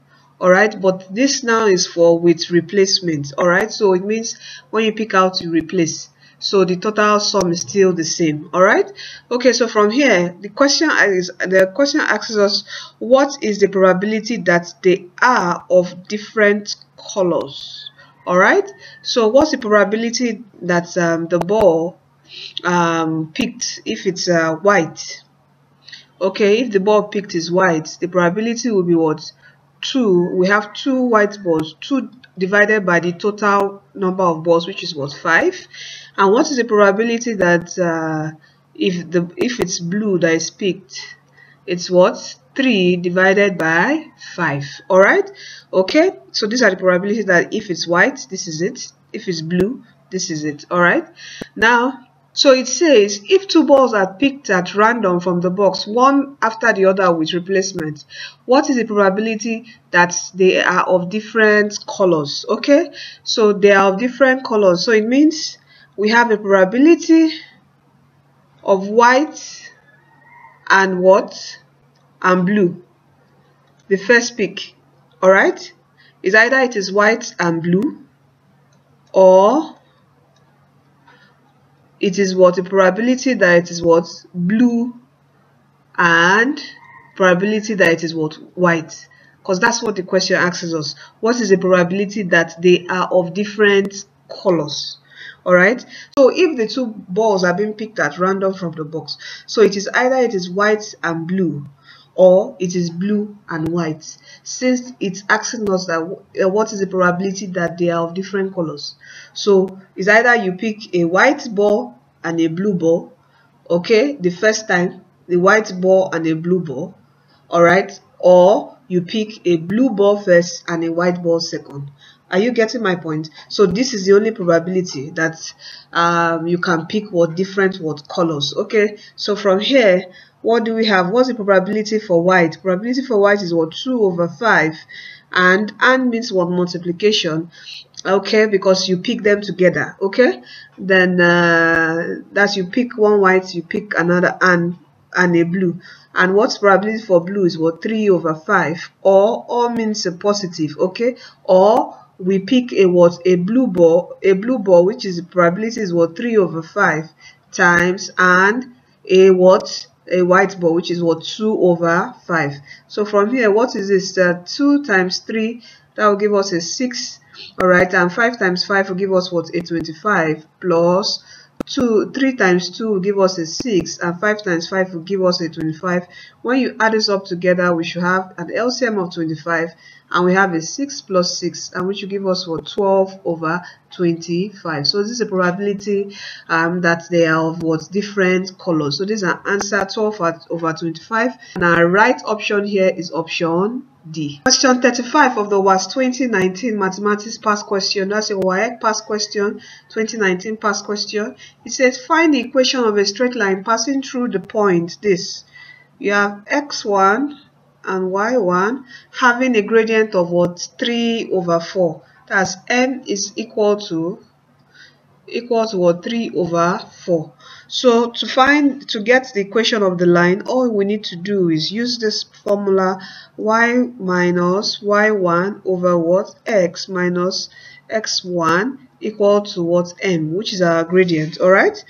All right, but this now is for with replacement. All right, so it means when you pick out, you replace, so the total sum is still the same. All right, okay, so from here the question asks us, what is the probability that they are of different colors? All right, so what's the probability that the ball picked, if it's white? Okay, if the ball picked is white, the probability will be what? 2. We have 2 white balls, 2 divided by the total number of balls, which is what? 5. And what is the probability that if it's blue that is picked, it's what? 3 divided by 5. All right, okay, so these are the probabilities that if it's white, this is it. If it's blue, this is it. All right, now, so it says if 2 balls are picked at random from the box, one after the other with replacement, what is the probability that they are of different colors? Okay, so they are of different colors, so it means we have a probability of white and what? And blue. The first pick, all right, is either it is white and blue, or it is what? A probability that it is what? Blue, and probability that it is what? White, because that's what the question asks us. What is the probability that they are of different colors? All right, so if the 2 balls are being picked at random from the box, so it is either it is white and blue, or it is blue and white, since it's asking us that what is the probability that they are of different colors. So it's either you pick a white ball and a blue ball, okay, the first time, the white ball and a blue ball, all right, or you pick a blue ball first and a white ball second. Are you getting my point? So this is the only probability that you can pick what different what colors. Okay, so from here, what do we have? What's the probability for white? Probability for white is what? 2 over 5, and means what? Multiplication. Okay, because you pick them together. Okay, then that's you pick one white, you pick another and a blue. And what's probability for blue is what? 3 over 5, or means a positive. Okay, or we pick a what? A blue ball, which is the probability is what? 3 over 5 times and a what? A white ball, which is what? 2 over 5. So from here, what is this? 2 times 3, that will give us a 6. All right, and 5 times 5 will give us what? A 25, plus 3 times 2 will give us a 6, and 5 times 5 will give us a 25. When you add this up together, we should have an LCM of 25, and we have a 6 plus 6, and which will give us what? 12 over 25. So this is a probability that they are of what? Different colors. So this is an answer, 12 over 25, and our right option here is option D. Question 35 of the WASSCE 2019 Mathematics Past Question. That's a WAEC Past Question, 2019 Past Question. It says find the equation of a straight line passing through the point this. You have x1 and y1 having a gradient of what? 3 over 4. That's n is equal to what? 3 over 4. So to get the equation of the line, all we need to do is use this formula, y minus y1 over what? X minus x1 equal to what? M, which is our gradient. All right,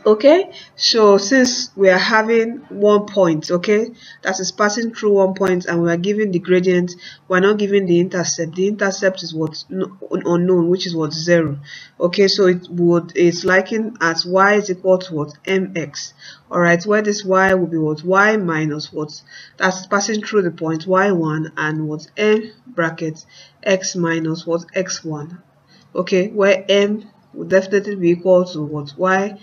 Okay, so since we are having 1 point, okay, that is passing through 1 point, and we are giving the gradient, we're not giving the intercept. The intercept is what unknown, which is what 0. Okay, so it's likened as y is equal to what mx. All right, where this y will be what y minus what, that's passing through the point y1, and what m bracket x minus what x1. Okay, where m will definitely be equal to what y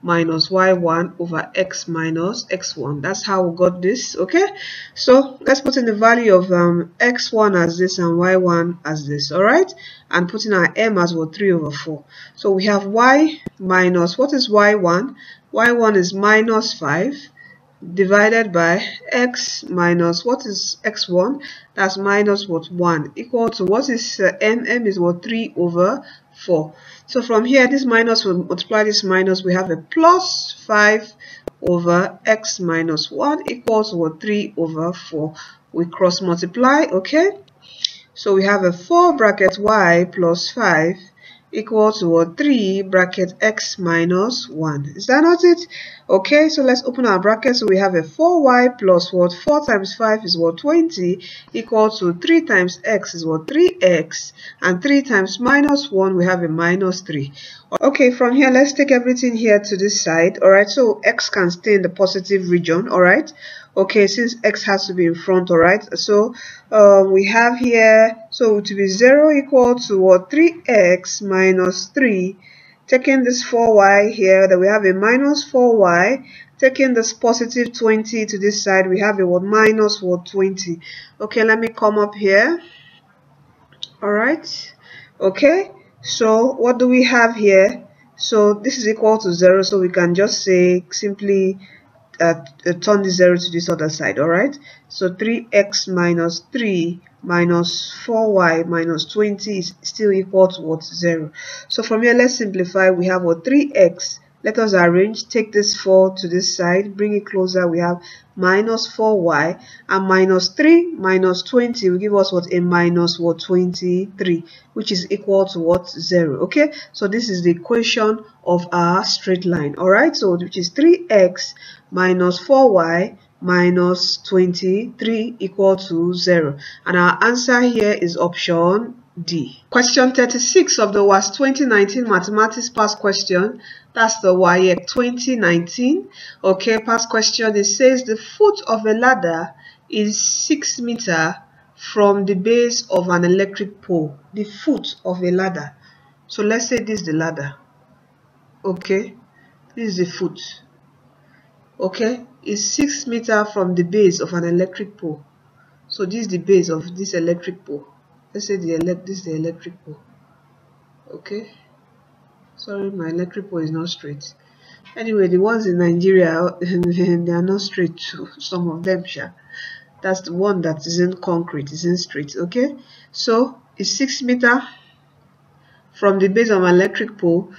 minus y1 over x minus x1. That's how we got this. Okay, so let's put in the value of x1 as this and y1 as this. All right, and putting our m as what 3 over 4. So we have y minus, what is y1? Y1 is minus 5 divided by x minus, what is x1? That's minus what 1, equal to, what is m? M is what 3 over 4. So from here, this minus will multiply this minus, we have a plus 5 over x minus 1 equals what 3 over 4. We cross multiply. Okay, so we have a 4 bracket y plus 5 equal to what 3 bracket x minus 1. Is that not it? Okay, so let's open our bracket. So we have a 4y plus what 4 times 5 is what 20 equal to 3 times x is what 3x, and 3 times minus 1 we have a minus 3. Okay, from here let's take everything here to this side. All right, so x can stay in the positive region. All right, okay, since x has to be in front. All right, so we have here, so to be 0 equal to what 3x minus 3. Taking this 4y here, that we have a minus 4y. Taking this positive 20 to this side, we have a what minus what 20. Okay, let me come up here. All right, okay, so what do we have here? So this is equal to 0, so we can just say simply turn the 0 to this other side. All right, so 3x minus 3 minus 4y minus 20 is still equal to what 0. So from here, let's simplify. We have what 3x. Let us arrange. Take this 4 to this side, bring it closer. We have minus 4y, and minus 3 minus 20 will give us what a minus what 23, which is equal to what 0. Okay, so this is the equation of our straight line. All right, so which is 3x minus 4y minus 23 equal to 0, and our answer here is option D. Question 36 of the WASSCE 2019 Mathematics Past Question. That's the WAEC 2019. Okay, past question. It says the foot of a ladder is 6 meters from the base of an electric pole. The foot of a ladder. So let's say this is the ladder. Okay, this is the foot. Okay, it's 6 meters from the base of an electric pole. So this is the base of this electric pole. Let's say this is the electric pole. Okay, sorry, my electric pole is not straight. Anyway, the ones in Nigeria, they are not straight too. Some of them, sure. That's the one that isn't concrete, isn't straight. Okay, so it's 6 meters from the base of an electric pole.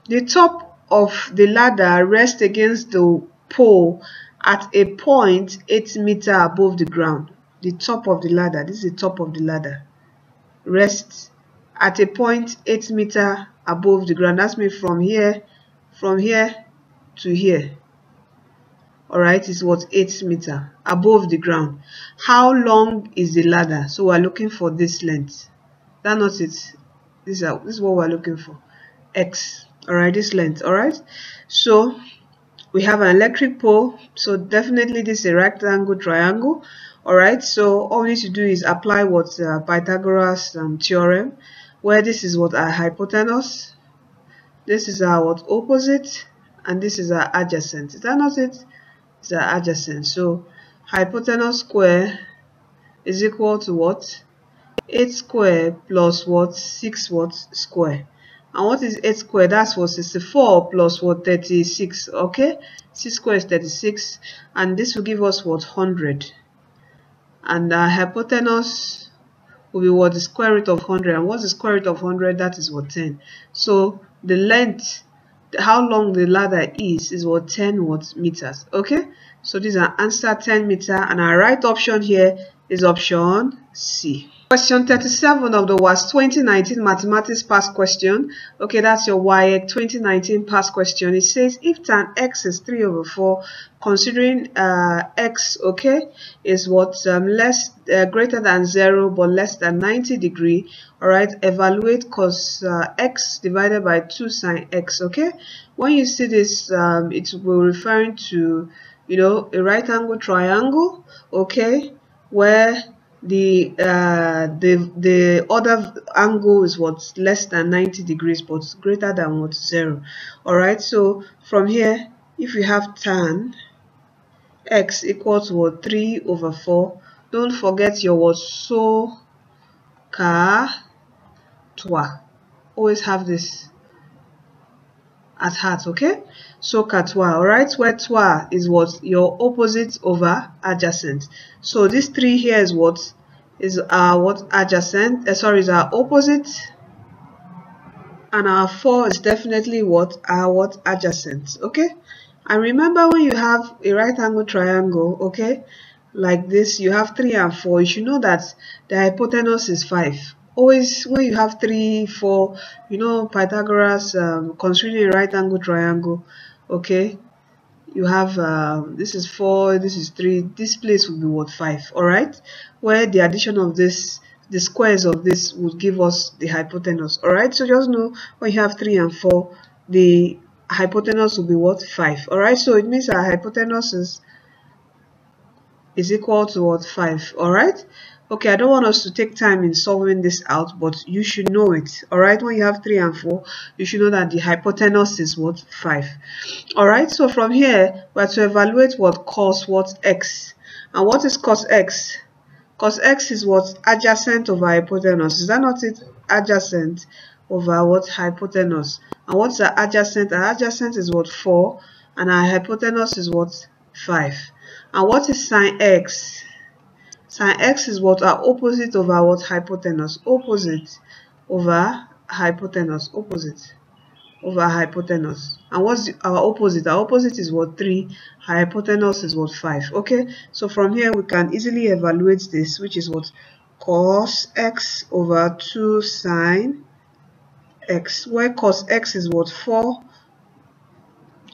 The top of the ladder rests against the pole at a point 8 meters above the ground. The top of the ladder, this is the top of the ladder, rests at a point 8 meters above the ground. That's me from here to here. All right, is what 8 meters above the ground. How long is the ladder? So we're looking for this length. That's not it. This is what we're looking for. X. All right, this length. All right, so we have an electric pole, so definitely this is a rectangle triangle. All right, so all we need to do is apply what Pythagoras theorem, where this is what our hypotenuse, this is our what opposite, and this is our adjacent. Is that not it? It's our adjacent. So hypotenuse square is equal to what? 8 square plus what? 6 what square. And what is 8 square? That's what 64 plus what 36. Okay, 6 square is 36, and this will give us what 100. And our hypotenuse will be what the square root of 100. And what's the square root of 100? That is what 10. So the length, how long the ladder is what 10 what meters. Okay, so this is our answer, 10 meters, and our right option here is option C. Question 37 of the WASSCE 2019 Mathematics Past Question. Okay, that's your WAEC 2019 Past Question. It says if tan x is 3/4, considering x, okay, is what greater than 0 but less than 90 degree. All right, evaluate cos x divided by 2 sin x. Okay, when you see this, it will referring to, you know, a right angle triangle. Okay, where the other angle is what's less than 90 degrees but greater than what 0. All right, so from here, if you have tan x equals what 3/4, don't forget your what so ka twa. Always have this at heart, okay? So katwa, all right, where twa is what your opposite over adjacent. So this 3 here is what is our what adjacent, sorry, is our opposite, and our 4 is definitely what our what adjacent. Okay, and remember, when you have a right angle triangle, okay, like this, you have 3 and 4, you should know that the hypotenuse is 5. Always when you have 3, 4, you know, Pythagoras, considering a right angle triangle, okay, you have this is 4, this is 3, this place will be what 5. All right, where the addition of this, the squares of this, would give us the hypotenuse. All right, so just know when you have 3 and 4, the hypotenuse will be what 5. All right, so it means our hypotenuse is equal to what 5. All right, okay, I don't want us to take time in solving this out, but you should know it. All right, when you have 3 and 4, you should know that the hypotenuse is what 5. All right, so from here we have to evaluate what cos what x. And what is cos x? Cos x is what adjacent over hypotenuse. Is that not it? Adjacent over what hypotenuse. And what's our adjacent? Our adjacent is what 4, and our hypotenuse is what 5. And what is sine x? Sine x is what our opposite over what hypotenuse. Opposite over hypotenuse. Opposite over hypotenuse. And what's our opposite? Our opposite is what 3. Hypotenuse is what 5. Okay, so from here we can easily evaluate this, which is what cos x over 2 sine x, where cos x is what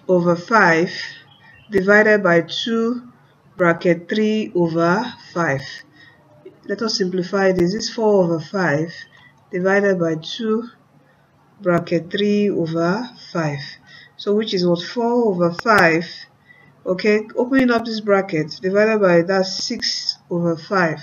4/5 divided by 2 bracket 3/5. Let us simplify this. This is 4/5 divided by 2 bracket 3/5. So which is what 4/5. Okay, opening up this bracket, divided by that 6/5.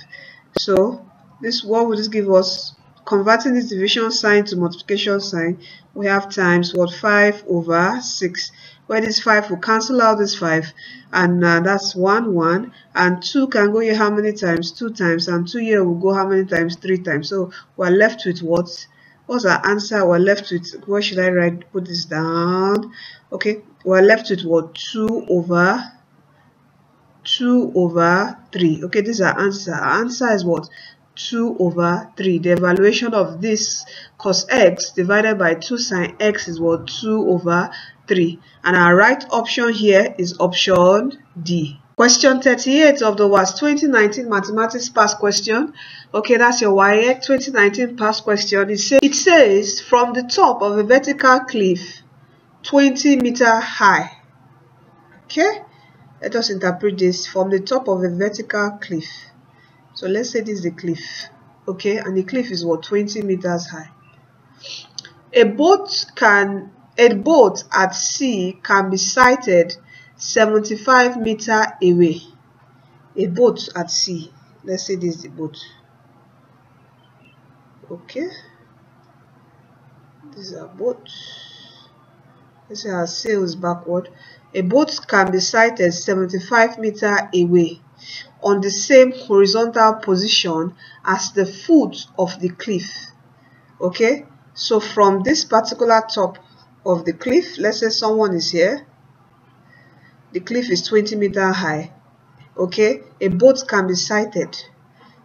So this, what would this give us? Converting this division sign to multiplication sign, we have times what 5/6, where this 5 will cancel out this 5, and that's 1 and 2 can go here how many times? 2 times, and 2 here will go how many times? 3 times. So we're left with what? What's our answer? We're left with, where should I put this down? Okay, we're left with what? 2/3. Okay, this is our answer. Our answer is what? 2/3. The evaluation of this cos x divided by 2 sin x is what? 2/3. And our right option here is option D. Question 38 of the WASSCE 2019 Mathematics Past Question. Okay, that's your WAEC 2019 Past Question. It says from the top of a vertical cliff 20 meter high. Okay, let us interpret this. From the top of a vertical cliff. So let's say this is the cliff. Okay, and the cliff is what? 20 meters high. A boat at sea can be sighted 75 meters away. A boat at sea. Let's say this is the boat. Okay, this is a boat. Let's say our sail is backward. A boat can be sighted 75 meters away on the same horizontal position as the foot of the cliff. Okay, so from this particular top of the cliff, let's say someone is here. The cliff is 20 meters high. Okay, a boat can be sighted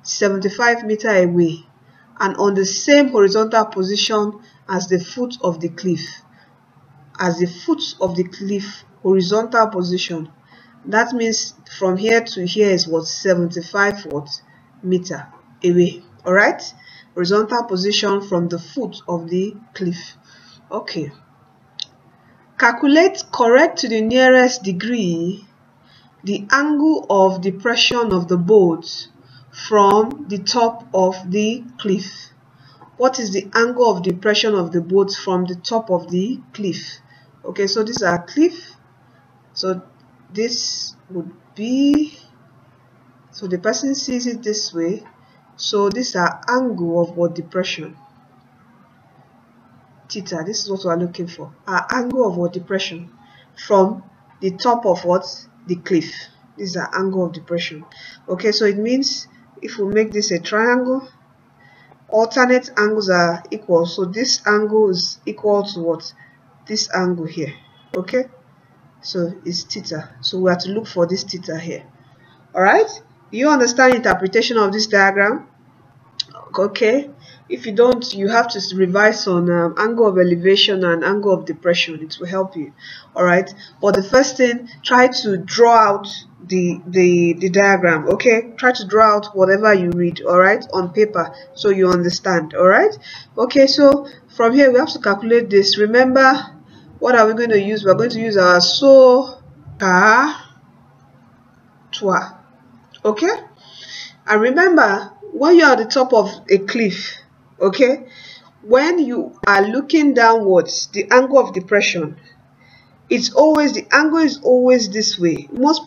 75 meters away and on the same horizontal position as the foot of the cliff. As the foot of the cliff, horizontal position. That means from here to here is what? 75 meter away. All right, horizontal position from the foot of the cliff. Okay. Calculate correct to the nearest degree the angle of depression of the boat from the top of the cliff. What is the angle of depression of the boat from the top of the cliff? Okay, so this is our cliff. So this would be, so the person sees it this way. So this is our angle of what depression? Theta. This is what we are looking for. Our angle of what depression from the top of what? The cliff. This is our angle of depression. Okay, so it means if we make this a triangle, alternate angles are equal. So this angle is equal to what? This angle here. Okay, so it's theta. So we have to look for this theta here. All right, do you understand interpretation of this diagram? Okay, if you don't, you have to revise on angle of elevation and angle of depression. It will help you. All right, but the first thing, try to draw out the diagram. Okay, try to draw out whatever you read, all right, on paper, so you understand. All right, okay, so from here we have to calculate this. Remember, what are we going to use? We're going to use our okay, and remember, when you're at the top of a cliff, okay, when you are looking downwards, the angle of depression, it's always, the angle is always this way. Most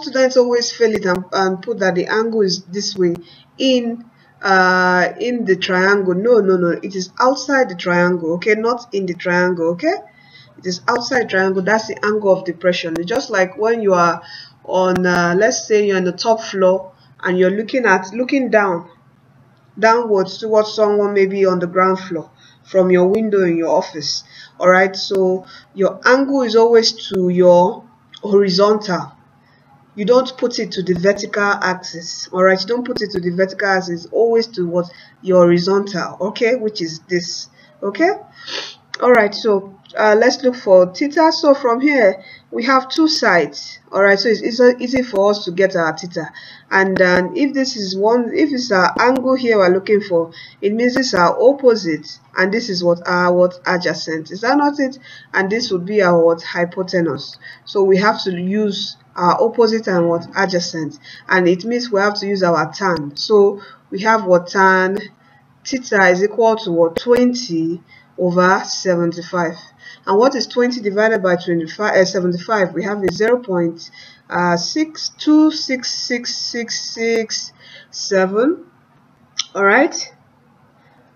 students always fail it and put that the angle is this way in the triangle. No, it is outside the triangle, okay, not in the triangle. Okay, it is outside triangle. That's the angle of depression. It's just like when you are on let's say you're on the top floor and you're looking downwards towards someone maybe on the ground floor from your window in your office. All right, so your angle is always to your horizontal. You don't put it to the vertical axis. All right, you don't put it to the vertical axis. It's always to what? Your horizontal. Okay, which is this. Okay, all right, so let's look for theta. So from here we have two sides. All right, so it's easy for us to get our theta. And if this is if it's our angle here we're looking for, it means this is our opposite, and this is what our adjacent. Is that not it? And this would be our hypotenuse. So we have to use our opposite and adjacent, and it means we have to use our tan. So we have tan theta is equal to 20 over 75. And what is 20 divided by 75? We have a 0.62666667. All right,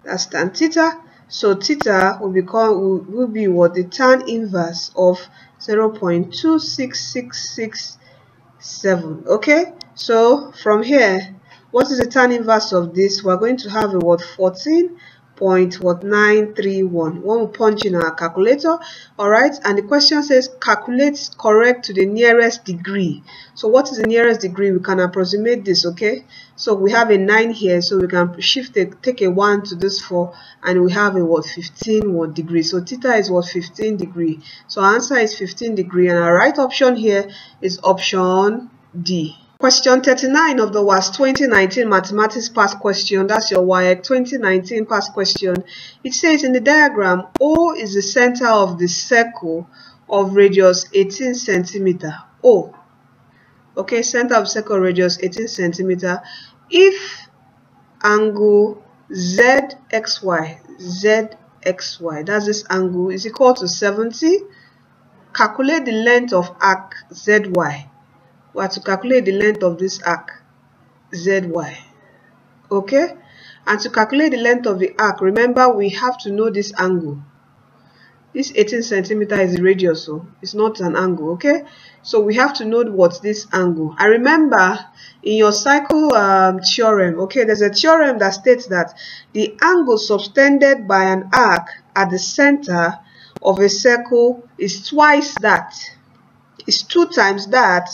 that's tan theta. So theta will be the tan inverse of 0.26667. Okay, so from here, what is the tan inverse of this? We're going to have a 14.931. When we punch in our calculator, all right, and the question says calculate correct to the nearest degree. So what is the nearest degree? We can approximate this. Okay, so we have a 9 here, so we can take a 1 to this 4, and we have a 15 degree. So theta is 15 degree. So our answer is 15 degree, and our right option here is option D. Question 39 of the WASSCE 2019 Mathematics Past Question. That's your WAEC 2019 Past Question. It says in the diagram, O is the center of the circle of radius 18 centimeter. O. Okay, center of circle radius 18 centimeter. If angle ZXY, that's this angle, is equal to 70, calculate the length of arc ZY. We have to calculate the length of this arc ZY. Okay, and to calculate the length of the arc, remember we have to know this angle. This 18 centimeter is the radius, so it's not an angle. Okay, so we have to know what this angle. And remember, in your cycle theorem, okay, there's a theorem that states that the angle subtended by an arc at the center of a circle is twice that. It's 2 times that.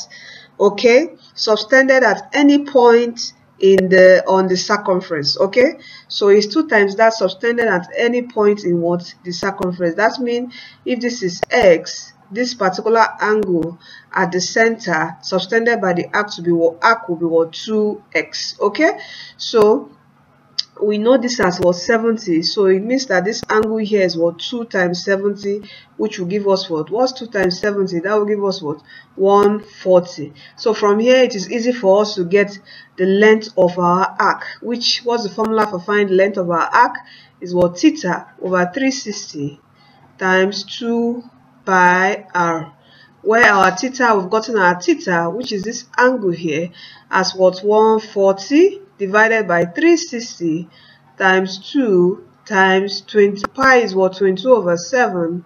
Okay, subtended at any point on the circumference. Okay, so it's 2 times that subtended at any point in the circumference. That means if this is x, this particular angle at the center subtended by the arc will be 2x. Okay, so we know this as what, 70, so it means that this angle here is what, 2 times 70, which will give us what? What's 2 times 70? That will give us what? 140. So from here it is easy for us to get the length of our arc, which, what's the formula for finding the length of our arc? Is what? Theta over 360 times 2 pi r, where our theta, we've gotten our theta, which is this angle here, as what? 140 divided by 360 times 2 times 20. Pi is what? 22 over 7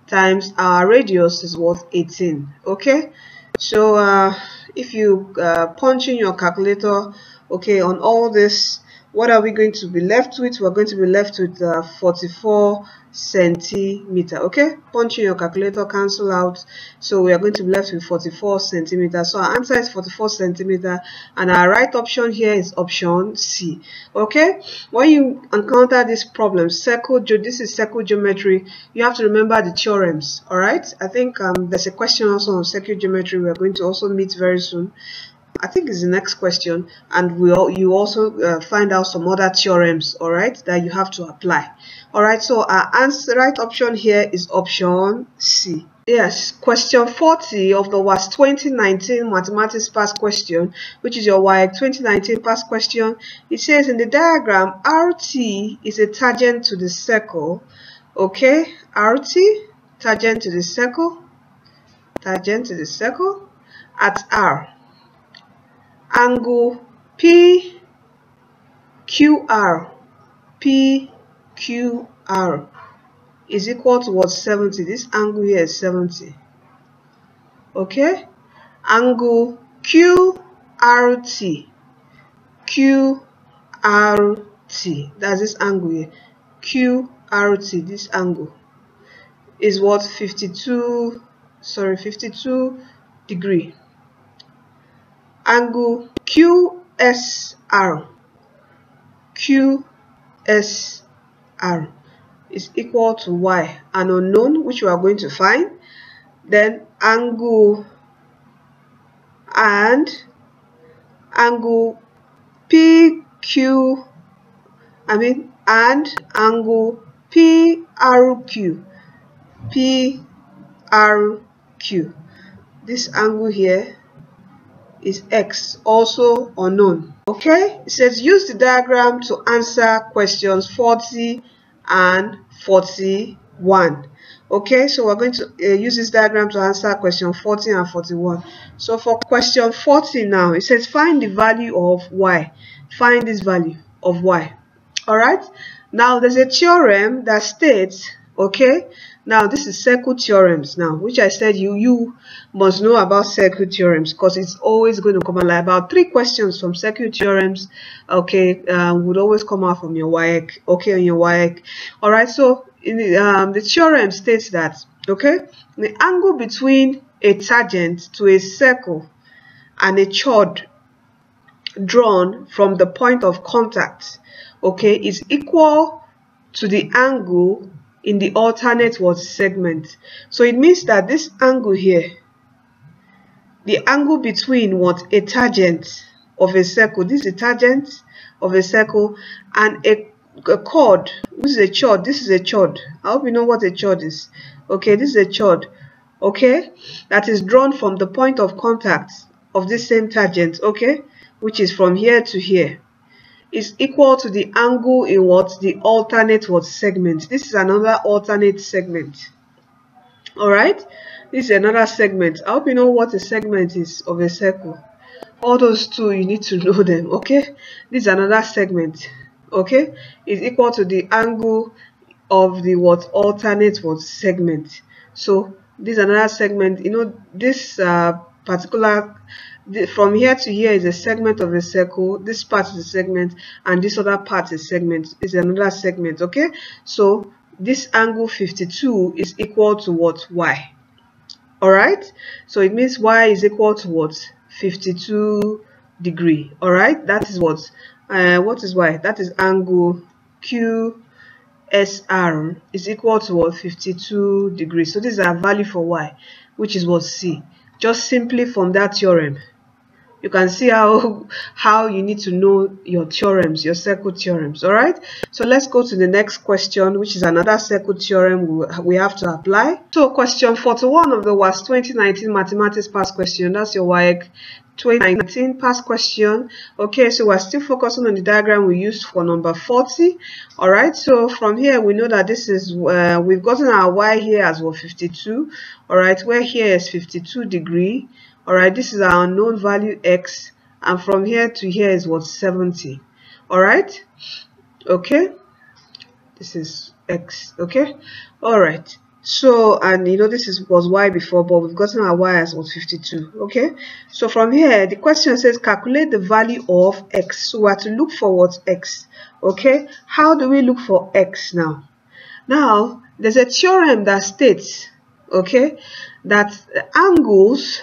times our radius is what? 18. Okay, so if you punch in your calculator, okay, on all this, what are we going to be left with? We're going to be left with 44 centimeter. Okay, punch in your calculator, cancel out, so we are going to be left with 44 centimeters. So our answer is 44 centimeter, and our right option here is option C. Okay, when you encounter this problem, this is circle geometry, you have to remember the theorems. All right, I think there's a question also on circle geometry we are going to also meet very soon. I think it's the next question, and you also find out some other theorems, all right, that you have to apply. All right, so our answer, right option here is option C. Yes, question 40 of the WASSCE 2019 mathematics past question, which is your WAEC 2019 past question. It says in the diagram, RT is a tangent to the circle. Okay, RT, tangent to the circle at R. Angle PQR is equal to what? 70. This angle here is 70. Okay, angle QRT, that's this angle here, QRT, this angle is what? 52 degree. Angle QSR is equal to y, an unknown which we are going to find. Then angle PQ, and angle PRQ. This angle here is x, also unknown. Okay, it says use the diagram to answer questions 40 and 41. Okay, so we're going to use this diagram to answer question 40 and 41. So for question 40 now, it says find the value of y. Find this value of y. All right, now there's a theorem that states, okay, now this is circle theorems now, which I said you must know about circle theorems, because it's always going to come out. Like about 3 questions from circle theorems, okay, would always come out from your WAEC, okay, on your WAEC. All right, so in the theorem states that, okay, the angle between a tangent to a circle and a chord drawn from the point of contact, okay, is equal to the angle in the alternate what? Segment. So it means that this angle here, the angle between what? A tangent of a circle, this is a tangent of a circle, and a chord, this is a chord, this is a chord. I hope you know what a chord is. Okay, this is a chord, okay, that is drawn from the point of contact of this same tangent, okay, which is from here to here, is equal to the angle in what? The alternate what? Segment. This is another alternate segment. All right, this is another segment. I hope you know what a segment is of a circle. All those two, you need to know them. Okay, this is another segment. Okay, is equal to the angle of the what? Alternate what? Segment. So this is another segment. You know, this particular, from here to here is a segment of a circle. This part is a segment, and this other part is segment, is another segment. Okay, so this angle 52 is equal to what? Y. All right, so it means y is equal to what? 52 degree. All right, that is what is y? That is angle QSR is equal to what? 52 degrees. So this is our value for y, which is what? C. Just simply from that theorem. You can see how you need to know your theorems, your circle theorems. All right, so let's go to the next question, which is another circle theorem we have to apply. So question 41 of the WASSCE 2019 mathematics past question. That's your WAEC 2019 past question. Okay, so we're still focusing on the diagram we used for number 40. All right, so from here we know that this is we've gotten our y here as well 52. All right, where here is 52 degree. All right, this is our unknown value x, and from here to here is what, 70. All right, okay, this is x. Okay, all right. So, and you know, this was y before, but we've gotten our y as what, 52. Okay, so from here the question says calculate the value of x. So we have to look for what, x. Okay, how do we look for x now? Now there's a theorem that states, okay, that angles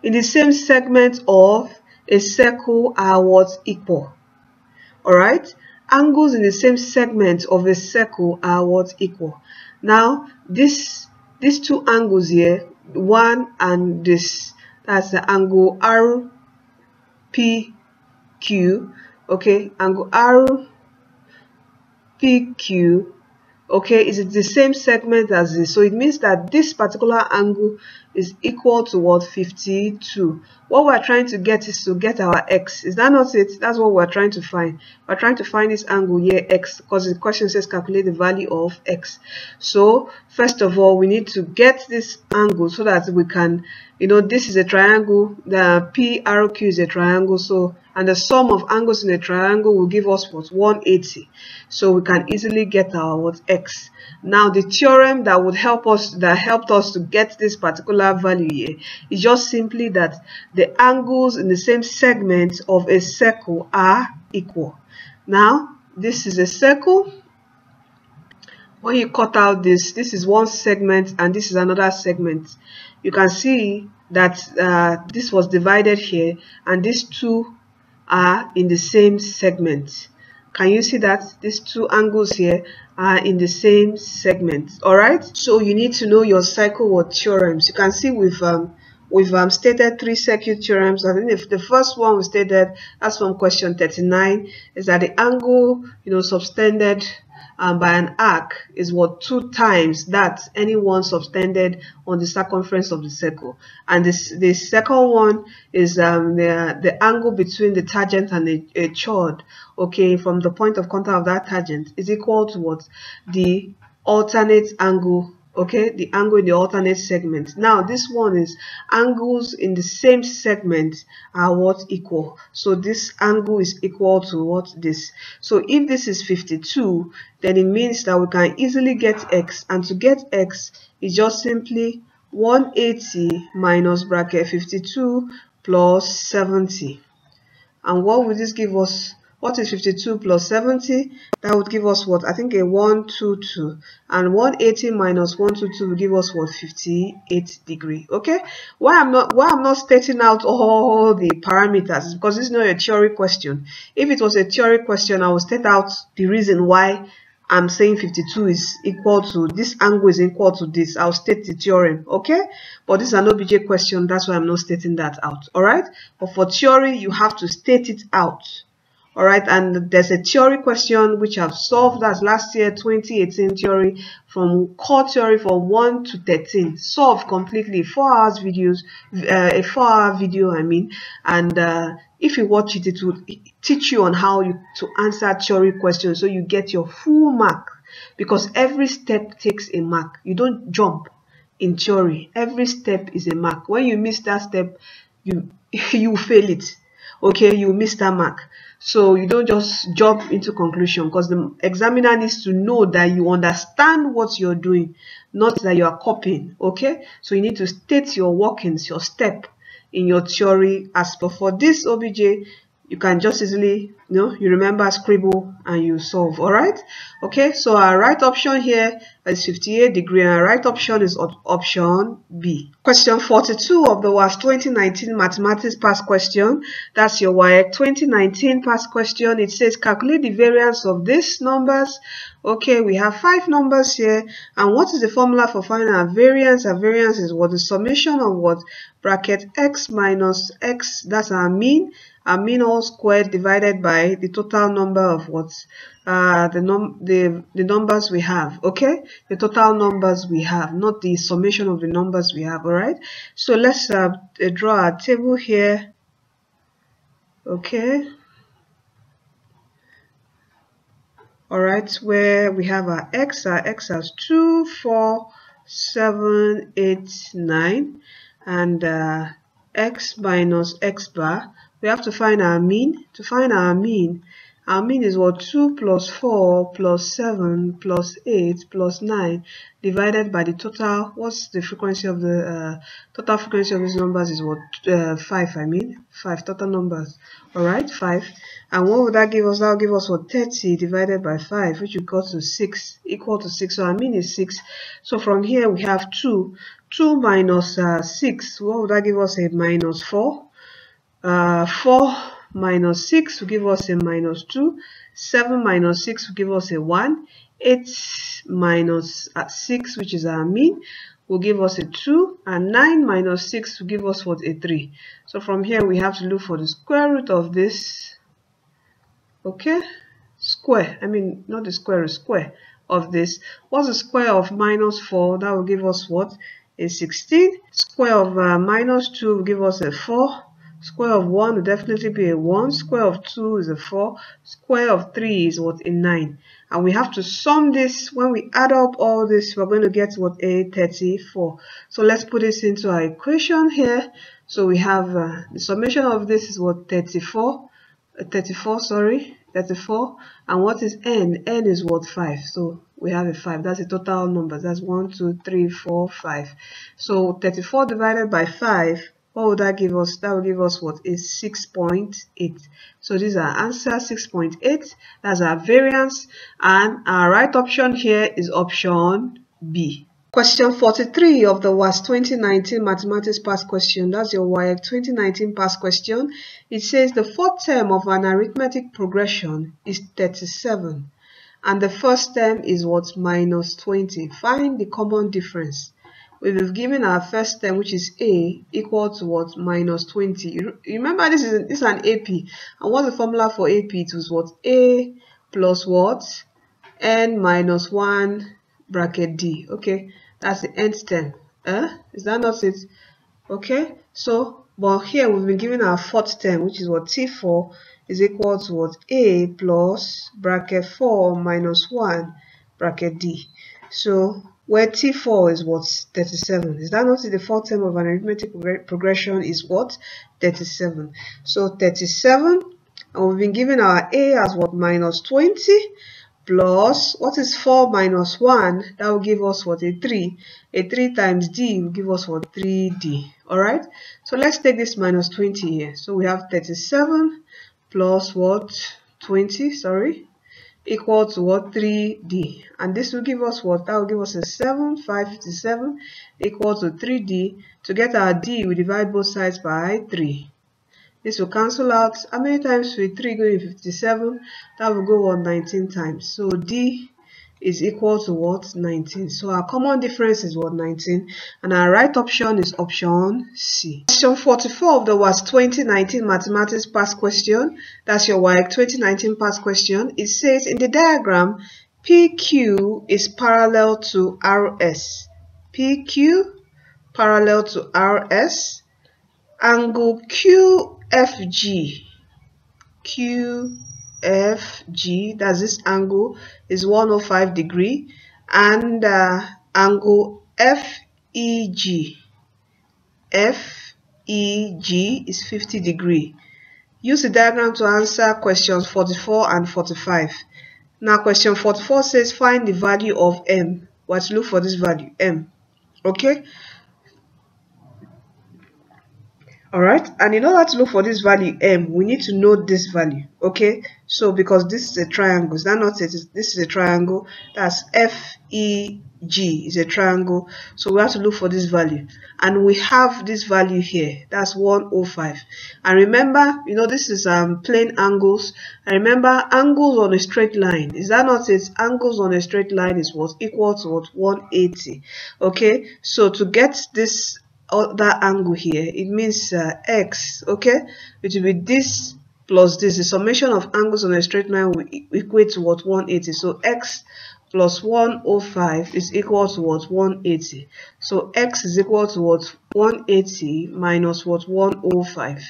in the same segment of a circle are what, equal. All right, angles in the same segment of a circle are what, equal. Now these two angles here, one and this, that's the angle RPQ. Okay, angle RPQ, okay, is the same segment as this, so it means that this particular angle is equal to what, 52. What we're trying to get is to get our x. Is that not it? That's what we're trying to find. We're trying to find this angle here, x, because the question says calculate the value of x. So first of all, we need to get this angle so that we can, you know, this is a triangle, the PRQ is a triangle, so, and the sum of angles in a triangle will give us what, 180. So we can easily get our what, x. Now the theorem that would help us, that helped us to get this particular value here, is just simply that the angles in the same segment of a circle are equal. Now this is a circle. When you cut out this is one segment and this is another segment. You can see that this was divided here, and these two are in the same segment. Can you see that these two angles here are in the same segment? All right, so you need to know your circle word theorems. You can see we've stated 3 circuit theorems. I think if the first one we stated, that's from question 39, is that the angle, you know, subtended by an arc is what, 2 times that any one subtended on the circumference of the circle. And the second one is the angle between the tangent and a chord, okay, from the point of contact of that tangent is equal to what, the alternate angle, okay, the angle in the alternate segment. Now this one is angles in the same segment are what, equal. So this angle is equal to what, this. So if this is 52, then it means that we can easily get x, and to get x is just simply 180 minus bracket 52 plus 70. And what would this give us? What is 52 plus 70? That would give us what? I think a 122. And 180 minus 122 will give us what? 58 degree. Okay. Why I'm not stating out all the parameters is because this is not a theory question. If it was a theory question, I would state out the reason why I'm saying 52 is equal to this angle is equal to this. I'll state the theorem, okay? But this is an OBJ question, that's why I'm not stating that out, all right? But for theory, you have to state it out, all right? And there's a theory question which I've solved. That's last year 2018 theory, from core theory from 1 to 13, solved completely. 4 hours videos, a 4-hour video, I mean. And if you watch it, it will teach you on how to answer theory questions, so you get your full mark, because every step takes a mark. You don't jump in theory. Every step is a mark. When you miss that step, you fail it, okay? You miss that mark. So you don't just jump into conclusion, because the examiner needs to know that you understand what you're doing, not that you are copying, okay? So you need to state your workings, your step in your theory as per. For this OBJ, you can just easily, you remember, scribble and you solve, all right? Okay, so our right option here is 58 degree, and our right option is option B. Question 42 of the WASSCE 2019 mathematics past question. That's your WAEC 2019 past question. It says calculate the variance of these numbers. Okay, we have 5 numbers here, and what is the formula for finding our variance? Our variance is what? The summation of what? bracket x minus x, that's our mean all squared divided by the total number of what the numbers we have. Okay, the total numbers we have, not the summation of the numbers we have. All right, so let's draw a table here. Okay, all right, where we have our x has 2, 4, 7, 8, 9, and x minus x bar. We have to find our mean. To find our mean is what? 2 plus 4 plus 7 plus 8 plus 9 divided by the total. What's the frequency of the total frequency of these numbers is what? 5. I mean 5 total numbers. All right, 5. And what would that give us? That will give us what? 30 divided by 5, which will go to 6, equal to 6. So our mean is 6. So from here we have 2 minus 6. What would that give us? A minus 4. 4 minus 6 will give us a minus 2. 7 minus 6 will give us a 1. 8 minus 6, which is our mean, will give us a 2. And 9 minus 6 will give us what? A 3. So from here we have to look for the square root of this. Okay, square, I mean not the square root, square of this. What's the square of minus 4? That will give us what? A 16. Square of minus 2 will give us a 4. Square of 1 will definitely be a 1. Square of 2 is a 4. Square of 3 is what? A 9. And we have to sum this. When we add up all this, we're going to get what? A 34. So let's put this into our equation here. So we have the summation of this is what? 34, and what is n? N is what? 5. So we have a 5. That's the total number. That's 1, 2, 3, 4, 5. So 34 divided by 5, what would that give us? That will give us what? Is 6.8. So this is our answer, 6.8. That's our variance, and our right option here is option B. Question 43 of the WASSCE 2019 Mathematics Past Question. That's your WAEC 2019 Past Question. It says the fourth term of an arithmetic progression is 37. And the first term is what? Minus 20. Find the common difference. We've given our first term, which is A, equal to what? Minus 20. You remember this is an AP. And what's the formula for AP? It was what? A plus what? N minus 1 bracket D. Okay, that's the nth term. Is that not it? Okay, so but here we've been given our fourth term, which is what? T4 is equal to what? A plus bracket 4 minus 1 bracket D. So where T4 is what? 37. Is that not it? The fourth term of an arithmetic progression is what? 37. So 37, and we've been given our A as what? Minus 20. Plus, what is 4 minus 1? That will give us what? A 3. A 3 times D will give us what? 3D. Alright? So let's take this minus 20 here. So we have 37 plus what? 20, sorry, equal to what? 3D. And this will give us what? That will give us a 7, 557 equal to 3D. To get our D, we divide both sides by 3. This will cancel out. How many times will 3 go in 57? That will go on 19 times. So D is equal to what? 19. So our common difference is what? 19. And our right option is option C. Question 44 of the WASSCE 2019 Mathematics Past Question. That's your WAEC 2019 Past Question. It says in the diagram, PQ is parallel to RS. PQ parallel to RS. Angle QFG, that's this angle, is 105 degree, and angle FEG is 50 degree. Use the diagram to answer questions 44 and 45. Now question 44 says find the value of M. We have to look for this value, M. Okay. Alright, and in order to look for this value M, we need to know this value. Okay, so because this is a triangle, is that not it? This is a triangle. That's FEG is a triangle. So we have to look for this value, and we have this value here. That's 105. And remember, you know, this is plane angles. And remember, angles on a straight line, is that not it? Angles on a straight line is what? Equal to what? 180. Okay, so to get this other angle here, it means x, okay, it will be this plus this. The summation of angles on a straight line will equate to what? 180. So x plus 105 is equal to what? 180. So x is equal to what? 180 minus what? 105.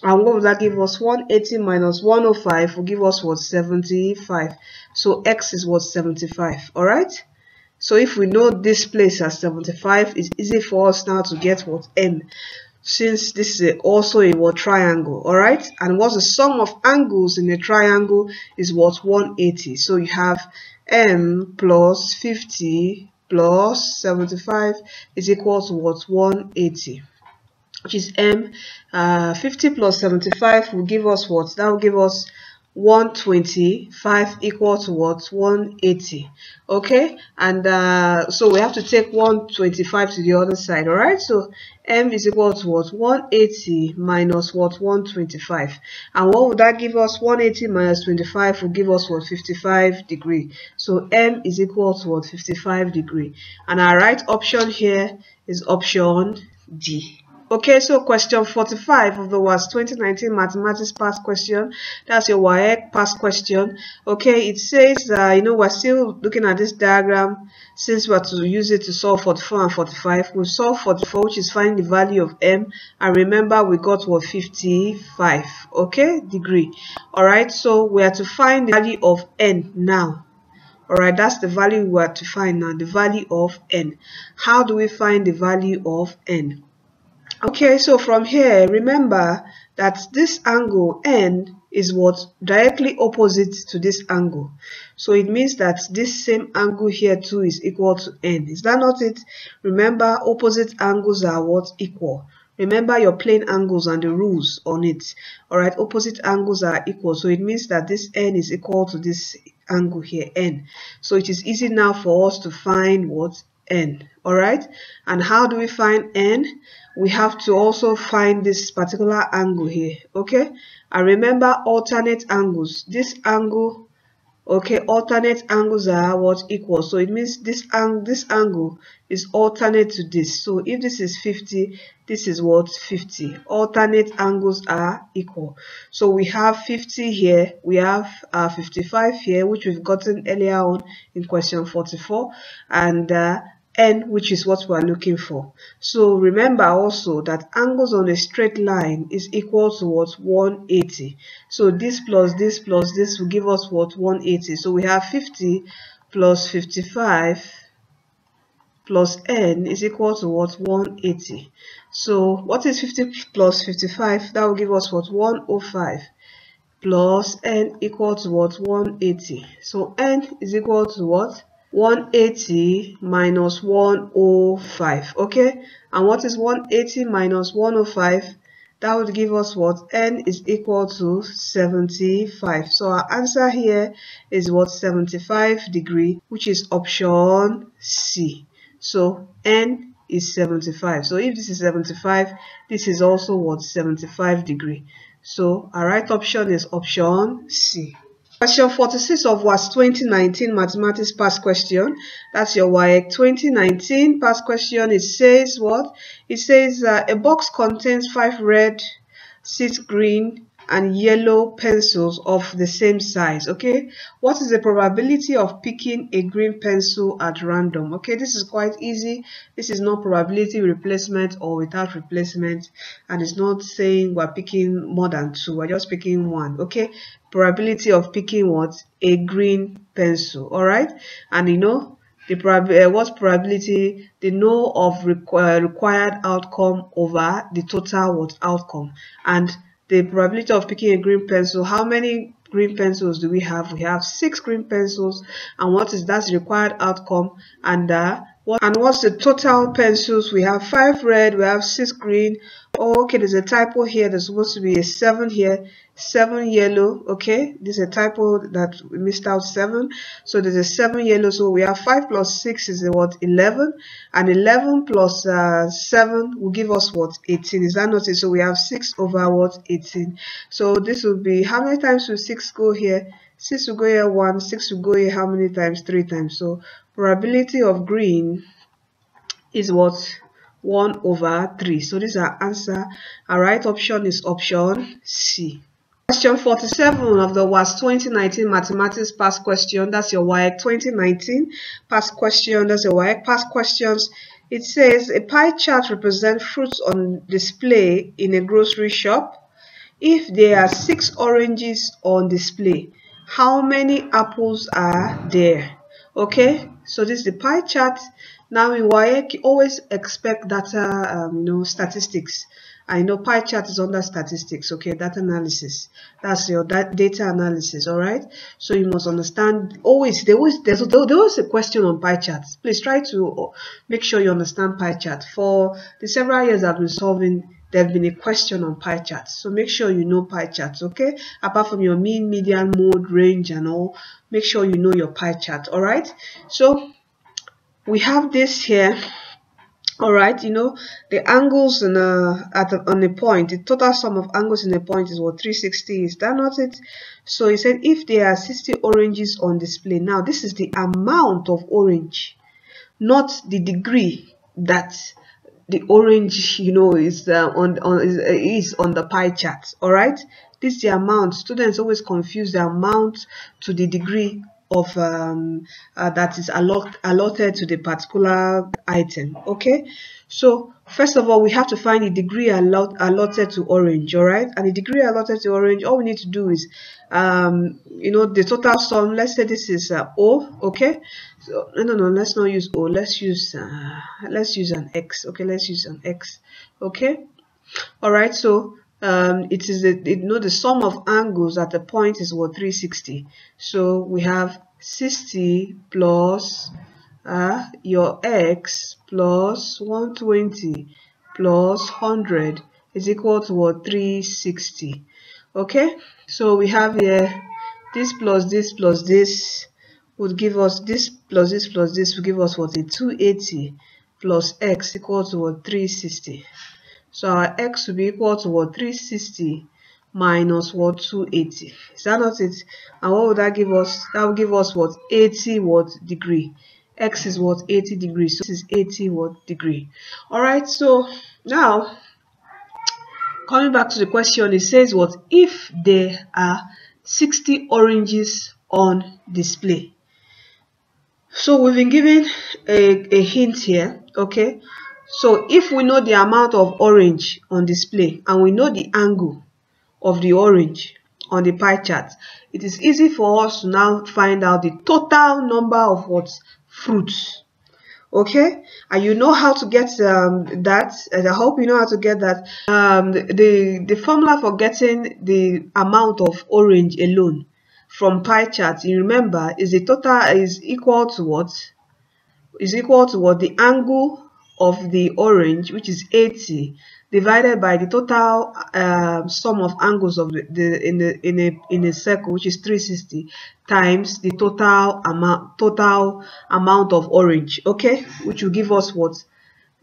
And what will that give us? 180 minus 105 will give us what? 75. So x is what? 75. All right. So if we know this place as 75, it's easy for us now to get what? M. Since this is also a what? Triangle. All right. And what's the sum of angles in a triangle is what? 180. So you have M plus 50 plus 75 is equal to what? 180. Which is M. 50 plus 75 will give us what? That will give us 125 equal to what? 180. Okay, and so we have to take 125 to the other side. All right, so M is equal to what? 180 minus what? 125. And what would that give us? 180 minus 25 will give us what? 55 degree. So M is equal to what? 55 degree. And our right option here is option D. Okay, so question 45 of the WASSCE 2019 Mathematics Past Question. That's your WAEC Past Question. Okay, it says, we're still looking at this diagram since we have to use it to solve 44 and 45. We've solved 44, which is find the value of M. And remember, we got what? 55, okay, degree. All right, so we have to find the value of N now. All right, that's the value we have to find now, the value of N. How do we find the value of N? Okay, so from here, remember that this angle N is what? Directly opposite to this angle. So it means that this same angle here too is equal to N. Is that not it? Remember, opposite angles are what? Equal. Remember your plane angles and the rules on it. Alright, opposite angles are equal. So it means that this N is equal to this angle here, N. So it is easy now for us to find what? N. Alright, and how do we find N? We have to also find this particular angle here. Okay, and remember alternate angles. This angle, okay, alternate angles are what? Equal. So it means this angle is alternate to this. So if this is 50, this is what? 50. Alternate angles are equal. So we have 50 here, we have 55 here, which we've gotten earlier on in question 44, and N, which is what we are looking for. So remember also that angles on a straight line is equal to what? 180. So this plus this plus this will give us what? 180. So we have 50 plus 55 plus N is equal to what? 180. So what is 50 plus 55? That will give us what? 105 plus N equal to what? 180. So N is equal to what? 180 minus 105. Okay, and what is 180 minus 105? That would give us what? N is equal to 75. So our answer here is what? 75 degree, which is option C. So N is 75. So if this is 75, this is also what? 75 degree. So our right option is option C. Question 46 of WASSCE 2019 Mathematics Past Question. That's your WAEC 2019 Past Question. It says what? It says a box contains 5 red, 6 green, and yellow pencils of the same size. Okay, what is the probability of picking a green pencil at random? Okay, this is quite easy. This is not probability replacement or without replacement, and it's not saying we're picking more than 2, we're just picking 1. Okay, probability of picking what? A green pencil. All right, and you know the what's probability? The no of required outcome over the total what? Outcome. And the probability of picking a green pencil, how many green pencils do we have? We have 6 green pencils. And what is that required outcome? And what's the total pencils? We have 5 red, we have 6 green. Oh, okay, there's a typo here. There's supposed to be a 7 here, 7 yellow. Okay, this is a typo that we missed out, 7. So there's a 7 yellow. So we have 5 plus 6 is what? 11, and 11 plus 7 will give us what? 18. Is that not it? So we have 6 over what? 18. So this will be, how many times will 6 go here? 6 will go here 1, 6 will go here how many times? 3 times. So probability of green is what? 1/3. So this is our answer. Our right option is option C. Question 47 of the WASSCE 2019 Mathematics Past Question. That's your WAEC 2019 Past Question. That's your WAEC Past Questions. It says a pie chart represents fruits on display in a grocery shop. If there are 6 oranges on display, how many apples are there? Okay, so this is the pie chart. Now in WAEC, always expect data, statistics. I know pie chart is under statistics, okay, data analysis. That's your data analysis, all right? So you must understand, there's always a question on pie charts. Please try to make sure you understand pie chart. For the several years I've been solving, there's been a question on pie charts, so make sure you know pie charts, okay? Apart from your mean, median, mode, range and all, make sure you know your pie chart, all right? So we have this here, all right? The angles on a point, the total sum of angles in a point is what? 360. Is that not it? So he said if there are 60 oranges on display. Now this is the amount of orange, not the degree that the orange is on the pie chart. All right, this is the amount. Students always confuse the amount to the degree of that is allotted to the particular item. Okay, so first of all we have to find the degree allotted to orange. All right, and the degree allotted to orange, all we need to do is the total sum. Let's say this is O. Okay, so no, let's not use O, let's use an X. Okay, let's use an X. Okay, all right, so it is the sum of angles at the point is what? 360. So we have 60 plus your X plus 120 plus 100 is equal to what? 360. Okay, so we have here this plus this plus this would give us this plus this plus this will give us what? A 280 plus X equal to what? 360. So our X will be equal to what? 360 minus what? 280. Is that not it? And what would that give us? That will give us what? 80 what? Degree. X is what? 80 degrees. So this is 80 what? Degree. Alright, so now coming back to the question, it says what? If there are 60 oranges on display. So we've been given a hint here, okay? So if we know the amount of orange on display and we know the angle of the orange on the pie chart, it is easy for us to now find out the total number of what? Fruits. Okay, and you know how to get that, and I hope you know how to get that. The formula for getting the amount of orange alone from pie chart, you remember, is the total is equal to what? Is equal to what? The angle of the orange, which is 80, divided by the total sum of angles of in a circle, which is 360, times the total amount of orange. Okay, which will give us what?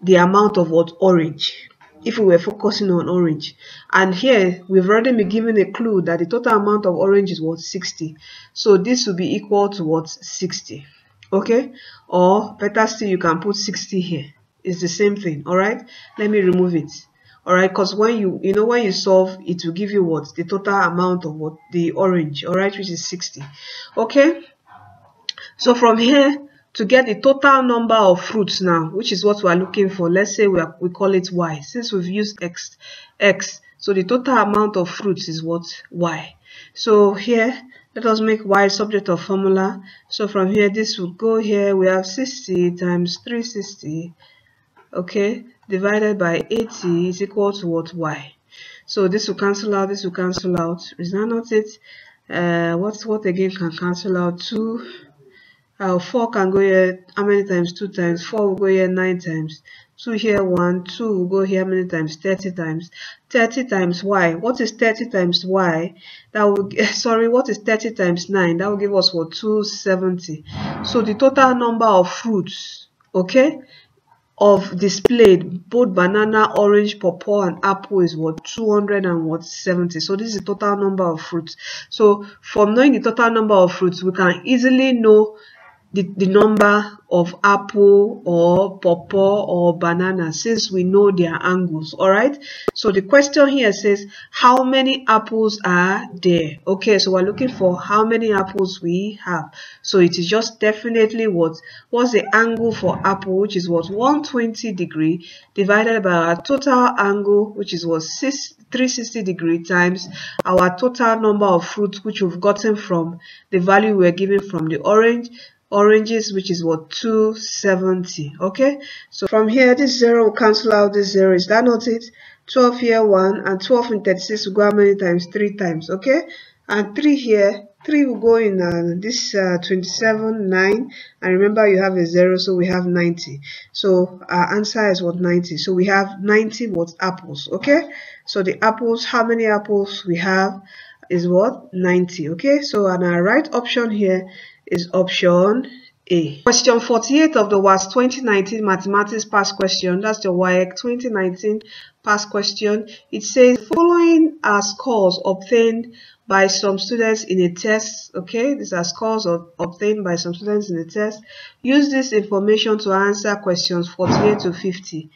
The amount of what? Orange, if we were focusing on orange. And here we've already been given a clue that the total amount of orange is what? 60. So this will be equal to what? 60. Okay, or better still, you can put 60 here. It's the same thing. All right, let me remove it. All right, because when you solve, it will give you what? The total amount of what? The orange. All right, which is 60. Okay, so from here, to get the total number of fruits now, which is what we are looking for, let's say we call it Y. Since we've used X, so the total amount of fruits is what? Y. So here, let us make Y subject of formula. So from here, this will go here. We have 60 times 360, okay, divided by 80 is equal to what? Y. So this will cancel out, this will cancel out. Is that not it? What again can cancel out? 2. 4 can go here. How many times? 2 times. 4 will go here 9 times. 2 here 1. 2 will go here how many times? 30 times. 30 times Y. What is 30 times Y? That will what is 30 times 9? That will give us what? 270. So the total number of fruits, okay, of displayed, both banana, orange, pawpaw, and apple, is what? 270. So this is the total number of fruits. So from knowing the total number of fruits, we can easily know the number of apple or pawpaw or banana, since we know their angles. All right, so the question here says how many apples are there. Okay, so we're looking for how many apples we have. So it is just definitely what's the angle for apple, which is what 120 degree, divided by our total angle, which is what 360 degree, times our total number of fruits which we've gotten from the value we're given from the oranges, which is what 270. Okay, so from here this 0 will cancel out this 0. Is that not it? 12 here 1, and 12 in 36 will go how many times? 3 times. Okay, and 3 here, 3 will go in this 27, 9, and remember you have a 0, so we have 90. So our answer is what 90. So we have 90 what apples. Okay, so the apples, how many apples we have is what 90. Okay, so and our right option here is option A. Question 48 of the WASSCE 2019 Mathematics Past Question. That's the WAEC 2019 Past Question. It says following are scores obtained by some students in a test. Okay, these are scores obtained by some students in a test. Use this information to answer questions 48 to 50.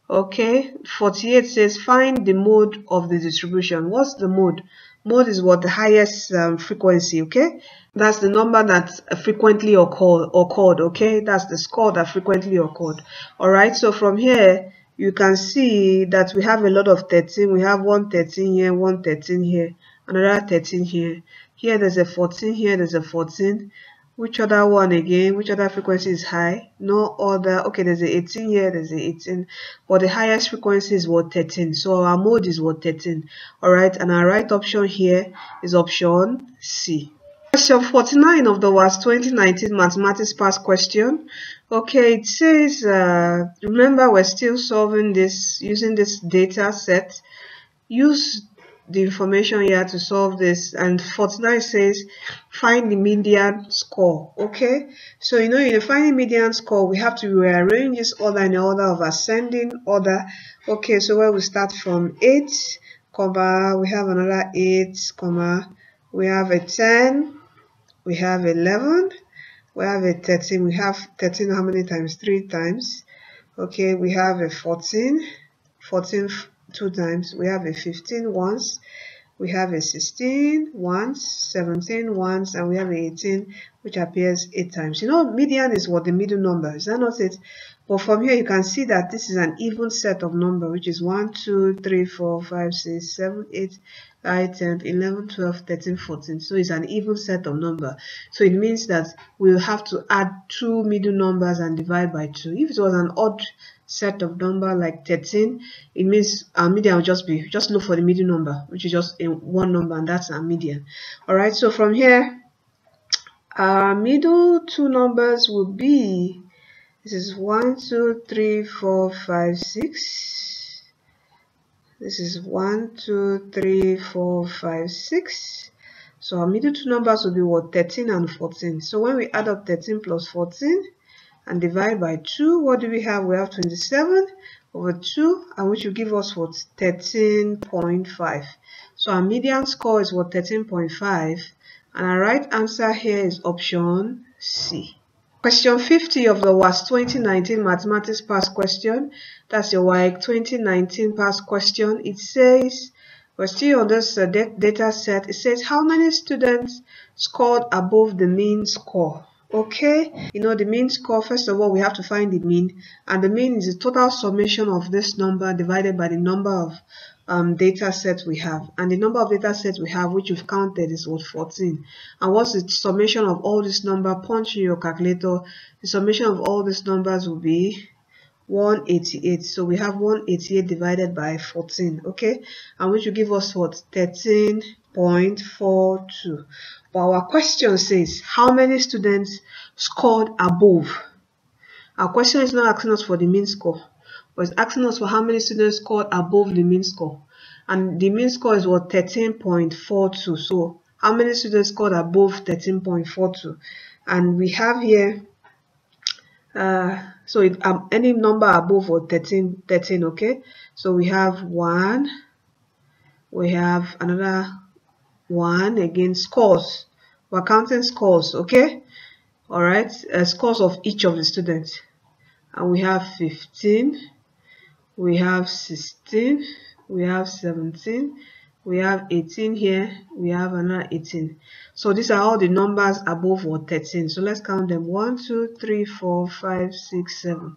Okay, 48 says find the mode of the distribution. What's the mode? Mode is what the highest frequency. Okay, that's the number that frequently occurred. Okay, that's the score that frequently occurred. All right, so from here you can see that we have a lot of 13. We have 113 here, 113 here, another 13 here. Here there's a 14, here there's a 14. Which other one again? Which other frequency is high? No other. Okay, there's a 18 here, there's a 18. But the highest frequency is what 13. So our mode is what 13. Alright, and our right option here is option C. Question 49 of the WASSCE 2019 Mathematics Past Question. Okay, it says, remember we're still solving this using this data set. Use the information here to solve this, and 49 says find the median score. Okay, so in the finding median score, we have to rearrange this order in the order of ascending order. Okay, so where we start from 8, comma, we have another 8, comma, we have a 10, we have 11, we have a 13, we have 13 how many times? 3 times. Okay, we have a 14 2 times, we have a 15 once, we have a 16 once, 17 once, and we have a 18 which appears 8 times. Median is what the middle number, is that not it? But from here you can see that this is an even set of number, which is 1 2 3 4 5 6 7 8 9 10 11 12 13 14. So it's an even set of number, so it means that we'll have to add 2 middle numbers and divide by 2. If it was an odd set of number like 13, it means our median will just look for the middle number, which is just one number, and that's our median. All right, so from here our middle 2 numbers will be, this is 1 2 3 4 5 6, this is 1 2 3 4 5 6. So our middle 2 numbers will be what? 13 and 14. So when we add up 13 plus 14 and divide by 2, what do we have? We have 27 over 2, and which will give us what? 13.5. So our median score is what? 13.5, and our right answer here is option C. Question 50 of the WASSCE 2019 Mathematics Past Question. That's the WAEC 2019 Past Question. It says, we're still on this data set. It says how many students scored above the mean score? Okay, the mean score, first of all we have to find the mean, and the mean is the total summation of this number divided by the number of data sets we have, and the number of data sets we have which we've counted is what? 14. And what's the summation of all this number? Punch in your calculator. The summation of all these numbers will be 188. So we have 188 divided by 14. Okay, and which will give us what? 13.42. But our question says how many students scored above. Our question is not asking us for the mean score, but it's asking us for how many students scored above the mean score, and the mean score is what? 13.42. so how many students scored above 13.42? And we have here any number above or 13. Okay, so we have 1, we have another 1, again scores, we're counting scores. Okay, all right, scores of each of the students. And we have 15, we have 16, we have 17, we have 18 here, we have another 18. So these are all the numbers above or 13. So let's count them. 1, 2, 3, 4, 5, 6, 7.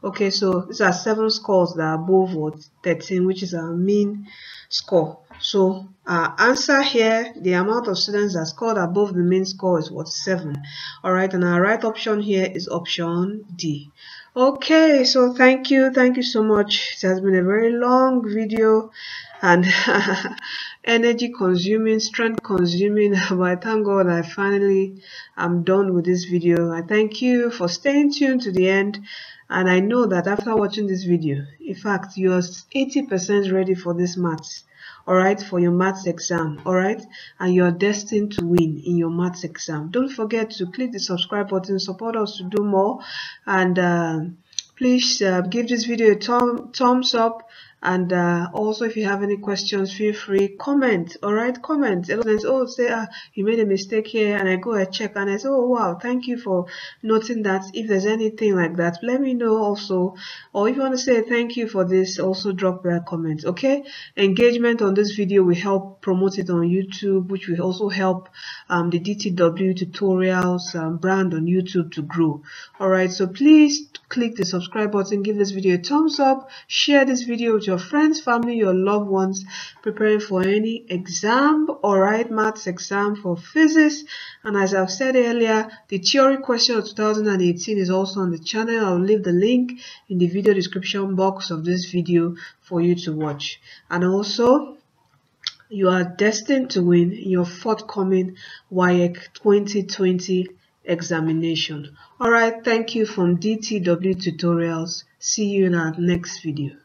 Okay, so these are 7 scores that are above or 13, which is our mean score. So our answer here, the amount of students that scored above the mean score is what? 7. All right, and our right option here is option D. Okay, so thank you so much. It has been a very long video and energy consuming, strength consuming, but I thank God I finally am done with this video. I thank you for staying tuned to the end. And I know that after watching this video, in fact, you're 80% ready for this maths, all right, for your maths exam, all right, and you're destined to win in your maths exam. Don't forget to click the subscribe button, support us to do more, and please give this video a thumbs up. And also, if you have any questions, feel free, comment. All right, comment. A lot of times, say you made a mistake here, and I go and check and I say, oh wow, thank you for noting that. If there's anything like that, let me know also. Or if you want to say thank you for this, also drop a comment. Okay, engagement on this video will help promote it on YouTube, which will also help the DTW tutorials brand on YouTube to grow. All right, so please click the subscribe button, give this video a thumbs up, share this video with your friends, family, your loved ones preparing for any exam, all right, maths exam for physics. And as I've said earlier, the theory question of 2018 is also on the channel. I'll leave the link in the video description box of this video for you to watch. And also, you are destined to win in your forthcoming WAEC 2020 examination. All right, thank you from DTW Tutorials. See you in our next video.